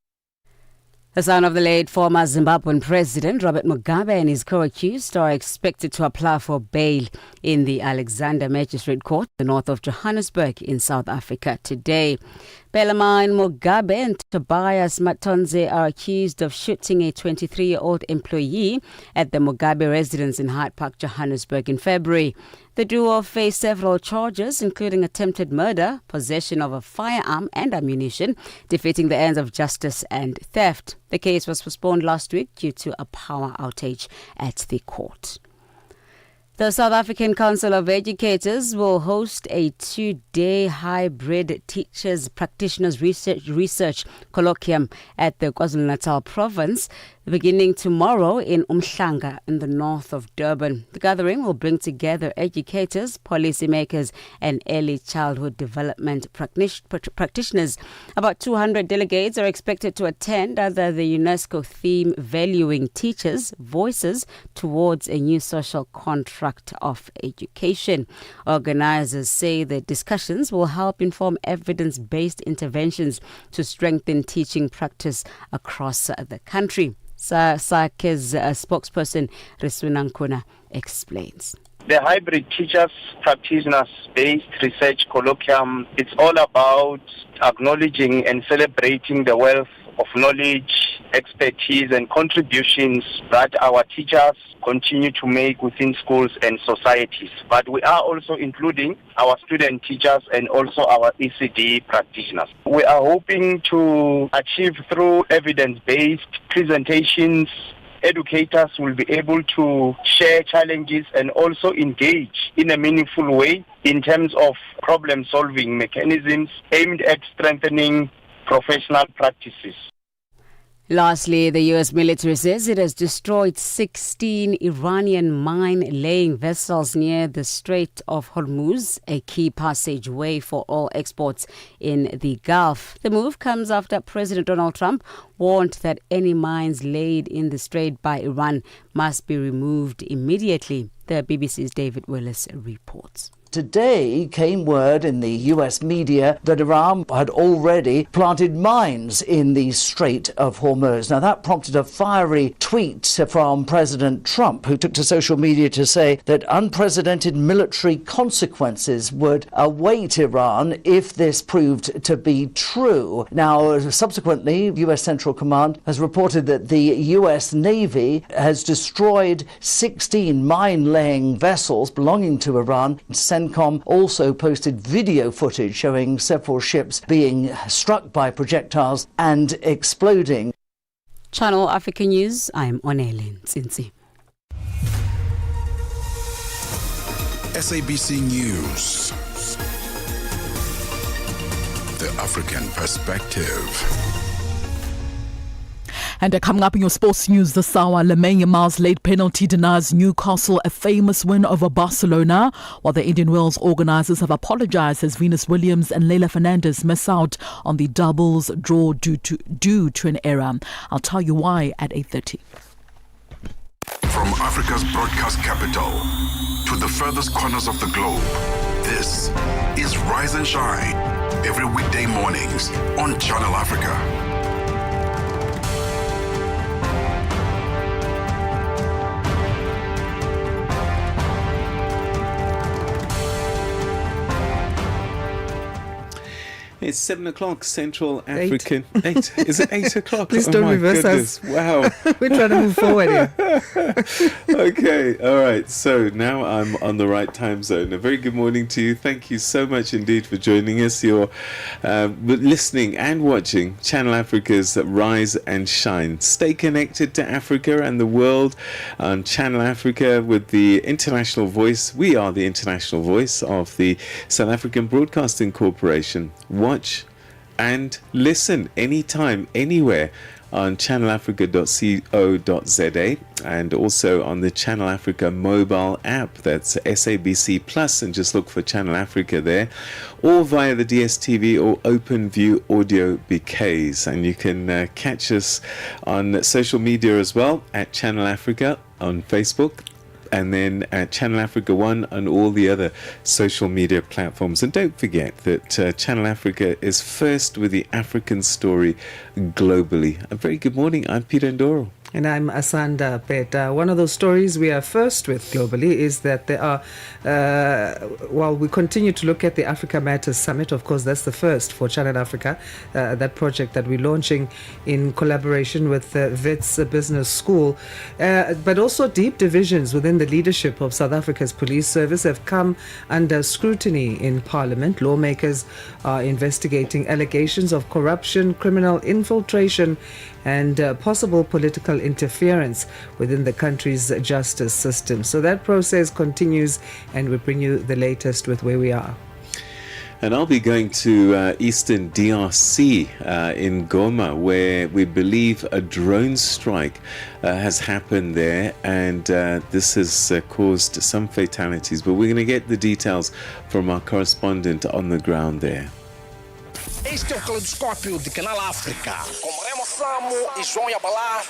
The son of the late former Zimbabwean President Robert Mugabe and his co-accused are expected to apply for bail in the Alexander Magistrate Court, the north of Johannesburg in South Africa today. Bellarmine Mugabe and Tobias Matonze are accused of shooting a 23-year-old employee at the Mugabe residence in Hyde Park, Johannesburg in February. The duo face several charges, including attempted murder, possession of a firearm and ammunition, defeating the ends of justice and theft. The case was postponed last week due to a power outage at the court. The South African Council of Educators will host a 2-day hybrid teachers practitioners research colloquium at the KwaZulu-Natal province, beginning tomorrow in Umhlanga in the north of Durban. The gathering will bring together educators, policymakers and early childhood development practitioners. About 200 delegates are expected to attend under the UNESCO theme Valuing Teachers' Voices Towards a New Social Contract of Education. Organizers say the discussions will help inform evidence-based interventions to strengthen teaching practice across the country. SACE's spokesperson Reswina Nkuna explains. The hybrid teachers practitioners based research colloquium, it's all about acknowledging and celebrating the wealth of knowledge, expertise and contributions that our teachers continue to make within schools and societies. But we are also including our student teachers and also our ECD practitioners. We are hoping to achieve through evidence-based presentations. Educators will be able to share challenges and also engage in a meaningful way in terms of problem-solving mechanisms aimed at strengthening professional practices. Lastly, the U.S. military says it has destroyed 16 Iranian mine-laying vessels near the Strait of Hormuz, a key passageway for oil exports in the Gulf. The move comes after President Donald Trump warned that any mines laid in the strait by Iran must be removed immediately. The BBC's David Willis reports. Today came word in the US media that Iran had already planted mines in the Strait of Hormuz. Now that prompted a fiery tweet from President Trump, who took to social media to say that unprecedented military consequences would await Iran if this proved to be true. Now, subsequently, US Central Command has reported that the US Navy has destroyed 16 mine-laying vessels belonging to Iran. CENTCOM also posted video footage showing several ships being struck by projectiles and exploding. Channel Africa News, I'm Onelin Sinsi. SABC News. The African Perspective. And coming up in your sports news this hour, Lamine Yamal's late penalty denies Newcastle a famous win over Barcelona, while the Indian Wells organisers have apologised as Venus Williams and Leila Fernandez miss out on the doubles draw due to an error. I'll tell you why at 8:30. From Africa's broadcast capital to the furthest corners of the globe, this is Rise and Shine, every weekday mornings on Channel Africa. It's 7 o'clock Central African. 8. Is it 8 o'clock? Please don't reverse us. Wow. We're trying to move forward here. Okay, all right. So now I'm on the right time zone. A very good morning to you. Thank you so much indeed for joining us. You're listening and watching Channel Africa's Rise and Shine. Stay connected to Africa and the world on Channel Africa with the international voice. We are the international voice of the South African Broadcasting Corporation. Watch and listen anytime, anywhere on channelafrica.co.za and also on the Channel Africa mobile app. That's SABC Plus, and just look for Channel Africa there, or via the DSTV or OpenView audio bouquets. And you can catch us on social media as well at Channel Africa on Facebook, and then at Channel Africa 1 and all the other social media platforms. And don't forget that Channel Africa is first with the African story globally. A very good morning. I'm Peter Ndoro. And I'm Asanda, Beda. One of those stories we are first with globally is that there are, while we continue to look at the Africa Matters Summit, of course, that's the first for Channel Africa, that project that we're launching in collaboration with Wits Business School, but also deep divisions within the leadership of South Africa's police service have come under scrutiny in Parliament. Lawmakers are investigating allegations of corruption, criminal infiltration, and possible political interference within the country's justice system. So that process continues, and we bring you the latest with where we are. And I'll be going to Eastern DRC in Goma, where we believe a drone strike has happened there, and this has caused some fatalities. But we're going to get the details from our correspondent on the ground there. Este é o Caleidoscópio de Canal África, com Remo Samo e João Yabalá.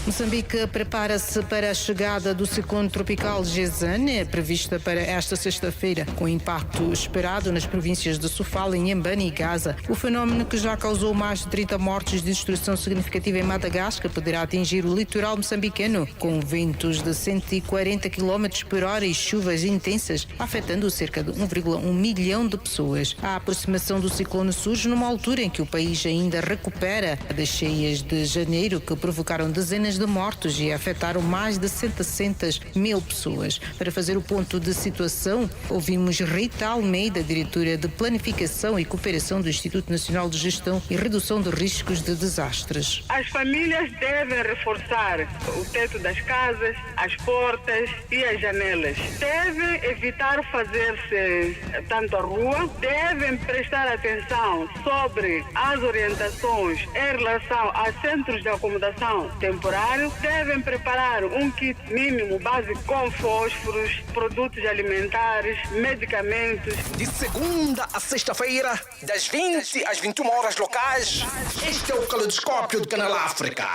Moçambique prepara-se para a chegada do ciclone tropical Gezane, prevista para esta sexta-feira, com impacto esperado nas províncias de Sofala, Inhambane e Gaza. O fenómeno, que já causou mais de 30 mortes de destruição significativa em Madagascar, poderá atingir o litoral moçambicano, com ventos de 140 km por hora e chuvas intensas, afetando cerca de 1,1 milhão de pessoas. A aproximação do ciclone surge numa altura em que o país ainda recupera das cheias de janeiro, que provocaram dezenas de mortos e afetaram mais de 700 mil pessoas. Para fazer o ponto de situação, ouvimos Rita Almeida, diretora de Planificação e Cooperação do Instituto Nacional de Gestão e Redução de Riscos de Desastres. As famílias devem reforçar o teto das casas, as portas e as janelas. Devem evitar fazer-se tanto à rua, devem prestar atenção sobre as orientações em relação a centros de acomodação temporário, devem preparar um kit mínimo básico com fósforos, produtos alimentares, medicamentos. De segunda a sexta-feira, das 20 às 21 horas locais, este é o Caleidoscópio de Canal África.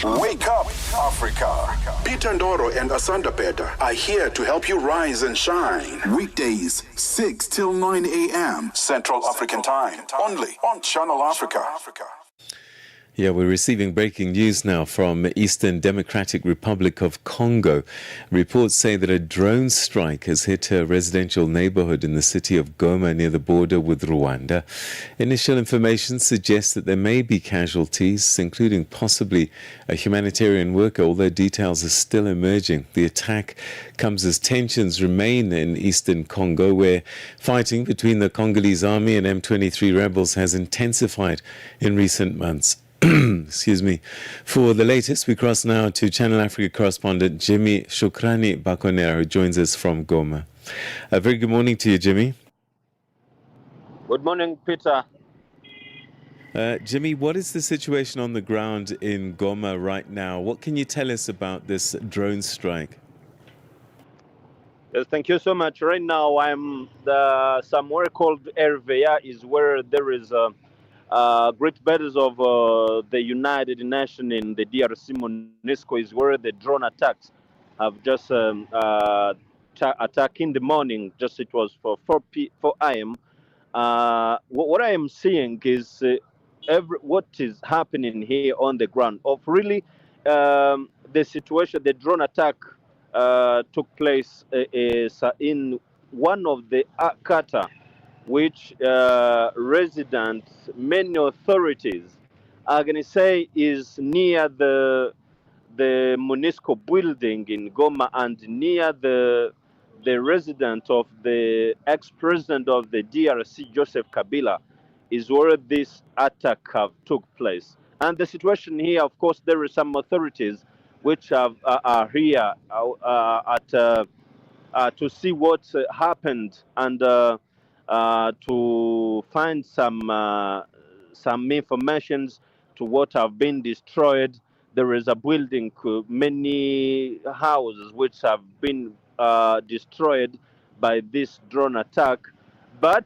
Wake up, Africa. Peter Ndoro and Asanda Beda are here to help you rise and shine. Weekdays, 6 till 9 a.m. Central African Time. Only on Channel Africa. Yeah, we're receiving breaking news now from Eastern Democratic Republic of Congo. Reports say that a drone strike has hit a residential neighborhood in the city of Goma near the border with Rwanda. Initial information suggests that there may be casualties, including possibly a humanitarian worker, although details are still emerging. The attack comes as tensions remain in eastern Congo, where fighting between the Congolese army and M23 rebels has intensified in recent months. Excuse me. For the latest, we cross now to Channel Africa correspondent Jimmy Shukrani Bakonera, who joins us from Goma. A very good morning to you, Jimmy. Good morning, Peter. Jimmy, what is the situation on the ground in Goma right now? What can you tell us about this drone strike? Yes, thank you so much. Right now, I'm somewhere called Herveya, is where there is great battles of the United Nations in the DRC. MONUSCO is where the drone attacks have just attacked in the morning. Just it was for 4 a.m. What I am seeing is what is happening here on the ground. Of really the situation, the drone attack took place is in one of the kata, which residents, many authorities are going to say is near the MONUSCO building in Goma and near the residence of the ex-president of the DRC, Joseph Kabila, is where this attack have took place. And the situation here, of course, there are some authorities which are here to see what happened and to find some informations to what have been destroyed. There is a building, many houses which have been destroyed by this drone attack. But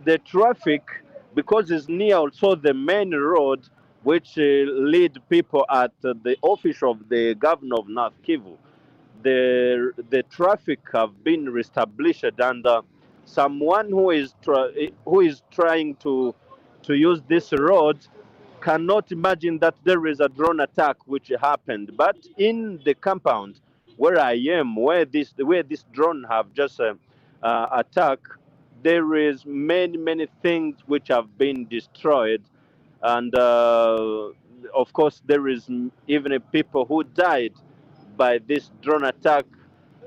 the traffic, because it's near also the main road which lead people at the office of the governor of North Kivu, the traffic have been reestablished, and someone who is trying to use this road cannot imagine that there is a drone attack which happened. But in the compound where I am, where this drone have just attacked, there is many things which have been destroyed, and of course there is even people who died by this drone attack,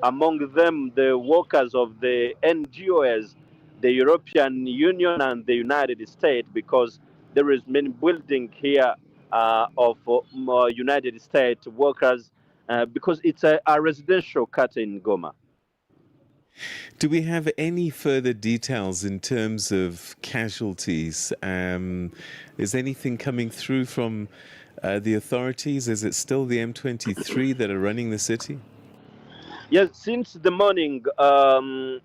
among them the workers of the NGOs, the European Union and the United States, because there is many building here of United States workers, because it's a residential cut in Goma. Do we have any further details in terms of casualties? Is anything coming through from the authorities? Is it still the M23 that are running the city? Yes, since the morning, the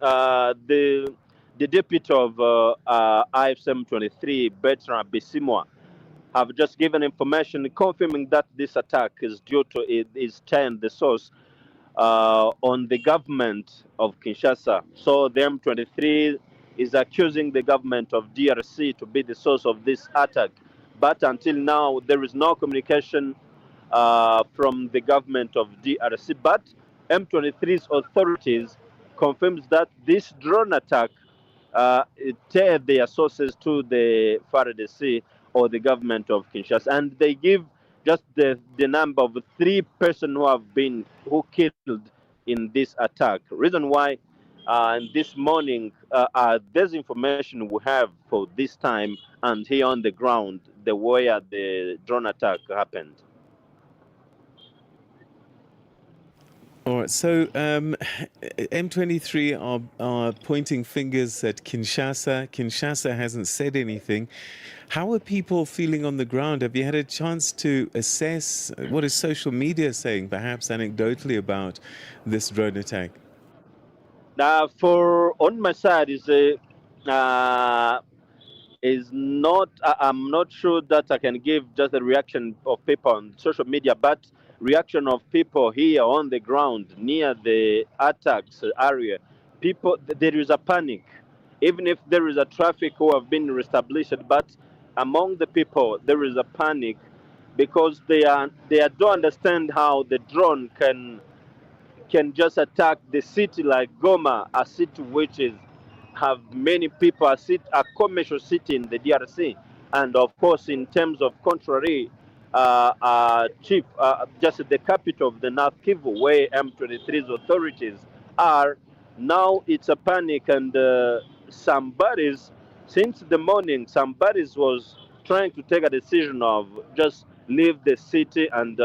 deputy of IFM 23, Bertrand Bisimwa, have just given information confirming that this attack is due to the source on the government of Kinshasa. So the M23 is accusing the government of DRC to be the source of this attack. But until now, there is no communication from the government of DRC. But M23's authorities confirms that this drone attack tear their sources to the FARDC or the government of Kinshasa, and they give just the number of 3 persons who killed in this attack. Reason why this morning there's information we have for this time and here on the ground, the where the drone attack happened. All right, so M23 are pointing fingers at Kinshasa. Kinshasa hasn't said anything. How are people feeling on the ground? Have you had a chance to assess what is social media saying, perhaps anecdotally, about this drone attack? For on my side is not. I'm not sure that I can give just a reaction of people on social media, but reaction of people here on the ground near the attacks area. People, there is a panic, even if there is a traffic who have been reestablished, but among the people there is a panic because they don't understand how the drone can just attack the city like Goma, a city which is have many people, a commercial city in the DRC, and of course in terms of contrary, chief, just the capital of the North Kivu, where M23's authorities are. Now it's a panic, and somebody's since the morning, somebody's was trying to take a decision of just leave the city and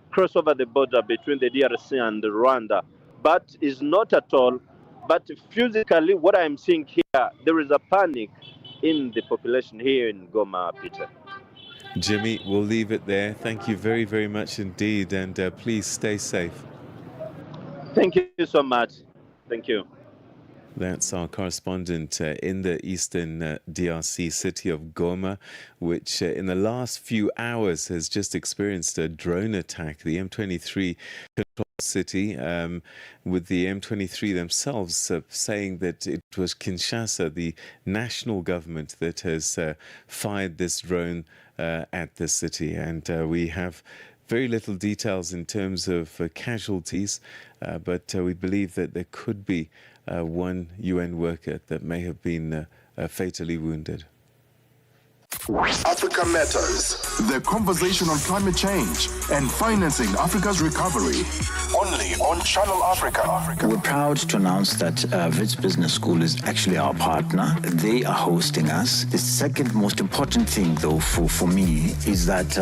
cross over the border between the DRC and Rwanda, but it's not at all. But physically, what I'm seeing here, there is a panic in the population here in Goma, Peter. Jimmy, we'll leave it there. Thank you very, very much indeed, and please stay safe. Thank you so much. Thank you. That's our correspondent in the eastern DRC city of Goma, which in the last few hours has just experienced a drone attack. The M23 controlled city, with the M23 themselves saying that it was Kinshasa, the national government, that has fired this drone at the city. And we have very little details in terms of casualties, but we believe that there could be one UN worker that may have been fatally wounded. Africa Matters, the conversation on climate change and financing Africa's recovery. Only on Channel Africa. We're proud to announce that Wits Business School is actually our partner. They are hosting us. The second most important thing, though, for me, is that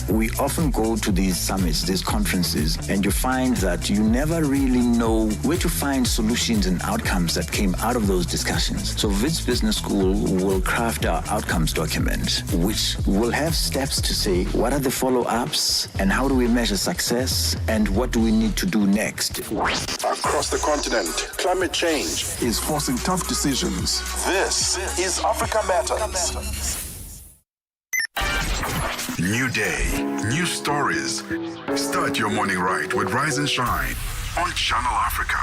we often go to these summits, these conferences, and you find that you never really know where to find solutions and outcomes that came out of those discussions. So Wits Business School will craft our outcomes document, which will have steps to say what are the follow-ups and how do we measure success and what do we need to do next. Across the continent, climate change is forcing tough decisions. This is Africa Matters. New day, new stories. Start your morning right with Rise and Shine on Channel Africa.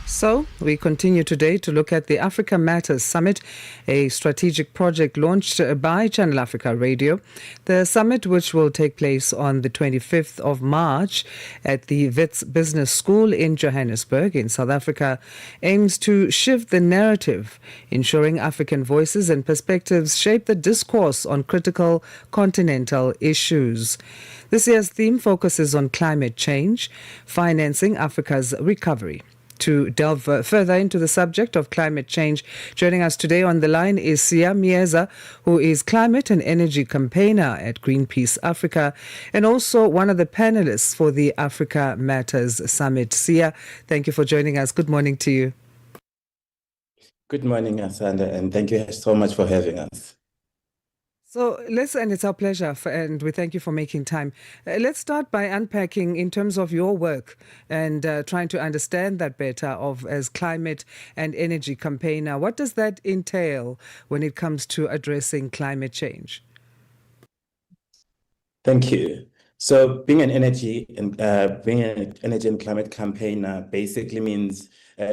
So, we continue today to look at the Africa Matters Summit, a strategic project launched by Channel Africa Radio. The summit, which will take place on the 25th of March at the Wits Business School in Johannesburg in South Africa, aims to shift the narrative, ensuring African voices and perspectives shape the discourse on critical continental issues. This year's theme focuses on climate change, financing Africa's recovery. To delve further into the subject of climate change, joining us today on the line is Sia Mieza, who is climate and energy campaigner at Greenpeace Africa and also one of the panelists for the Africa Matters Summit. Sia, thank you for joining us. Good morning to you. Good morning, Asanda, and thank you so much for having us. So and it's our pleasure, and we thank you for making time. Let's start by unpacking in terms of your work and trying to understand that better as climate and energy campaigner. What does that entail when it comes to addressing climate change? Thank you. So being an energy and climate campaigner basically means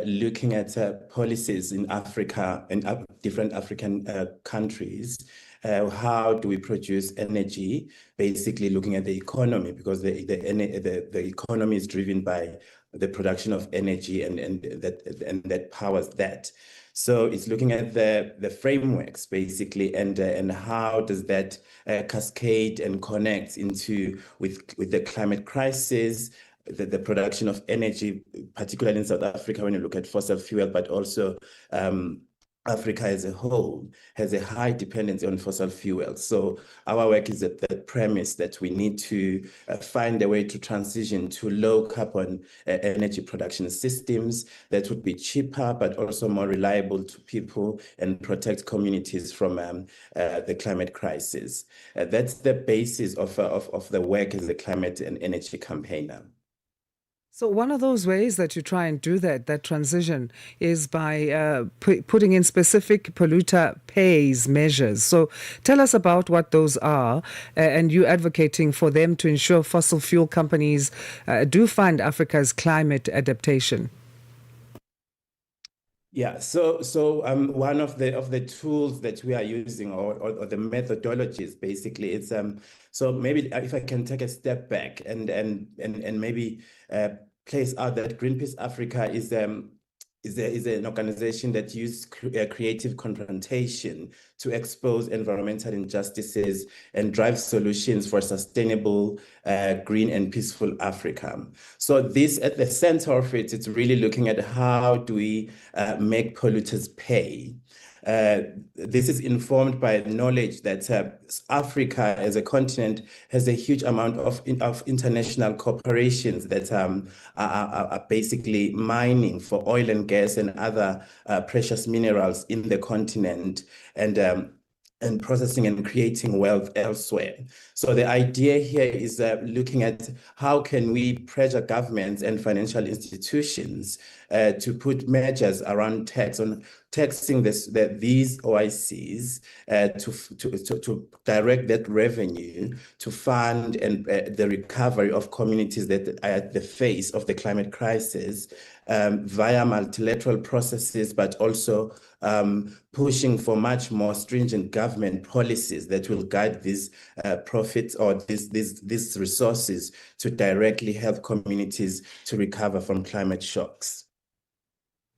looking at policies in Africa and different African countries. How do we produce energy? Basically looking at the economy, because the economy is driven by the production of energy and that powers that. So it's looking at the frameworks basically, and how does that cascade and connect into with the climate crisis, the production of energy, particularly in South Africa when you look at fossil fuel, but also Africa as a whole has a high dependency on fossil fuels. So our work is at the premise that we need to find a way to transition to low carbon energy production systems that would be cheaper, but also more reliable to people and protect communities from the climate crisis. That's the basis of the work as a climate and energy campaigner. So one of those ways that you try and do that transition is by putting in specific polluter pays measures. So tell us about what those are, and you advocating for them to ensure fossil fuel companies do fund Africa's climate adaptation. Yeah, so one of the tools that we are using or the methodologies basically, it's so maybe if I can take a step back and maybe place out that Greenpeace Africa is an organization that uses creative confrontation to expose environmental injustices and drive solutions for sustainable, green and peaceful Africa. So this, at the center of it, it's really looking at how do we make polluters pay. This is informed by knowledge that Africa as a continent has a huge amount of international corporations that are basically mining for oil and gas and other precious minerals in the continent. And and processing and creating wealth elsewhere. So the idea here is looking at how can we pressure governments and financial institutions to put measures around taxing these OICs to direct that revenue to fund and the recovery of communities that are at the face of the climate crisis via multilateral processes, but also pushing for much more stringent government policies that will guide these profits or these resources to directly help communities to recover from climate shocks.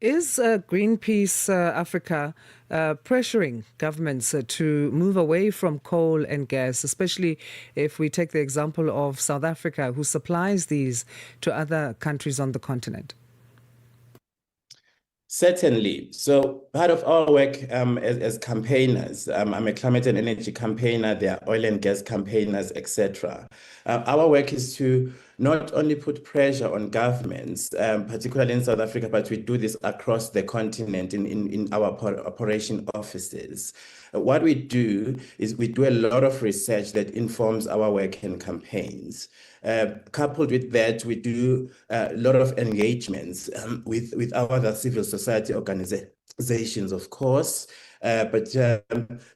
Is Greenpeace Africa pressuring governments to move away from coal and gas, especially if we take the example of South Africa, who supplies these to other countries on the continent? Certainly. So part of our work as campaigners, I'm a climate and energy campaigner, there are oil and gas campaigners, etc. Our work is to not only put pressure on governments, particularly in South Africa, but we do this across the continent in our operation offices. What we do is we do a lot of research that informs our work and campaigns. Coupled with that, we do a lot of engagements with our other civil society organizations, of course. But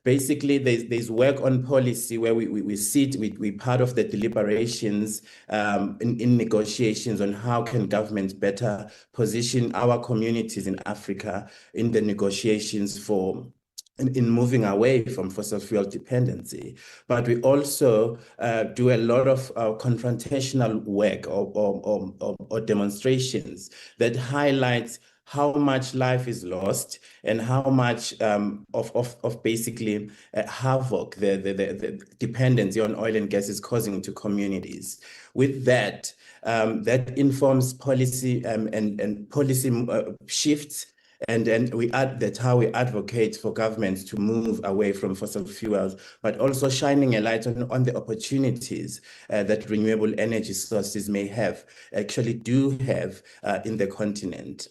basically, there's work on policy where we sit, we part of the deliberations in negotiations on how can governments better position our communities in Africa in the negotiations for in moving away from fossil fuel dependency. But we also do a lot of confrontational work or demonstrations that highlight how much life is lost and how much of basically havoc the dependency on oil and gas is causing to communities. With that, that informs policy and policy shifts. And then that's how we advocate for governments to move away from fossil fuels, but also shining a light on the opportunities that renewable energy sources actually do have in the continent.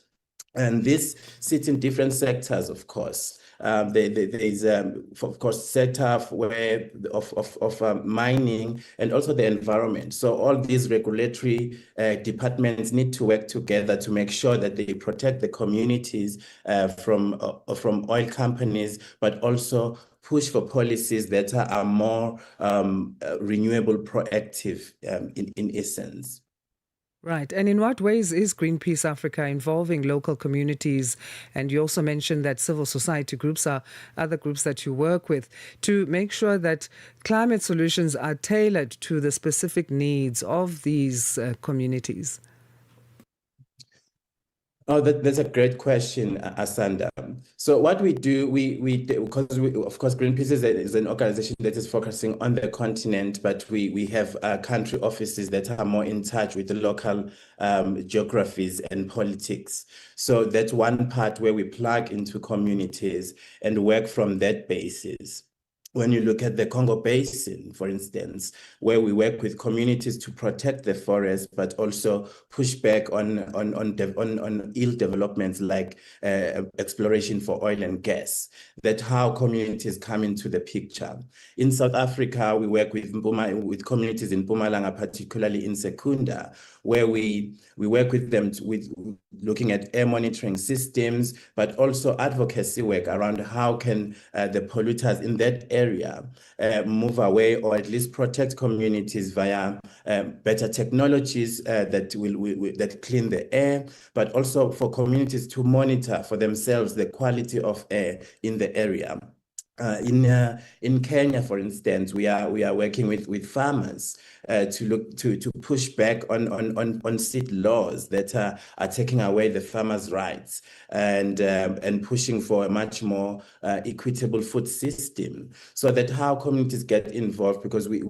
And this sits in different sectors, of course. There's, of course, sector of mining and also the environment. So all these regulatory departments need to work together to make sure that they protect the communities from oil companies, but also push for policies that are more renewable, proactive in essence. Right. And in what ways is Greenpeace Africa involving local communities? And you also mentioned that civil society groups are other groups that you work with to make sure that climate solutions are tailored to the specific needs of these communities. Oh, that's a great question, Asanda. So what we do, because of course, Greenpeace is an organization that is focusing on the continent, but we have country offices that are more in touch with the local geographies and politics. So that's one part where we plug into communities and work from that basis. When you look at the Congo Basin, for instance, where we work with communities to protect the forest, but also push back on ill developments like exploration for oil and gas, that's how communities come into the picture. In South Africa, we work with communities in Mpumalanga, particularly in Secunda, where we work with them with looking at air monitoring systems, but also advocacy work around how can the polluters in that area move away or at least protect communities via better technologies that clean the air, but also for communities to monitor for themselves the quality of air in the area. In Kenya, for instance, we are working with farmers to push back on seed laws that are taking away the farmers' rights and pushing for a much more equitable food system. So that how communities get involved, because we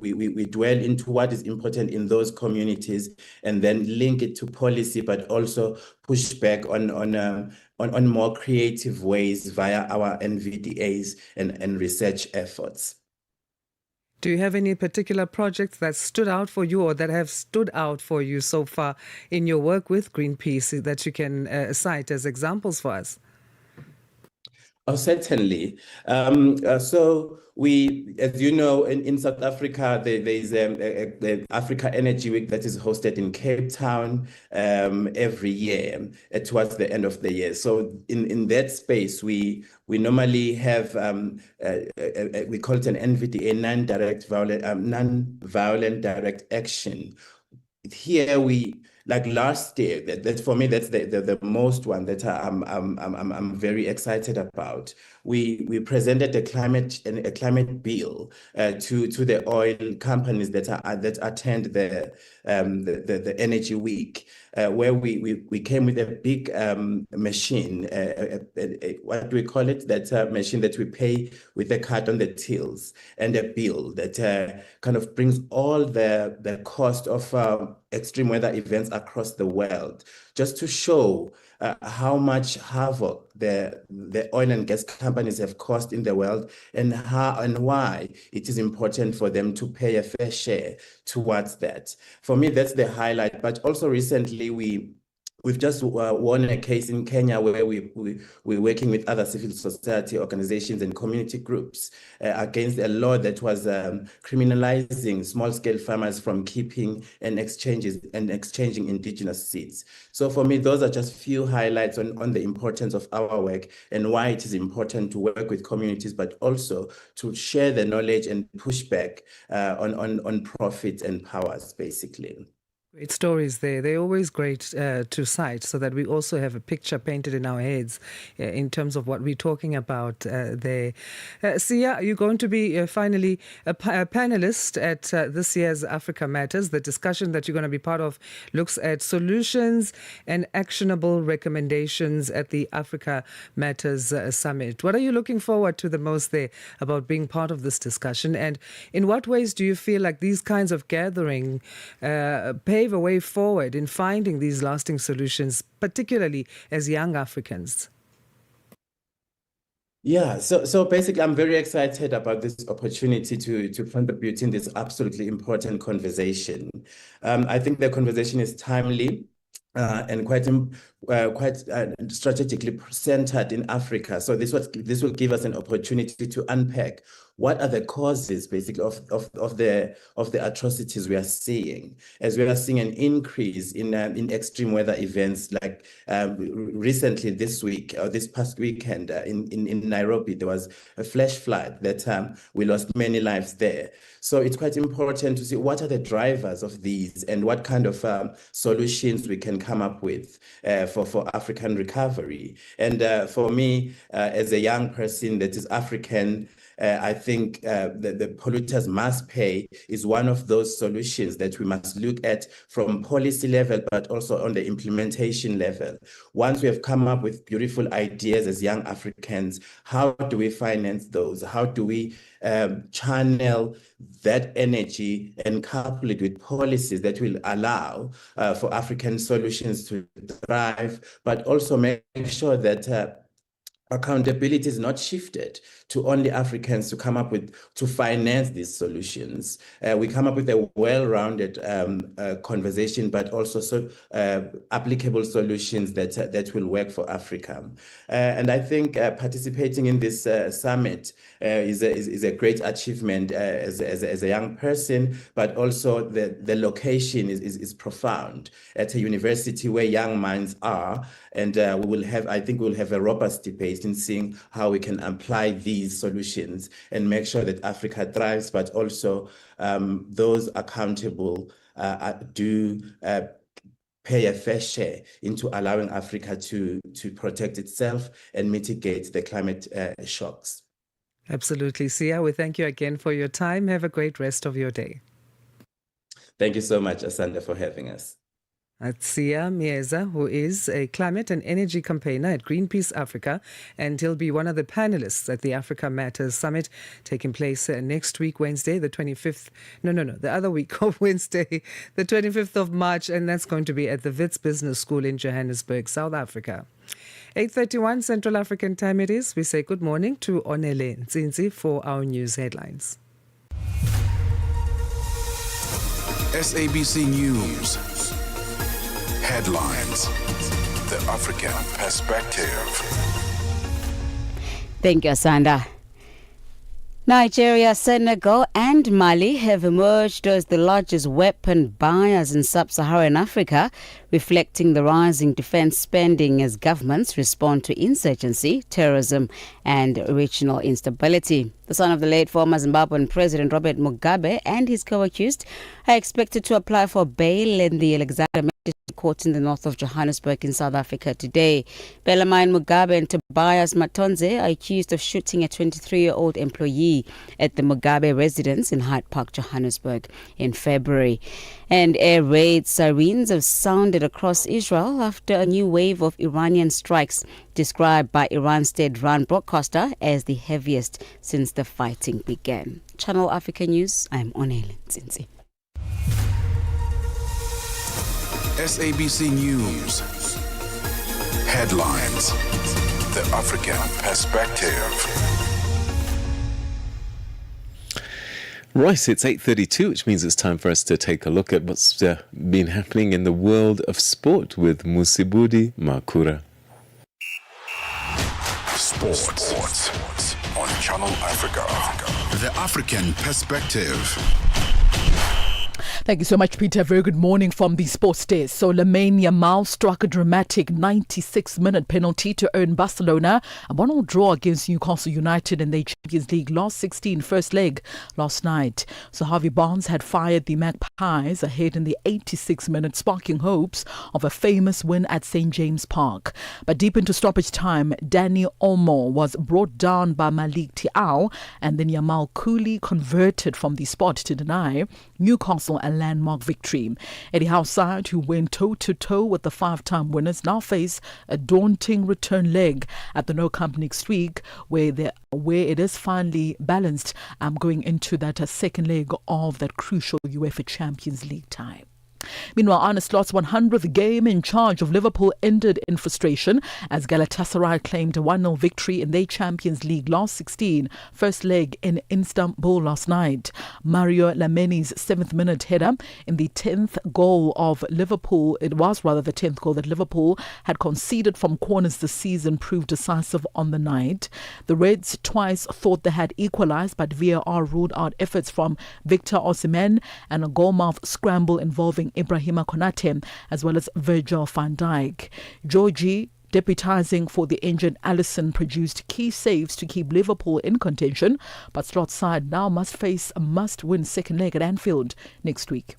dwell into what is important in those communities and then link it to policy, but also push back on more creative ways via our NVDAs and research efforts. Do you have any particular projects that stood out for you or that have stood out for you so far in your work with Greenpeace that you can cite as examples for us? Oh, certainly. So we, as you know, in South Africa, there is the Africa Energy Week that is hosted in Cape Town every year towards the end of the year. So in that space, we normally have we call it an NVDA, non-violent direct action. Here we, like last year, that for me, that's the most one that I'm very excited about. We presented a climate bill to the oil companies that attend the Energy Week, where we came with a big machine. What do we call it? That machine that we pay with a card on the tills, and a bill that kind of brings all the cost of extreme weather events across the world, just to show how much havoc the oil and gas companies have caused in the world, and how and why it is important for them to pay a fair share towards that. For me, that's the highlight. But also recently, we've just won a case in Kenya where we're working with other civil society organizations and community groups against a law that was criminalizing small-scale farmers from keeping and exchanging indigenous seeds. So for me, those are just few highlights on the importance of our work and why it is important to work with communities, but also to share the knowledge and push back on profits and powers, basically. Great stories there. They're always great to cite so that we also have a picture painted in our heads in terms of what we're talking about there. Sia, you're going to be finally a panelist at this year's Africa Matters. The discussion that you're going to be part of looks at solutions and actionable recommendations at the Africa Matters Summit. What are you looking forward to the most there about being part of this discussion? And in what ways do you feel like these kinds of gathering pave a way forward in finding these lasting solutions, particularly as young Africans? Yeah, so basically, I'm very excited about this opportunity to contribute in this absolutely important conversation. I think the conversation is timely and quite strategically centered in Africa. So this will give us an opportunity to unpack what are the causes, basically, of the atrocities we are seeing, as we are seeing an increase in extreme weather events. Like recently this week or this past weekend in Nairobi, there was a flash flood that we lost many lives there. So it's quite important to see what are the drivers of these and what kind of solutions we can come up with for African recovery. And for me, as a young person that is African, I think the polluters must pay is one of those solutions that we must look at from policy level, but also on the implementation level. Once we have come up with beautiful ideas as young Africans, how do we finance those? How do we channel that energy and couple it with policies that will allow for African solutions to thrive, but also make sure that accountability is not shifted to only Africans to come up with, to finance these solutions. We come up with a well-rounded conversation, but also applicable solutions that will work for Africa. And I think participating in this summit is a great achievement as a young person, but also the location is profound at a university where young minds are. And I think we'll have a robust debate in seeing how we can apply these solutions and make sure that Africa thrives, but also those accountable do pay a fair share into allowing Africa to protect itself and mitigate the climate shocks. Absolutely. Sia, we thank you again for your time. Have a great rest of your day. Thank you so much, Asanda, for having us. That's Sia Mieza, who is a climate and energy campaigner at Greenpeace Africa, and he'll be one of the panelists at the Africa Matters Summit taking place next week, Wednesday, the 25th. The other week of Wednesday, the 25th of March, and that's going to be at the Wits Business School in Johannesburg, South Africa. 8:31 Central African time it is. We say good morning to Onele Nzinzi for our news headlines. SABC News. Headlines. The African perspective. Thank you, Asanda. Nigeria, Senegal and Mali have emerged as the largest weapon buyers in sub-Saharan Africa, reflecting the rising defense spending as governments respond to insurgency, terrorism and regional instability. The son of the late former Zimbabwean President Robert Mugabe and his co-accused are expected to apply for bail in the Alexander Magistrate Court in the north of Johannesburg in South Africa today. Bellarmine Mugabe and Tobias Matonze are accused of shooting a 23-year-old employee at the Mugabe residence in Hyde Park, Johannesburg in February. And air raid sirens have sounded across Israel after a new wave of Iranian strikes, described by Iran's state-run broadcaster as the heaviest since the fighting began. Channel Africa News, I'm Onele Nzinzi. SABC News. Headlines. The African Perspective. Right, it's 8:32, which means it's time for us to take a look at what's been happening in the world of sport with Musibudi Makura. Sports on Channel Africa. The African Perspective. Thank you so much, Peter. Very good morning from the sports desk. So Lamine Yamal struck a dramatic 96-minute penalty to earn Barcelona a 1-1 draw against Newcastle United in the Champions League last 16 first leg last night. So Harvey Barnes had fired the Magpies ahead in the 86th minute, sparking hopes of a famous win at St. James Park. But deep into stoppage time, Dani Olmo was brought down by Malik Thiaw, and then Yamal coolly converted from the spot to deny Newcastle a landmark victory. Eddie Howe's side, who went toe-to-toe with the 5-time winners, now face a daunting return leg at the Nou Camp next week, where it is finally balanced going into that second leg of that crucial UEFA Champions League tie. Meanwhile, Arne Slot's 100th game in charge of Liverpool ended in frustration as Galatasaray claimed a 1-0 victory in their Champions League last 16 first leg in Istanbul last night. Mario Lamini's 7th minute header in the 10th goal of Liverpool, it was rather the 10th goal that Liverpool had conceded from corners this season, proved decisive on the night. The Reds twice thought they had equalised, but VAR ruled out efforts from Victor Osimhen and a goalmouth scramble involving Ibrahima Konate as well as Virgil van Dijk. Georgie, deputising for the injured Alisson, produced key saves to keep Liverpool in contention, but Slot's side now must face a must-win second leg at Anfield next week.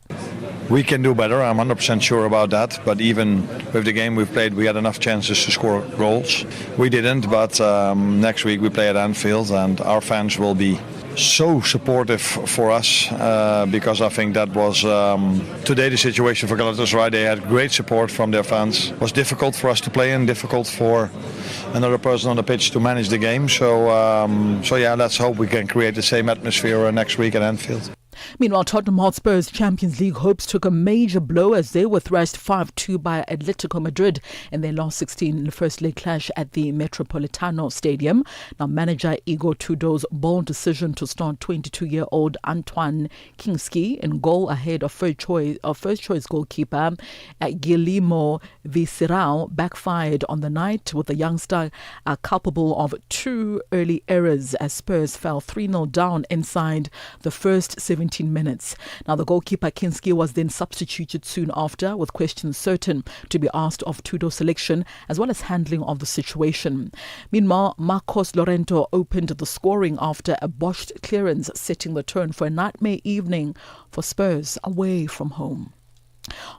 We can do better, I'm 100% sure about that, but even with the game we've played, we had enough chances to score goals. We didn't, but next week we play at Anfield and our fans will be so supportive for us because I think that was today the situation for Galatasaray. They had great support from their fans. It was difficult for us to play in, difficult for another person on the pitch to manage the game. So yeah, let's hope we can create the same atmosphere next week at Anfield. Meanwhile, Tottenham Hotspur's Champions League hopes took a major blow as they were thrashed 5-2 by Atletico Madrid in their last 16 in the first leg clash at the Metropolitano Stadium. Now, manager Igor Tudor's bold decision to start 22-year-old Antoine Kingsley in goal ahead of first choice goalkeeper Guillermo Visceral backfired on the night, with the youngster culpable of 2 early errors as Spurs fell 3-0 down inside the first 17 minutes. Now, the goalkeeper Kinski was then substituted soon after, with questions certain to be asked of Tudor's selection as well as handling of the situation. Meanwhile, Marcos Llorente opened the scoring after a botched clearance, setting the tone for a nightmare evening for Spurs away from home.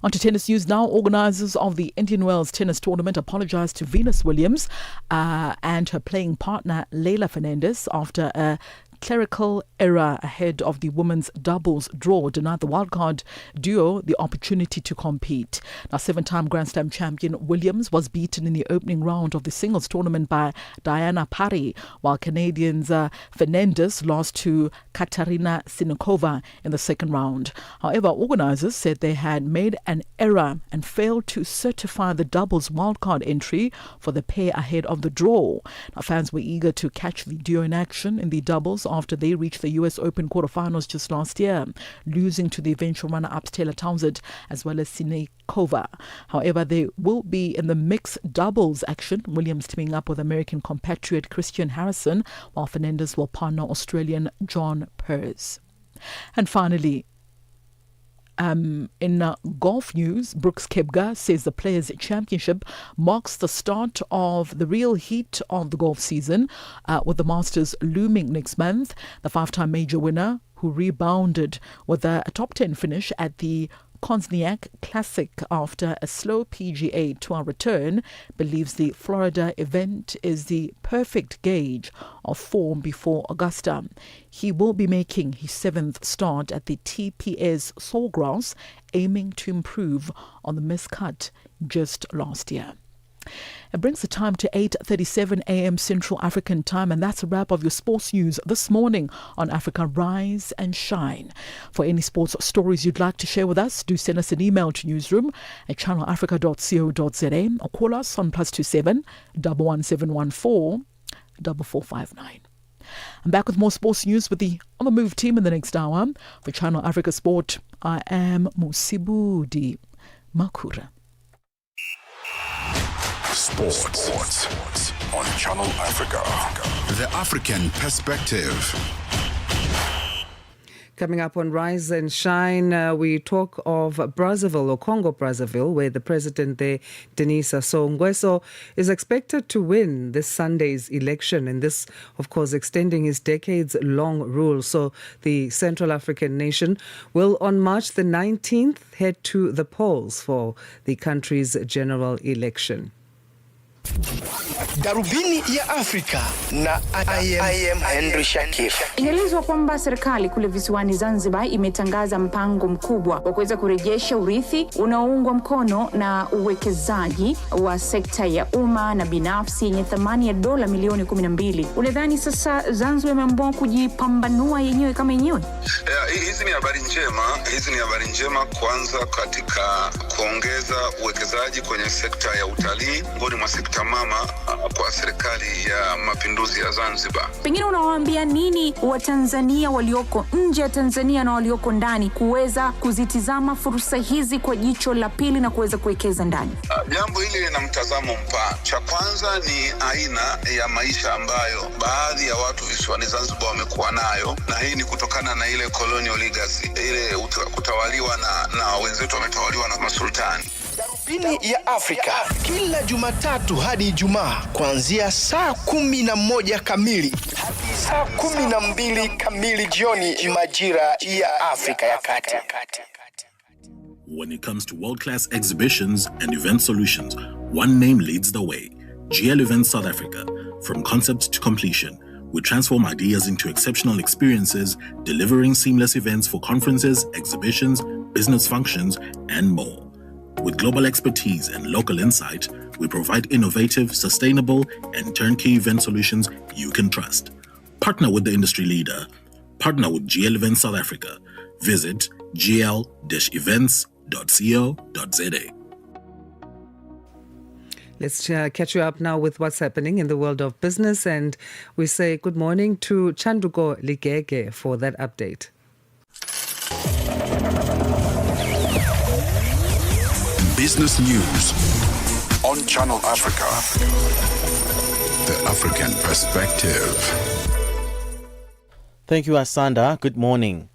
On to tennis news now. Organisers of the Indian Wells tennis tournament apologised to Venus Williams and her playing partner Leila Fernandez after a clerical error ahead of the women's doubles draw denied the wildcard duo the opportunity to compete. Now, 7-time Grand Slam champion Williams was beaten in the opening round of the singles tournament by Diana Parry, while Canadians Fernandez lost to Katarina Sinikova in the second round. However, organisers said they had made an error and failed to certify the doubles wildcard entry for the pair ahead of the draw. Now, fans were eager to catch the duo in action in the doubles after they reached the US Open quarterfinals just last year, losing to the eventual runner-ups Taylor Townsend as well as Sinekova. However, they will be in the mixed doubles action, Williams teaming up with American compatriot Christian Harrison, while Fernandez will partner Australian John Peers. And finally, in golf news, Brooks Koepka says the Players' Championship marks the start of the real heat of the golf season, with the Masters looming next month. The five-time major winner, who rebounded with a top 10 finish at the Konsniak Classic after a slow PGA Tour return, believes the Florida event is the perfect gauge of form before Augusta. He will be making his 7th start at the TPS Sawgrass, aiming to improve on the miscut just last year. It brings the time to 8:37 a.m. Central African Time, and that's a wrap of your sports news this morning on Africa Rise and Shine. For any sports stories you'd like to share with us, do send us an email to newsroom@channelafrica.co.za or call us on +27 11714 4459. I'm back with more sports news with the On the Move team in the next hour. For Channel Africa Sport, I am Musibudi Makura. Sports on Channel Africa. The African perspective. Coming up on Rise and Shine, we talk of Brazzaville, or Congo-Brazzaville, where the president there, Denis Sassou Nguesso, is expected to win this Sunday's election, and this, of course, extending his decades-long rule. So the Central African nation will, on March the 19th, head to the polls for the country's general election. Darubini ya Afrika na I am Henry Shakif. Inaelezwa kwamba serikali kule visiwani Zanzibar imetangaza mpango mkubwa wa kuweza kurejesha urithi unaoungwa mkono na uwekezaji wa sekta ya umma na binafsi yenye thamani ya dola milioni 12. Unadhani sasa Zanzibar imeamua kujipambanua yenyewe kama yenyewe? Hizi ni habari njema. Hizi ni habari njema kwanza katika kuongeza uwekezaji kwenye sekta ya utalii, ngoni mwa sekta mama kwa serikali ya mapinduzi ya Zanzibar. Pengine unawaambia nini Watanzania walioko nje ya Tanzania na walioko ndani kuweza kuzitizama fursa hizi kwa jicho la pili na kuweza kuwekeza ndani? Jambo hili lina mtazamo mpana. Cha kwanza ni aina ya maisha ambayo baadhi ya watu visiwani Zanzibar wamekuwa nayo, na hii ni kutokana na ile colonial legacy, ile kutawaliwa na wenzetu wametawaliwa na masultani. Darubini ya Afrika kila Jumatatu hadi Ijumaa kuanzia saa 11 kamili hadi saa 12 kamili jioni majira ya Afrika ya Kati. When it comes to world-class exhibitions and event solutions, one name leads the way: GL Events South Africa. From concept to completion, we transform ideas into exceptional experiences, delivering seamless events for conferences, exhibitions, business functions, and more. With global expertise and local insight, we provide innovative, sustainable, and turnkey event solutions you can trust. Partner with the industry leader. Partner with GL Events South Africa. Visit gl-events.co.za. Let's catch you up now with what's happening in the world of business, and we say good morning to Chanduko Ligege for that update. Business news on Channel Africa. The African perspective. Thank you, Asanda. Good morning.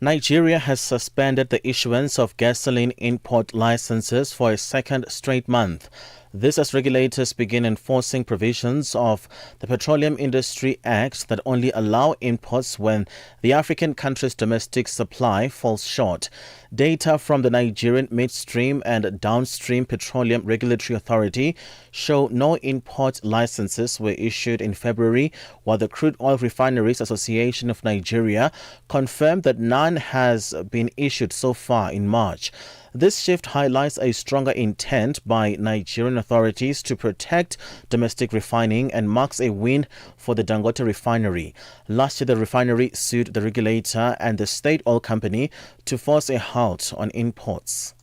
Nigeria has suspended the issuance of gasoline import licenses for a second straight month. This as regulators begin enforcing provisions of the Petroleum Industry Act that only allow imports when the African country's domestic supply falls short. Data from the Nigerian Midstream and Downstream Petroleum Regulatory Authority show no import licenses were issued in February, while the Crude Oil Refineries Association of Nigeria confirmed that none has been issued so far in March. This shift highlights a stronger intent by Nigerian authorities to protect domestic refining and marks a win for the Dangote refinery. Last year, the refinery sued the regulator and the state oil company to force a halt on imports.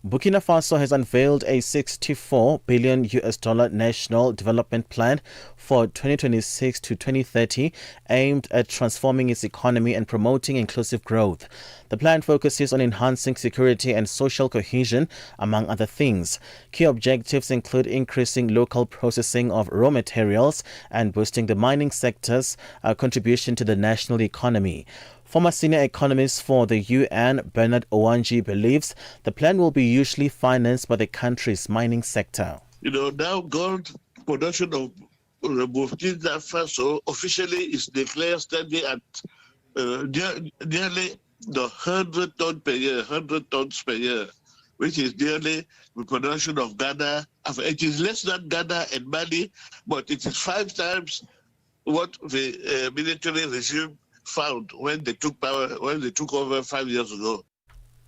Burkina Faso has unveiled a 64 billion US dollar national development plan for 2026 to 2030 aimed at transforming its economy and promoting inclusive growth. The plan focuses on enhancing security and social cohesion, among other things. Key objectives include increasing local processing of raw materials and boosting the mining sector's contribution to the national economy. Former senior economist for the UN, Bernard Owanji, believes the plan will be usually financed by the country's mining sector. Now gold production of Burkina Faso officially is declared standing at nearly the 100 tons per year, which is nearly the production of Ghana. It is less than Ghana and Mali, but it is 5 times what the military regime found when they took power, when they took over 5 years ago.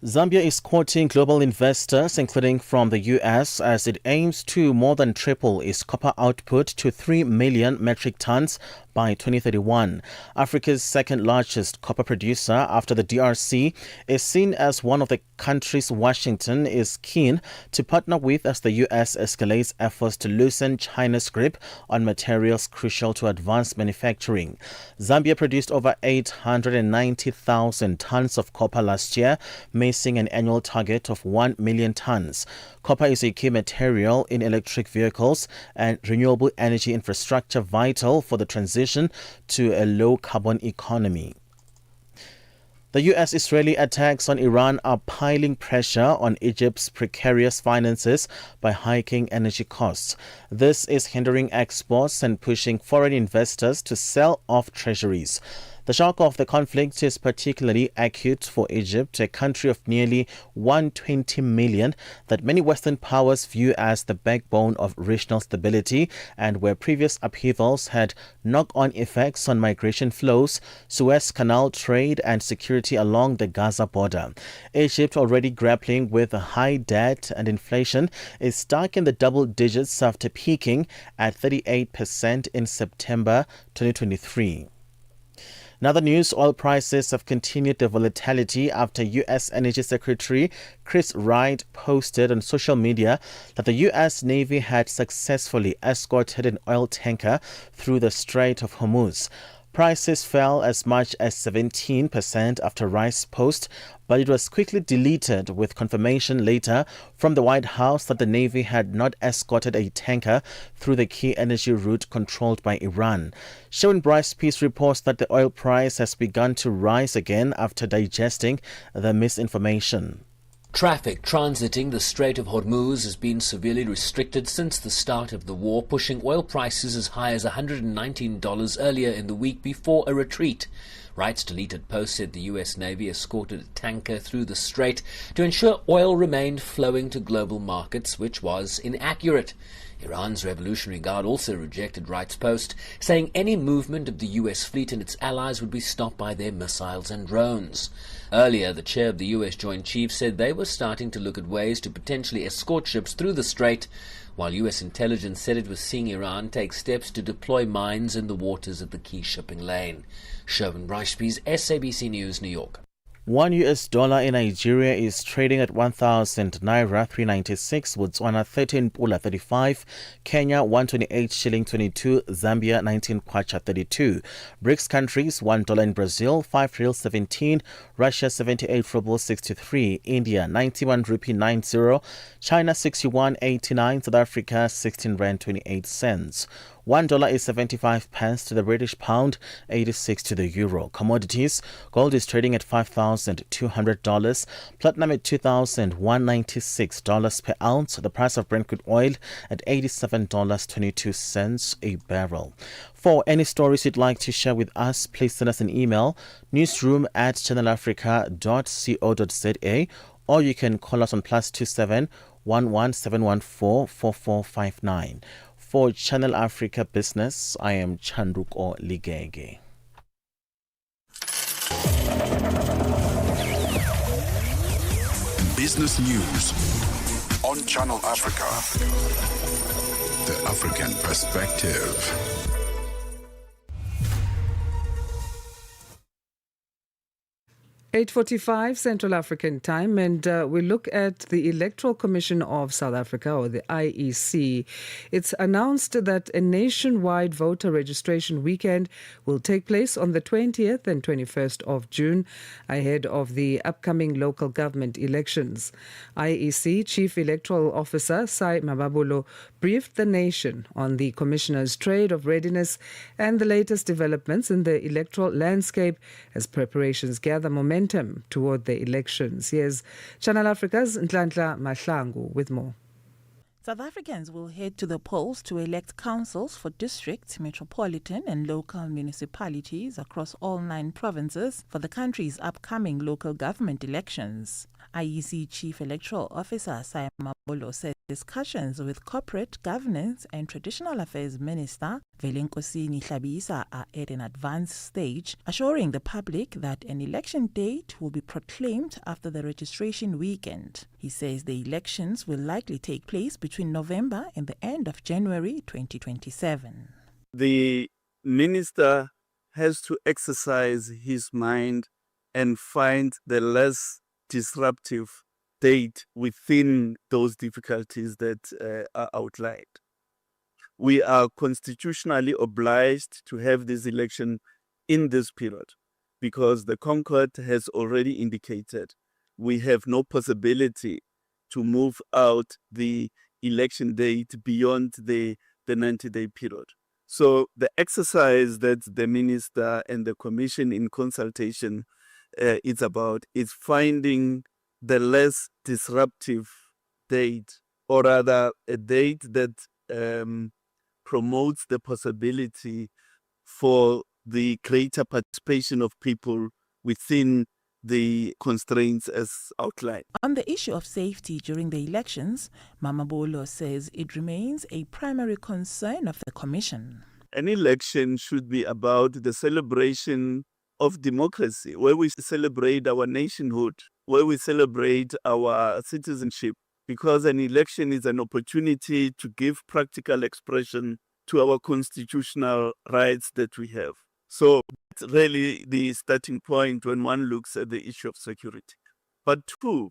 Zambia is courting global investors, including from the US, as it aims to more than triple its copper output to 3 million metric tons by 2031. Africa's second largest copper producer after the DRC is seen as one of the countries Washington is keen to partner with as the US escalates efforts to loosen China's grip on materials crucial to advanced manufacturing. Zambia produced over 890,000 tons of copper last year, missing an annual target of 1 million tons. Copper is a key material in electric vehicles and renewable energy infrastructure, vital for the transition to a low-carbon economy. The US-Israeli attacks on Iran are piling pressure on Egypt's precarious finances by hiking energy costs. This is hindering exports and pushing foreign investors to sell off treasuries. The shock of the conflict is particularly acute for Egypt, a country of nearly 120 million that many Western powers view as the backbone of regional stability, and where previous upheavals had knock-on effects on migration flows, Suez Canal trade and security along the Gaza border. Egypt, already grappling with high debt and inflation, is stuck in the double digits after peaking at 38% in September 2023. In other news, oil prices have continued their volatility after U.S. Energy Secretary Chris Wright posted on social media that the U.S. Navy had successfully escorted an oil tanker through the Strait of Hormuz. Prices fell as much as 17% after Wright's post, but it was quickly deleted with confirmation later from the White House that the Navy had not escorted a tanker through the key energy route controlled by Iran. Sharon Bryce Peace reports that the oil price has begun to rise again after digesting the misinformation. Traffic transiting the Strait of Hormuz has been severely restricted since the start of the war, pushing oil prices as high as $119 earlier in the week before a retreat. Wright's deleted post said the U.S. Navy escorted a tanker through the strait to ensure oil remained flowing to global markets, which was inaccurate. Iran's Revolutionary Guard also rejected Wright's post, saying any movement of the U.S. fleet and its allies would be stopped by their missiles and drones. Earlier, the chair of the U.S. Joint Chiefs said they were starting to look at ways to potentially escort ships through the strait, while U.S. intelligence said it was seeing Iran take steps to deploy mines in the waters of the key shipping lane. Sherwin Brycepease, SABC News, New York. $1 in Nigeria is trading at 1,000 naira 396, Botswana 13 pula 35, Kenya 128 shilling 22, Zambia 19 kwacha 32. BRICS countries $1 in Brazil 5 real 17, Russia 78 ruble 63, India 91 rupee 90, China 61.89, South Africa 16 rand 28 cents. $1 is 75 pence to the British pound, 86 to the euro. Commodities: gold is trading at $5,200, platinum at $2,196 per ounce, the price of Brent crude oil at $87.22 a barrel. For any stories you'd like to share with us, please send us an email, newsroom@channelafrica.co.za, or you can call us on +27 11 714 4459. For Channel Africa Business, I am Chanduko Ligege. Business News on Channel Africa. The African Perspective. 8:45 Central African Time, and we look at the Electoral Commission of South Africa, or the IEC. It's announced that a nationwide voter registration weekend will take place on the 20th and 21st of June, ahead of the upcoming local government elections. IEC Chief Electoral Officer Sai Mababulo briefed the nation on the Commissioner's trade of readiness and the latest developments in the electoral landscape as preparations gather momentum toward the elections. Here's Channel Africa's Nhlanhla Mahlangu with more. South Africans will head to the polls to elect councils for districts, metropolitan and local municipalities across all 9 provinces for the country's upcoming local government elections. IEC Chief Electoral Officer Sai Mabolo said discussions with Corporate Governance and Traditional Affairs Minister Velenkosini Hlabisa are at an advanced stage, assuring the public that an election date will be proclaimed after the registration weekend. He says the elections will likely take place between November and the end of January 2027. The minister has to exercise his mind and find the less disruptive date within those difficulties that are outlined. We are constitutionally obliged to have this election in this period because the Concord has already indicated we have no possibility to move out the election date beyond the 90-day period. So the exercise that the minister and the commission in consultation it's about is finding the less disruptive date, or rather a date that promotes the possibility for the greater participation of people within the constraints as outlined. On the issue of safety during the elections, Mamabolo says it remains a primary concern of the Commission. An election should be about the celebration of democracy, where we celebrate our nationhood, where we celebrate our citizenship, because an election is an opportunity to give practical expression to our constitutional rights that we have. So it's really the starting point when one looks at the issue of security. But 2,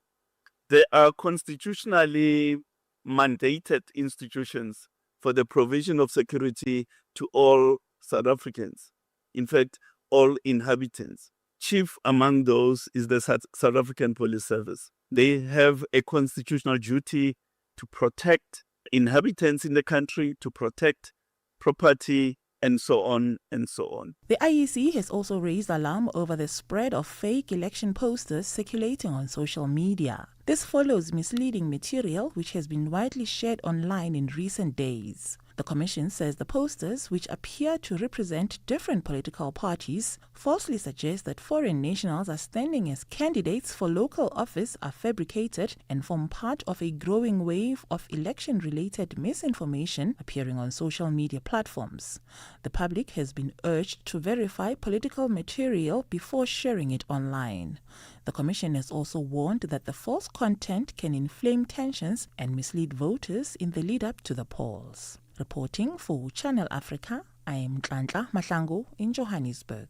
there are constitutionally mandated institutions for the provision of security to all South Africans. In fact, all inhabitants. Chief among those is the South African Police Service. They have a constitutional duty to protect inhabitants in the country, to protect property, and so on and so on. The IEC has also raised alarm over the spread of fake election posters circulating on social media. This follows misleading material which has been widely shared online in recent days. The Commission says the posters, which appear to represent different political parties, falsely suggest that foreign nationals are standing as candidates for local office, are fabricated and form part of a growing wave of election-related misinformation appearing on social media platforms. The public has been urged to verify political material before sharing it online. The Commission has also warned that the false content can inflame tensions and mislead voters in the lead-up to the polls. Reporting for Channel Africa, I am Nhlanhla Mahlangu in Johannesburg.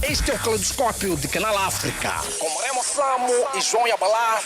Este é o Caleidoscópio de Canal África, com Remo Samo e João Yabalá.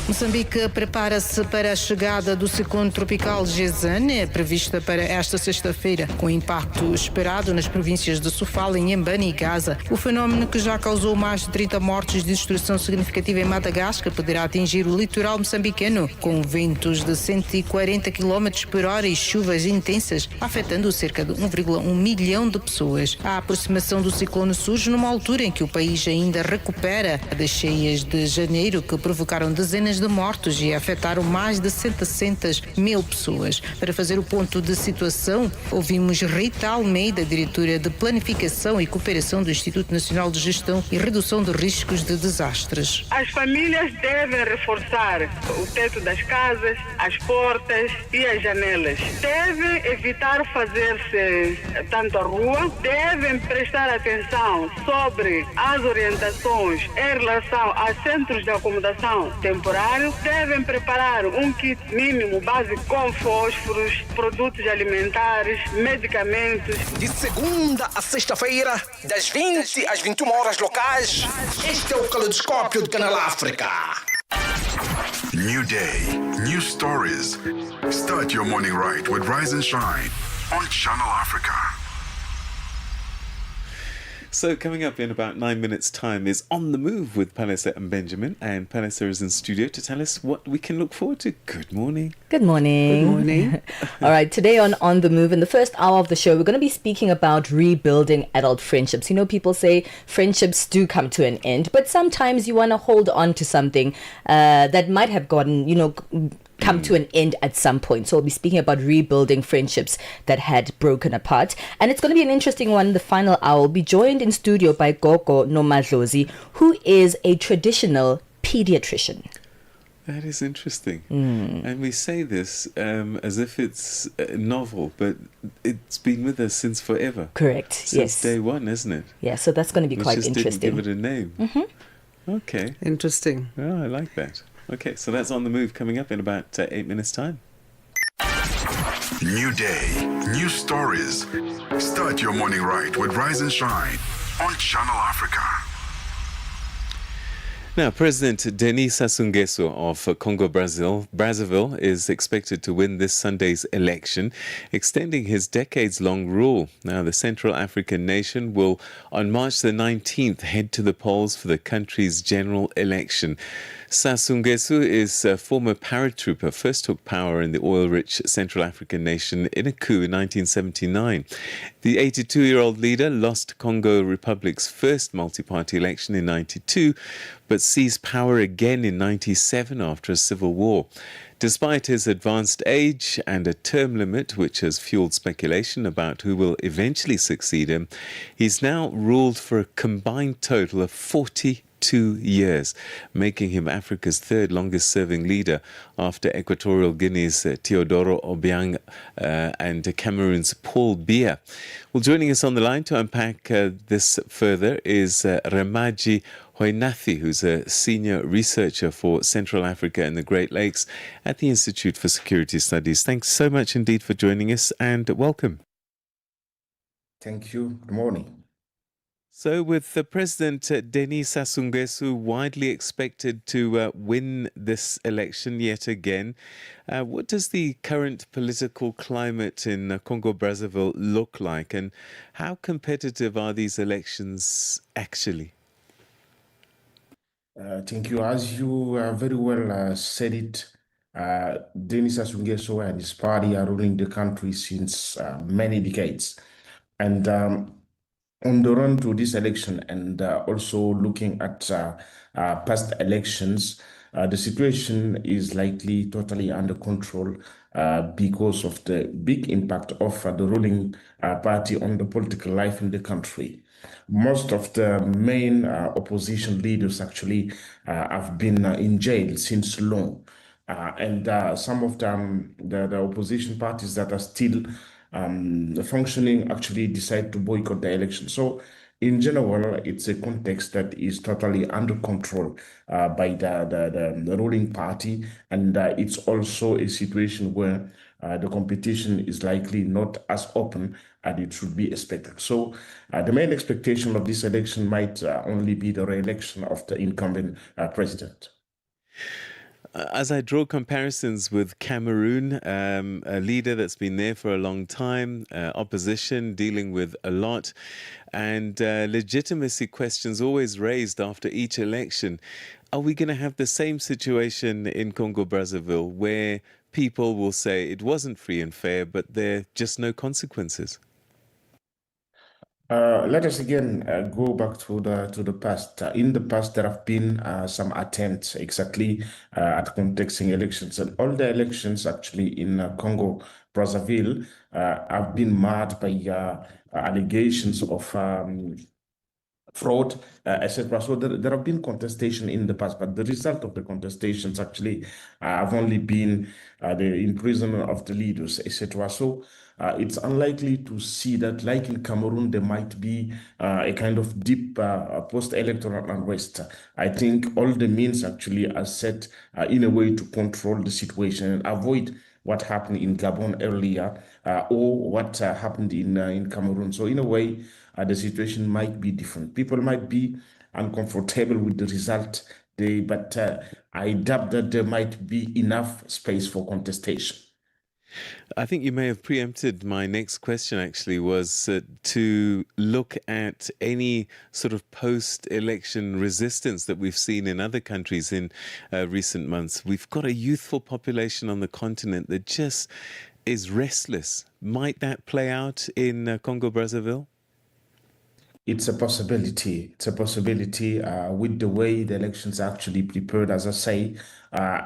Moçambique prepara-se para a chegada do ciclone tropical Gezane, prevista para esta sexta-feira, com impacto esperado nas províncias de Sofala, Inhambane e Gaza. O fenómeno, que já causou mais de 30 mortes de destruição significativa em Madagascar, poderá atingir o litoral moçambicano, com ventos de 140 km por hora e chuvas intensas, afetando cerca de 1,1 milhão de pessoas. A aproximação do ciclone surge numa altura em que o país ainda recupera das cheias de janeiro, que provocaram dezenas de mortos e afetaram mais de 700 mil pessoas. Para fazer o ponto de situação, ouvimos Rita Almeida, diretora de Planificação e Cooperação do Instituto Nacional de Gestão e Redução de Riscos de Desastres. As famílias devem reforçar o teto das casas, as portas e as janelas. Devem evitar fazer-se tanto à rua, devem prestar atenção sobre as orientações em relação a centros de acomodação temporário, devem preparar um kit mínimo básico com fósforos, produtos alimentares, medicamentos. De segunda a sexta-feira, das 20 às 21 horas locais, este é o Caleidoscópio do Canal África. New day, new stories. Start your morning right with Rise and Shine on Channel Africa. So coming up in about 9 minutes' time is On the Move with Palisa and Benjamin. And Palisa is in studio to tell us what we can look forward to. Good morning. Good morning. Good morning. All right, today on The Move, in the first hour of the show, we're going to be speaking about rebuilding adult friendships. You know, people say friendships do come to an end, but sometimes you want to hold on to something that might have gotten, come to an end at some point. So we'll be speaking about rebuilding friendships that had broken apart. And it's going to be an interesting one. The final hour will be joined in studio by Gogo Nomadlozi, who is a traditional pediatrician. That is interesting. And we say this as if it's novel, but it's been with us since forever. Correct, since day one, isn't it? Yeah, so that's going to be quite interesting. Didn't give it a name. Okay. Interesting. Oh, I like that. Okay, so that's On the Move coming up in about 8 minutes' time. New day, new stories. Start your morning right with Rise and Shine on Channel Africa. Now, President Denis Sassou Nguesso of Congo Brazzaville is expected to win this Sunday's election, extending his decades-long rule. Now, the Central African nation will, on March the 19th, head to the polls for the country's general election. Sassou Nguesso is a former paratrooper, first took power in the oil-rich Central African nation in a coup in 1979. The 82-year-old leader lost Congo Republic's first multi-party election in 92, but seized power again in 97 after a civil war. Despite his advanced age and a term limit which has fueled speculation about who will eventually succeed him, he's now ruled for a combined total of 42 years, making him Africa's third longest-serving leader after Equatorial Guinea's Teodoro Obiang and Cameroon's Paul Biya. Well, joining us on the line to unpack this further is Remaji Hoinathi, who's a senior researcher for Central Africa and the Great Lakes at the Institute for Security Studies. Thanks so much indeed for joining us and welcome. Thank you. Good morning. So with the President Denis Sassou Nguesso widely expected to win this election yet again, what does the current political climate in Congo-Brazzaville look like, and how competitive are these elections actually? Thank you. As you very well said it, Denis Sassou Nguesso and his party are ruling the country since many decades. And on the run to this election and also looking at past elections, the situation is likely totally under control because of the big impact of the ruling party on the political life in the country. Most of the main opposition leaders actually have been in jail since long. And some of them, the opposition parties that are still functioning actually decide to boycott the election. So in general, it's a context that is totally under control by the ruling party. And it's also a situation where the competition is likely not as open as it should be expected. So the main expectation of this election might only be the re-election of the incumbent president. As I draw comparisons with Cameroon, a leader that's been there for a long time, opposition dealing with a lot, and legitimacy questions always raised after each election. Are we going to have the same situation in Congo-Brazzaville where people will say it wasn't free and fair, but there are just no consequences? Let us again go back to the past. In the past, there have been some attempts exactly at contesting elections, and all the elections actually in Congo Brazzaville have been marred by allegations of fraud, etc. So there have been contestation in the past, but the result of the contestations actually have only been the imprisonment of the leaders, etc. So it's unlikely to see that, like in Cameroon, there might be a kind of deep post-electoral unrest. I think all the means actually are set in a way to control the situation and avoid what happened in Gabon earlier or what happened in Cameroon. So in a way, the situation might be different. People might be uncomfortable with the result, but I doubt that there might be enough space for contestation. I think you may have preempted my next question, actually, was to look at any sort of post-election resistance that we've seen in other countries in recent months. We've got a youthful population on the continent that just is restless. Might that play out in Congo-Brazzaville? It's a possibility. It's a possibility with the way the elections are actually prepared. As I say,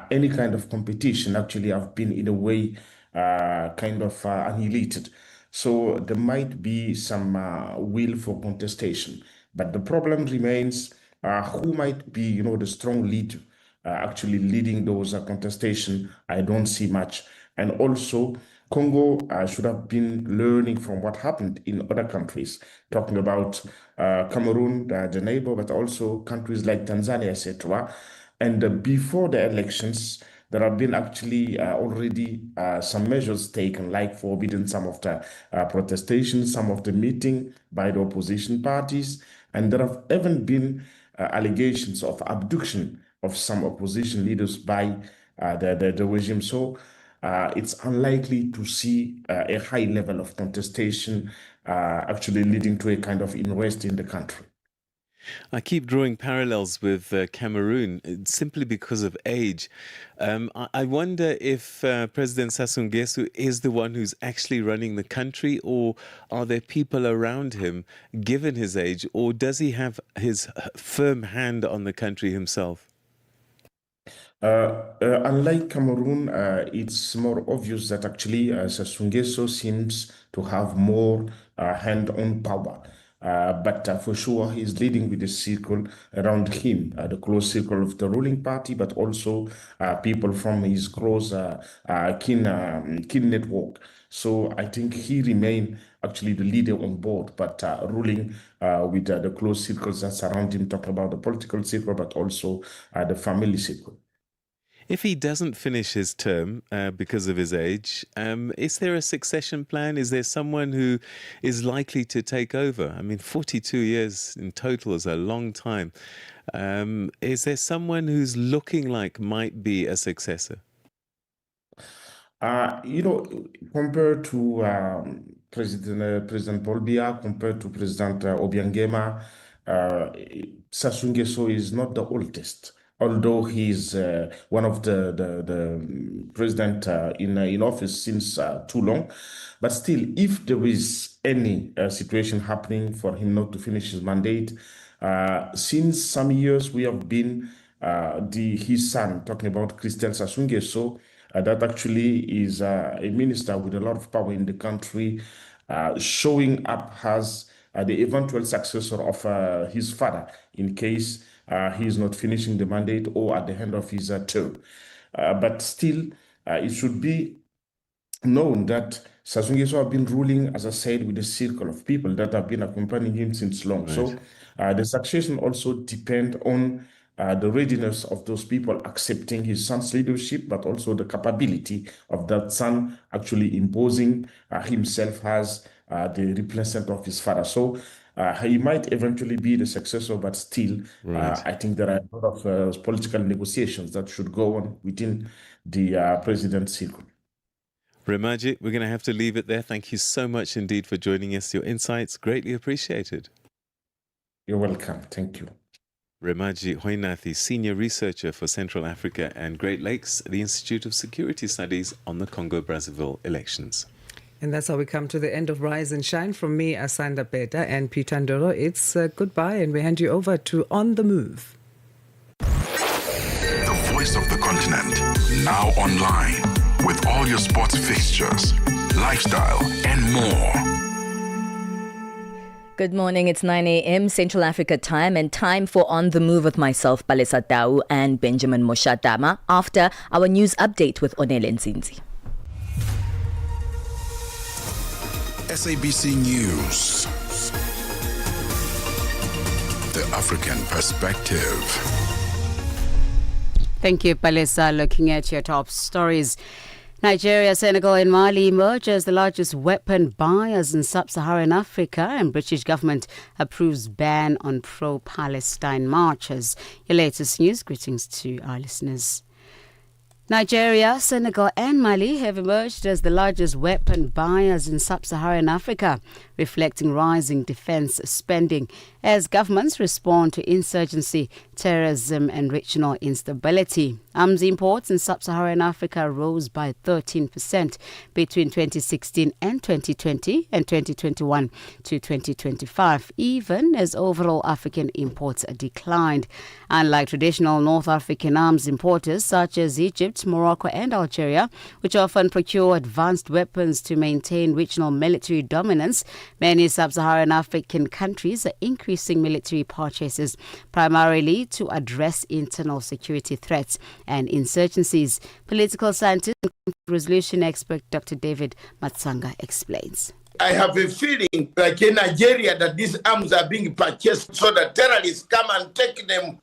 any kind of competition actually have been in a way kind of annihilated. So there might be some will for contestation, but the problem remains who might be, the strong lead actually leading those contestation. I don't see much, and also Congo should have been learning from what happened in other countries, talking about Cameroon, the neighbor, but also countries like Tanzania, etc. And before the elections, there have been actually already some measures taken, like forbidding some of the protestations, some of the meeting by the opposition parties, and there have even been allegations of abduction of some opposition leaders by the regime. So it's unlikely to see a high level of contestation actually leading to a kind of unrest in the country. I keep drawing parallels with Cameroon simply because of age. I wonder if President Sassou Nguesso is the one who's actually running the country, or are there people around him, given his age, or does he have his firm hand on the country himself? Unlike Cameroon, it's more obvious that actually Sassou Nguesso seems to have more hand-on power. But for sure, he's leading with a circle around him, the close circle of the ruling party, but also people from his close kin network. So I think he remains actually the leader on board, but ruling with the close circles that surround him, talking about the political circle, but also the family circle. If he doesn't finish his term because of his age, is there a succession plan? Is there someone who is likely to take over? I mean, 42 years in total is a long time. Is there someone who's looking like might be a successor? Compared to President Paul Biya, compared to President Obiangema, Sassou Nguesso is not the oldest. Although he's one of the president in office since too long, but still, if there is any situation happening for him not to finish his mandate, since some years we have been his son, talking about Christian Sassou Nguesso, that actually is a minister with a lot of power in the country, showing up as the eventual successor of his father in case he is not finishing the mandate or at the end of his term. But still, it should be known that Sassou Nguesso have been ruling, as I said, with a circle of people that have been accompanying him since long. Right. So the succession also depends on the readiness of those people accepting his son's leadership, but also the capability of that son actually imposing himself as the replacement of his father. So he might eventually be the successor, but still, right. I think there are a lot of political negotiations that should go on within the president's circle. Remaji, we're going to have to leave it there. Thank you so much indeed for joining us. Your insights, greatly appreciated. You're welcome. Thank you. Remaji Hoinathi, Senior Researcher for Central Africa and Great Lakes, the Institute of Security Studies on the Congo-Brazzaville elections. And that's how we come to the end of Rise and Shine. From me, Asanda, Beda and Peter Ndoro, it's goodbye, and we hand you over to On the Move. The voice of the continent, now online, with all your sports fixtures, lifestyle, and more. Good morning. It's 9 a.m. Central Africa time and time for On the Move with myself, Palesa Tau and Benjamin Moshatama after our news update with Onele Nzinzi. SABC News. The African Perspective. Thank you, Palesa. Looking at your top stories. Nigeria, Senegal and Mali emerge as the largest weapon buyers in sub-Saharan Africa, and British government approves ban on pro-Palestine marches. Your latest news. Greetings to our listeners. Nigeria, Senegal and Mali have emerged as the largest weapon buyers in sub-Saharan Africa, reflecting rising defense spending as governments respond to insurgency, terrorism and regional instability. Arms imports in sub-Saharan Africa rose by 13% between 2016 and 2020 and 2021 to 2025, even as overall African imports declined. Unlike traditional North African arms importers such as Egypt, Morocco and Algeria, which often procure advanced weapons to maintain regional military dominance, many sub-Saharan African countries are increasing military purchases primarily to address internal security threats and insurgencies. Political scientist and resolution expert Dr. David Matsanga explains. I have a feeling, like in Nigeria, that these arms are being purchased so that terrorists come and take them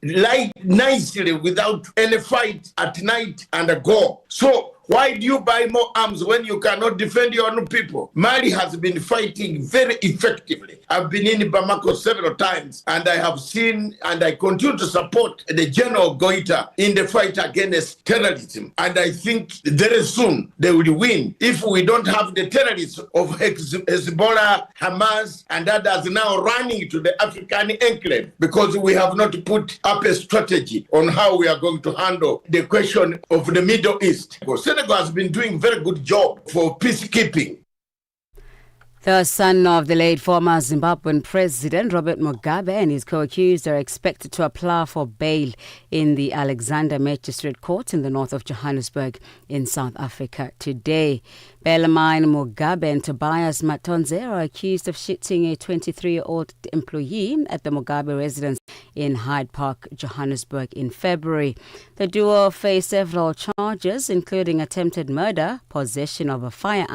nicely without any fight at night and go. So why do you buy more arms when you cannot defend your own people? Mali has been fighting very effectively. I've been in Bamako several times, and I have seen and I continue to support the General Goita in the fight against terrorism. And I think very soon they will win if we don't have the terrorists of Hezbollah, Hamas, and others now running to the African enclave, because we have not put up a strategy on how we are going to handle the question of the Middle East. Senegal has been doing a very good job for peacekeeping. The son of the late former Zimbabwean President Robert Mugabe and his co-accused are expected to apply for bail in the Alexander Magistrate Court in the north of Johannesburg in South Africa today. Bellarmine Mugabe and Tobias Matonze are accused of shooting a 23-year-old employee at the Mugabe residence in Hyde Park, Johannesburg in February. The duo face several charges, including attempted murder, possession of a firearm,